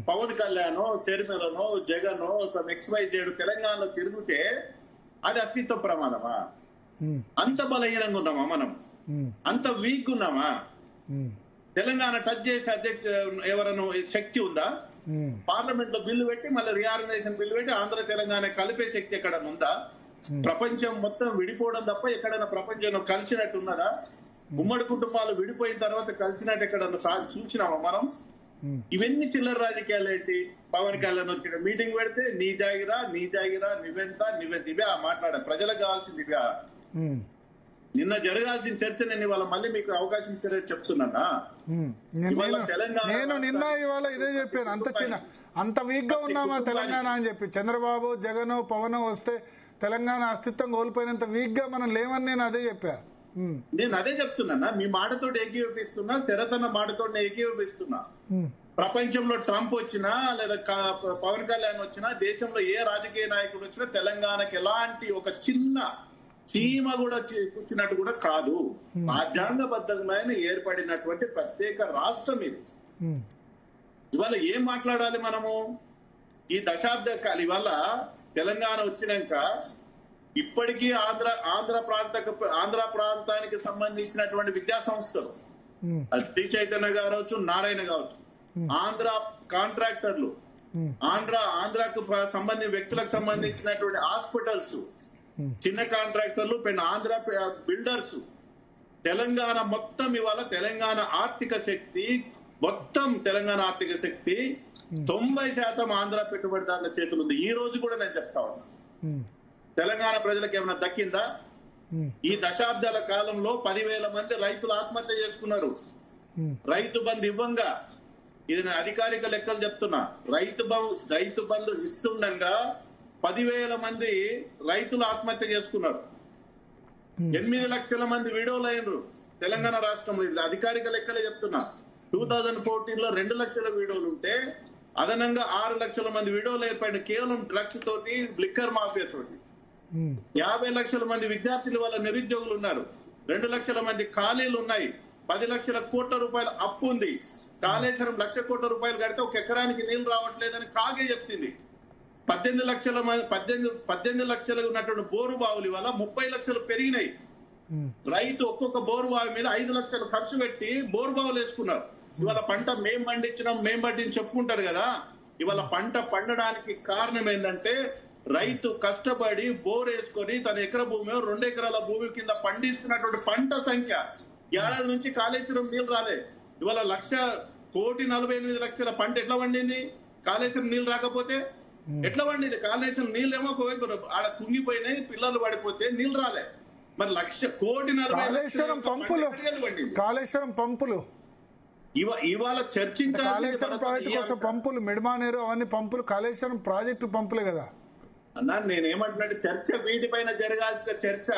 పవన్ కళ్యాణ్, షర్మిలనో, జగనో, XYZ తెలంగాణలో తిరిగితే అది అస్తిత్వ ప్రమాదమా? అంత బలహీనంగా ఉన్నామా మనం? అంత వీక్ ఉన్నామా? తెలంగాణ టచ్ చేసే ఎవరైనా శక్తి ఉందా? పార్లమెంట్ లో బిల్లు పెట్టి మళ్ళీ రీఆర్గనైజేషన్ బిల్లు పెట్టి ఆంధ్ర తెలంగాణ కలిపే శక్తి ఎక్కడన్నా ఉందా? ప్రపంచం మొత్తం విడిపోవడం తప్ప ఎక్కడైనా ప్రపంచంలో కలిసినట్టు ఉన్నదా? ఉమ్మడి కుటుంబాలు విడిపోయిన తర్వాత కలిసినట్టు ఎక్కడన్నా చూసినామా మనం? ఇవన్నీ చిల్లర రాజకీయాలు ఏంటి? పవన్ కళ్యాణ్ వచ్చిన మీటింగ్ పెడితే నీ జాగిరా నువ్వెంత ఇవే మాట్లాడారు. ప్రజలకు కావాల్సింది ఇవే. నిన్న జరగాల్సిన చర్చ నేను ఇవాళ మళ్ళీ మీకు అవకాశం ఇచ్చే చెప్తున్నా.
నేను నిన్న ఇవాళ ఇదే చెప్పాను, అంత వీక్ గా ఉన్నామా తెలంగాణ అని చెప్పి. చంద్రబాబు, జగన్, పవన్ వస్తే తెలంగాణ అస్తిత్వం కోల్పోయినంత వీక్ గా మనం లేవని నేను అదే చెప్పా.
నేను అదే చెప్తున్నా, మీ మాటతో ఏకీభవిస్తున్నా, శరతన్న మాటతో ఏకీభవిస్తున్నా. ప్రపంచంలో ట్రంప్ వచ్చినా లేదా పవన్ కళ్యాణ్ వచ్చినా దేశంలో ఏ రాజకీయ నాయకుడు వచ్చినా తెలంగాణకి ఎలాంటి ఒక చిన్న చీమ కూడా కూర్చున్నట్టు కూడా కాదు. రాజ్యాంగబద్ధంగా ఏర్పడినటువంటి ప్రత్యేక రాష్ట్రం ఇది. ఇవాళ ఏం మాట్లాడాలి మనము? ఈ దశాబ్ద కాలం ఇవాళ తెలంగాణ వచ్చినాక ఇప్పటికీ ఆంధ్ర ప్రాంతానికి సంబంధించినటువంటి విద్యా సంస్థలు, అది శ్రీ చైతన్య కావచ్చు, నారాయణ కావచ్చు, ఆంధ్ర కాంట్రాక్టర్లు, ఆంధ్రాకు సంబంధించిన వ్యక్తులకు సంబంధించినటువంటి హాస్పిటల్స్, చిన్న కాంట్రాక్టర్లు, ఆంధ్ర బిల్డర్స్, తెలంగాణ మొత్తం ఇవాళ తెలంగాణ ఆర్థిక శక్తి 90% ఆంధ్ర పెట్టుబడిదారుల చేతులు ఉంది. ఈ రోజు కూడా నేను చెప్తా ఉన్నా, తెలంగాణ ప్రజలకు ఏమైనా దక్కిందా? ఈ దశాబ్దాల కాలంలో 10,000 మంది రైతులు ఆత్మహత్య చేసుకున్నారు. రైతు బంధు ఇవ్వంగా, ఇది నేను అధికారిక లెక్కలు చెప్తున్నా, రైతు బంధు ఇస్తుండగా 10,000 మంది రైతులు ఆత్మహత్య చేసుకున్నారు. 8 లక్షల మంది విడోలైనరు తెలంగాణ రాష్ట్రంలో. ఇది అధికారిక లెక్కలే చెప్తున్నా. 2014లో 2 లక్షల విడోలు ఉంటే అదనంగా 6 లక్షల మంది విడోలు ఏర్పడిన కేవలం డ్రగ్స్ తోటి, లిక్కర్ మాఫియా తోటి. 50 లక్షల మంది విద్యార్థులు వాళ్ళ నిరుద్యోగులు ఉన్నారు. 2 లక్షల మంది ఖాళీలు ఉన్నాయి. 10 లక్షల కోట్ల రూపాయల అప్పు ఉంది. కాళేశ్వరం 1 లక్ష కోట్ల రూపాయలు కడితే 1 ఎకరానికి నీళ్లు రావట్లేదని కాగే చెప్తుంది. 18 లక్షలు ఉన్నటువంటి బోరు బావులు ఇవాళ 30 లక్షలు పెరిగినాయి. రైతు ఒక్కొక్క బోరు బావి మీద 5 లక్షలు ఖర్చు పెట్టి బోరు బావులు వేసుకున్నారు. ఇవాళ పంట మేం పండించి చెప్పుకుంటారు కదా. ఇవాళ పంట పండడానికి కారణం ఏంటంటే రైతు కష్టపడి బోర్ వేసుకొని తన ఎకర భూమి 2 ఎకరాల భూమి కింద పండిస్తున్నటువంటి పంట సంఖ్య. ఏడాది నుంచి కాళేశ్వరం నీళ్లు రాలే. ఇవాళ 1,48,00,000 పంట ఎట్లా పండింది? కాళేశ్వరం నీళ్లు రాకపోతే ఎట్లా పండింది? కాళేశ్వరం నీళ్ళు ఏమో ఒకవైపు ఆడ కుంగిపోయినాయి, పిల్లలు పడిపోతే నీళ్లు రాలే. మరి 1,40,000
కాళేశ్వరం పంపులు
ఇవాళ చర్చించాలి.
కాళేశ్వరం ప్రాజెక్టు కోసం పంపులు, మిడమానేరు అవన్నీ పంపులు కాళేశ్వరం ప్రాజెక్టు పంపులే కదా
అన్నా. నేనేమంటున్నట్టు చర్చ వీటిపైన జరగాల్సిన చర్చ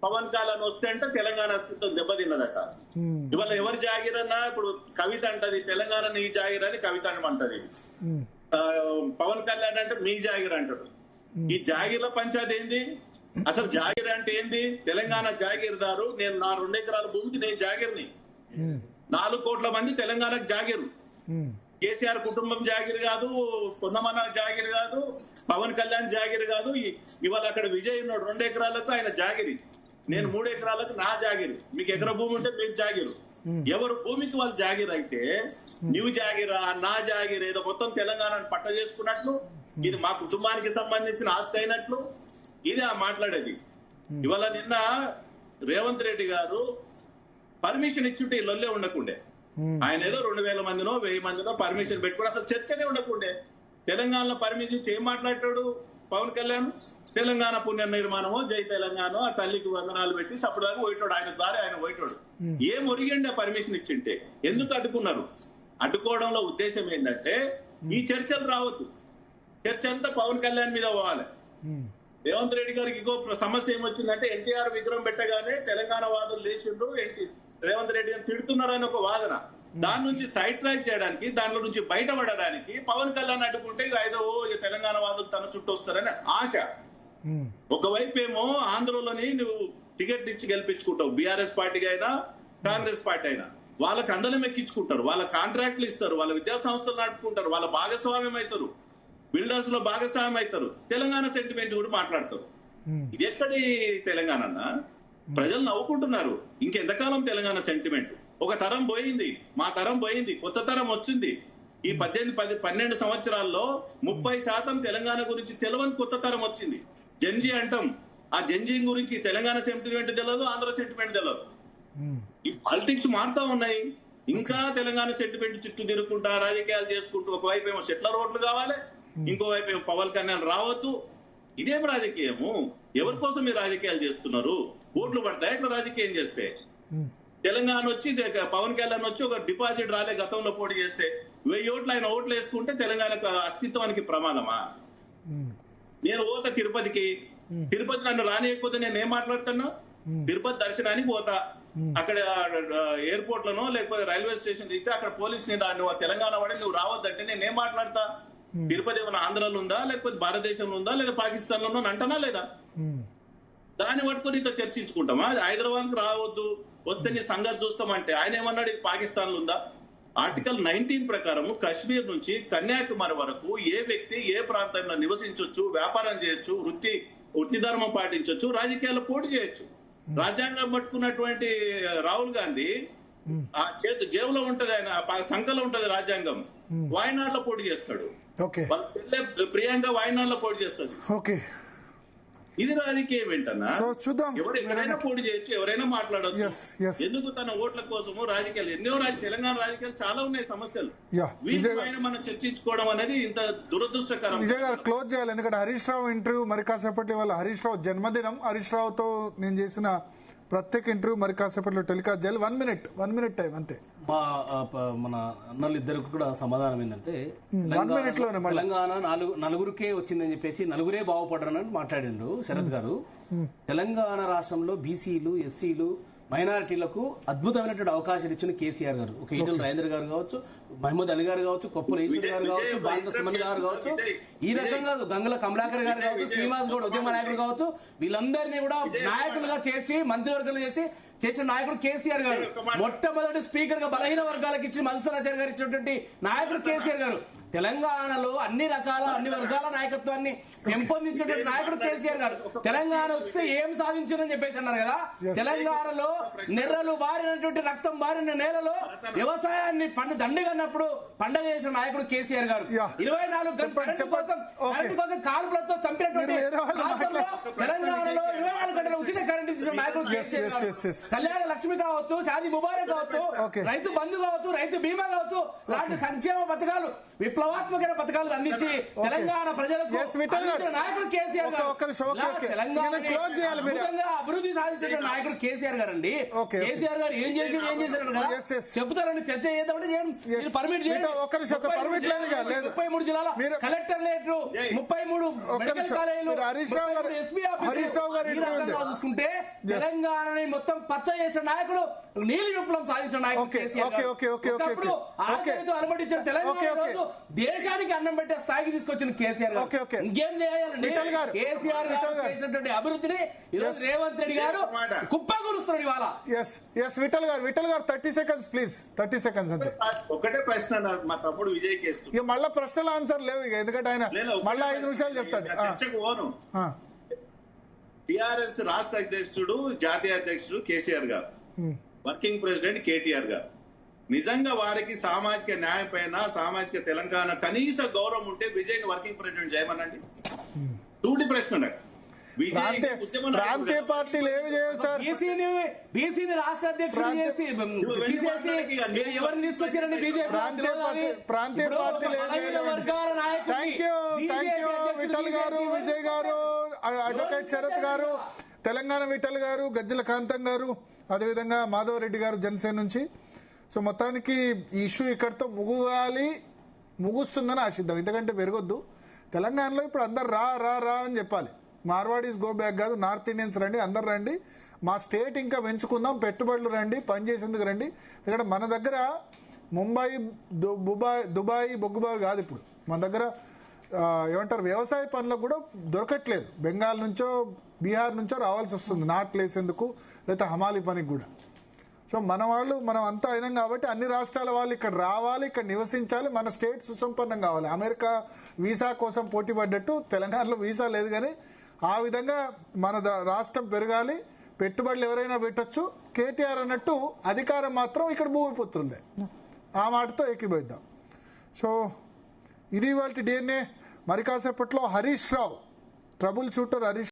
పవన్ కళ్యాణ్ వస్తే అంటే తెలంగాణ అస్తిత్వం దెబ్బతిన్నదట. ఇవాళ ఎవరు జాగిరన్నా, ఇప్పుడు కవిత అంటది తెలంగాణ నీ జాగిర్ అని కవిత అంటది. పవన్ కళ్యాణ్ అంటే మీ జాగిర్ అంటాడు. ఈ జాగిర్ల పంచాయతీ ఏంది? అసలు జాగిర్ అంటే ఏంది? తెలంగాణ జాగీర్దారు, నేను నా 2 ఎకరాల భూమికి నేను జాగిర్ని. 4 కోట్ల మంది తెలంగాణకు జాగిరు. కేసీఆర్ కుటుంబం జాగిర్ కాదు, కొందమన్న జాగిర్ కాదు, పవన్ కళ్యాణ్ జాగిర్ కాదు. ఇవాళ అక్కడ విజయ్ ఉన్నాడు, 2 ఎకరాలకు ఆయన జాగిరి, నేను 3 ఎకరాలకు నా జాగిరి. మీకు ఎకర భూమి ఉంటే మీరు జాగిరు. ఎవరు భూమికి వాళ్ళు జాగిర్ అయితే నువ్వు జాగిరా, నా జాగిర్, ఏదో మొత్తం తెలంగాణను పట్ట చేసుకున్నట్లు, ఇది మా కుటుంబానికి సంబంధించిన ఆస్తి అయినట్లు ఇది మాట్లాడేది. ఇవాళ నిన్న రేవంత్ రెడ్డి గారు పర్మిషన్ ఇచ్చుంటే లొల్లే ఉండకుండే. ఆయన ఏదో 2,000 మందినో 1,000 మందినో పర్మిషన్ పెట్టుకుని అసలు చర్చనే ఉండకుండే. తెలంగాణలో పర్మిషన్ ఇచ్చి ఏం మాట్లాడతాడు పవన్ కళ్యాణ్? తెలంగాణ పుణ్య నిర్మాణమో, జై తెలంగాణ, ఆ తల్లికి వందనాలు పెట్టి సప్పుడుదాకా పోయిటోడు, ఆయన ద్వారా ఆయన పోయిటోడు. ఏం ఒరిగండి ఆ పర్మిషన్ ఇచ్చింటే? ఎందుకు అడ్డుకున్నారు? అడ్డుకోవడంలో ఉద్దేశం ఏంటంటే ఈ చర్చలు రావద్దు, చర్చ అంతా పవన్ కళ్యాణ్ మీద పోవాలి. రేవంత్ రెడ్డి గారికి ఇంకో సమస్య ఏమొచ్చిందంటే ఎన్టీఆర్ విగ్రహం పెట్టగానే తెలంగాణ వాదులు లేచిండ్రు, రేవంత్ రెడ్డి గారిని తిడుతున్నారని ఒక వాదన. దాని నుంచి సైడ్ ట్రాక్ చేయడానికి, దాంట్లో నుంచి బయటపడడానికి పవన్ కళ్యాణ్ అడ్డుకుంటే ఏదో తెలంగాణ వాదులు తన చుట్టూ వస్తారని ఆశ. ఒకవైపు ఏమో ఆంధ్రలోని నువ్వు టికెట్ ఇచ్చి గెలిపించుకుంటావు, బీఆర్ఎస్ పార్టీకి అయినా కాంగ్రెస్ పార్టీ అయినా. వాళ్ళకి అందలం ఎక్కించుకుంటారు, వాళ్ళ కాంట్రాక్ట్లు ఇస్తారు, వాళ్ళ విద్యా సంస్థలు నడుపుకుంటారు, వాళ్ళ భాగస్వామ్యం అవుతారు, బిల్డర్స్ లో భాగస్వామ్యం అవుతారు, తెలంగాణ సెంటిమెంట్ కూడా మాట్లాడతారు. ఇది ఎక్కడి తెలంగాణ అన్న? ప్రజలు నవ్వుకుంటున్నారు. ఇంకెంతకాలం తెలంగాణ సెంటిమెంట్? ఒక తరం పోయింది, మా తరం పోయింది, కొత్త తరం వచ్చింది. ఈ 12 సంవత్సరాల్లో 30% తెలంగాణ గురించి తెలియని కొత్త తరం వచ్చింది. జంజీ అంటాం, ఆ జంజీ గురించి తెలంగాణ సెంటిమెంట్ తెలియదు, ఆంధ్ర సెంటిమెంట్ తెలియదు. ఈ పాలిటిక్స్ మారుతా ఉన్నాయి. ఇంకా తెలంగాణ సెంటిమెంట్ చుట్టూ తిరుగుకుంటా రాజకీయాలు చేసుకుంటూ, ఒకవైపు ఏమో సెట్ల రోడ్లు కావాలి, ఇంకోవైపు ఏమో పవన్ కళ్యాణ్ రావద్దు. ఇదేం రాజకీయము? ఎవరి కోసం మీరు రాజకీయాలు చేస్తున్నారు? ఓట్లు పడతాయి ఇట్లా రాజకీయం చేస్తే? తెలంగాణ వచ్చి పవన్ కళ్యాణ్ వచ్చి ఒక డిపాజిట్ రాలే గతంలో పోటీ చేస్తే 1000 ఓట్లు ఆయన ఓట్లు వేసుకుంటే తెలంగాణ అస్తిత్వానికి ప్రమాదమా? నేను పోతా తిరుపతి నన్ను రానియకపోతే నేను ఏం మాట్లాడుతున్నా? తిరుపతి దర్శనానికి పోతా, అక్కడ ఎయిర్పోర్ట్ లోనో లేకపోతే రైల్వే స్టేషన్ దిగితే అక్కడ పోలీస్ నువ్వు తెలంగాణ వాడే నువ్వు రావద్దంటే నేనేం మాట్లాడతా? తిరుపతి ఏమైనా ఆంధ్రాలో ఉందా, లేకపోతే భారతదేశంలో ఉందా, లేదా పాకిస్తాన్ లో ఉందా అంటనా లేదా? దాన్ని పట్టుకొని ఇంత చర్చించుకుంటామా? హైదరాబాద్ కు రావద్దు, వస్తే నీ సంగతి చూస్తామంటే ఆయన ఏమన్నాడు? ఇది పాకిస్తాన్ లో ఉందా? ఆర్టికల్ 19 ప్రకారం కశ్మీర్ నుంచి కన్యాకుమారి వరకు ఏ వ్యక్తి ఏ ప్రాంతంలో నివసించవచ్చు, వ్యాపారం చేయొచ్చు, వృత్తి ధర్మం పాటించవచ్చు, రాజకీయాల్లో పోటీ చేయొచ్చు. రాజ్యాంగం పట్టుకున్నటువంటి రాహుల్ గాంధీ ఆ చేతి జేబులో ఉంటది, ఆయన సంఖలో ఉంటది రాజ్యాంగం. వాయనాడులో పోటీ చేస్తాడు. వాళ్ళ చెల్లె ప్రియాంక వాయనాడులో పోటీ చేస్తుంది. ఇది రాజకీయం ఏంటన్నా? ఎవరైనా పోటీ చేయొచ్చు, ఎవరైనా మాట్లాడవచ్చు. ఎందుకు తన ఓట్ల కోసము రాజకీయాలు? ఎన్నో తెలంగాణ రాజకీయాలు చాలా ఉన్నాయి సమస్యలు. వీటిపైన మనం చర్చించుకోవడం అనేది ఇంత దురదృష్టకరం.
విజయ్ గారు క్లోజ్ చేయాలి, ఎందుకంటే హరీష్ రావు ఇంటర్వ్యూ మరి కాసేపటి వల్ల హరీష్ రావు జన్మదినం. హరీష్ రావుతో నేను చేసిన ప్రత్యేక ఇంటర్వ్యూ మరి కాసేపట్లో టెలికాస్ట్ చేయాలి. 1 minute టైం అంతే.
మన అన్నలు ఇద్దరికి కూడా సమాధానం ఏంటంటే తెలంగాణ నలుగురికే వచ్చిందని చెప్పేసి నలుగురే బాగుపడ్డారని మాట్లాడిండు శరత్ గారు. తెలంగాణ రాష్ట్రంలో బీసీలు, ఎస్సీలు, మైనారిటీలకు అద్భుతమైనటువంటి అవకాశాలు ఇచ్చిన కేసీఆర్ గారు. ఒక ఈటల రాజేంద్ర గారు కావచ్చు, మహమ్మద్ అలీ గారు కావచ్చు, కొప్పుల ఈశ్వర్ గారు కావచ్చు, బాలక సుమన్ గారు కావచ్చు, ఈ రకంగా గంగుల కమలాకర్ గారు కావచ్చు, శ్రీనివాస్ గౌడ్ ఉద్యమ నాయకుడు కావచ్చు, వీళ్ళందరినీ కూడా నాయకులుగా చేర్చి మంత్రివర్గంలో చేసిన నాయకుడు కేసీఆర్ గారు. మొట్టమొదటి స్పీకర్ గా బలహీన వర్గాలకు ఇచ్చిన మధుసూదనాచార్య గారు ఇచ్చినటువంటి నాయకుడు కేసీఆర్ గారు. తెలంగాణలో అన్ని వర్గాల నాయకత్వాన్ని పెంపొందించేటువంటి నాయకుడు కేసీఆర్ గారు. తెలంగాణ వస్తే ఏం సాధించారని చెప్పేసి అన్నారు కదా. తెలంగాణలో నెర్రలు బారినటువంటి రక్తం బారిన నేలలో వ్యవసాయాన్ని దండుగన్నప్పుడు పండగ చేసిన నాయకుడు కేసీఆర్ గారు. 24 గంటల కోసం కాల్పులతో చంపినటువంటి తెలంగాణలో 24 గంటల ఉచిత కరెంట్ ఇచ్చిన నాయకుడు కేసీఆర్ గారు. కళ్యాణ లక్ష్మి కావచ్చు, షాదీ ముబారక్ కావచ్చు, రైతు బంధు కావచ్చు, రైతు బీమా కావచ్చు, లాంటి సంక్షేమ పథకాలు, విప్లవాత్మకమైన పథకాలు అందించి తెలంగాణ ప్రజలకు నాయకుడు కేసీఆర్ గారు. తెలంగాణ అభివృద్ధి సాధించిన నాయకుడు కేసీఆర్ గారు అండి. కేసీఆర్ గారు ఏం చేశారు కదా చెబుతారండి. చర్చ చేద్దామంటే పర్మిట్ చేయండి. 33 జిల్లాల కలెక్టర్లేట్లు, 33 మెడికల్ కాలేజీలు, ఎస్పీ ఆఫీసులు చూసుకుంటే తెలంగాణని మొత్తం పచ్చ చేసిన నాయకుడు, నీలి విప్లవం సాధించిన నాయకుడు కేసీఆర్ గారు. ఆఖరితో అలమటించిన తెలంగాణ దేశానికి అన్నం పెట్టే స్థాయికి తీసుకొచ్చిన కేసీఆర్ గారు. ఇంకేం చేయాలండి? కేసీఆర్ గారు చేసినటువంటి అభివృద్ధిని ఈరోజు రేవంత్ రెడ్డి గారు కుప్పగొలుస్తున్నాడు ఇవాళ.
విఠల్ గారు 30 seconds ప్లీజ్. 30 seconds అంతే.
ఒకటే ప్రశ్న మా తమ్ముడు విజయ్ కేసు.
ఇక మళ్ళా ప్రశ్నల ఆన్సర్ లేవు ఇక, ఎందుకంటే ఆయన మళ్ళా 5 నిమిషాలు చెప్తాడు.
చర్చకు పోను. టిఆర్ఎస్ రాష్ట్ర అధ్యక్షుడు, జాతీయ అధ్యక్షుడు కేసీఆర్ గారు, వర్కింగ్ ప్రెసిడెంట్ కేటీఆర్ గారు. నిజంగా వారికి సామాజిక న్యాయం పైన, సామాజిక తెలంగాణ కనీస గౌరవం ఉంటే విజయ్ వర్కింగ్ ప్రెసిడెంట్ చేయమనండి. సూటి ప్రశ్న.
ప్రాంతీయ పార్టీలు ఏమి చేయవు సార్.
బీసీని రాష్ట్ర అధ్యక్షుడు చేసి ఎవరిని తీసుకొచ్చారండి బీజేపీ?
ప్రాంతీయ పార్టీలు విఠల్ గారు, విజయ్ గారు, అడ్వకేట్ శరత్ గారు, తెలంగాణ విఠల్ గారు, గజ్జల కాంతం గారు, అదేవిధంగా మాధవ్ రెడ్డి గారు జనసేన నుంచి. సో మొత్తానికి ఈ ఇష్యూ ఇక్కడితో ముగుస్తుందని ఆశిద్దాం, ఎందుకంటే పెరగొద్దు. తెలంగాణలో ఇప్పుడు అందరు రా అని చెప్పాలి. మార్వాడీస్ గో బ్యాక్ కాదు, నార్త్ ఇండియన్స్ రండి, అందరు రండి, మా స్టేట్ ఇంకా పెంచుకుందాం, పెట్టుబడులు రండి, పనిచేసేందుకు రండి. ఎందుకంటే మన దగ్గర ముంబై, దుబాయ్, బొగ్గుబాయి కాదు ఇప్పుడు మన దగ్గర. ఏమంటారు, వ్యవసాయ పనులకు కూడా దొరకట్లేదు. బెంగాల్ నుంచో బీహార్ నుంచో రావాల్సి వస్తుంది నాట్లు వేసేందుకు, లేదా హమాలి పనికి కూడా. సో మనం అంతా అయినాం కాబట్టి అన్ని రాష్ట్రాల వాళ్ళు ఇక్కడ రావాలి, ఇక్కడ నివసించాలి, మన స్టేట్ సుసంపన్నం కావాలి. అమెరికా వీసా కోసం పోటీ పడ్డట్టు తెలంగాణలో వీసా లేదు, కానీ ఆ విధంగా మన రాష్ట్రం పెరగాలి, పెట్టుబడులు ఎవరైనా పెట్టచ్చు. కేటీఆర్ అన్నట్టు అధికారం మాత్రం ఇక్కడ భూమిపుత్రులే, ఆ మాటతో ఏకీభవిద్దాం. సో ఇది ఇవాళ DNA. మరి కాసేపట్లో హరీష్ రావు, ట్రబుల్ షూటర్ హరీష్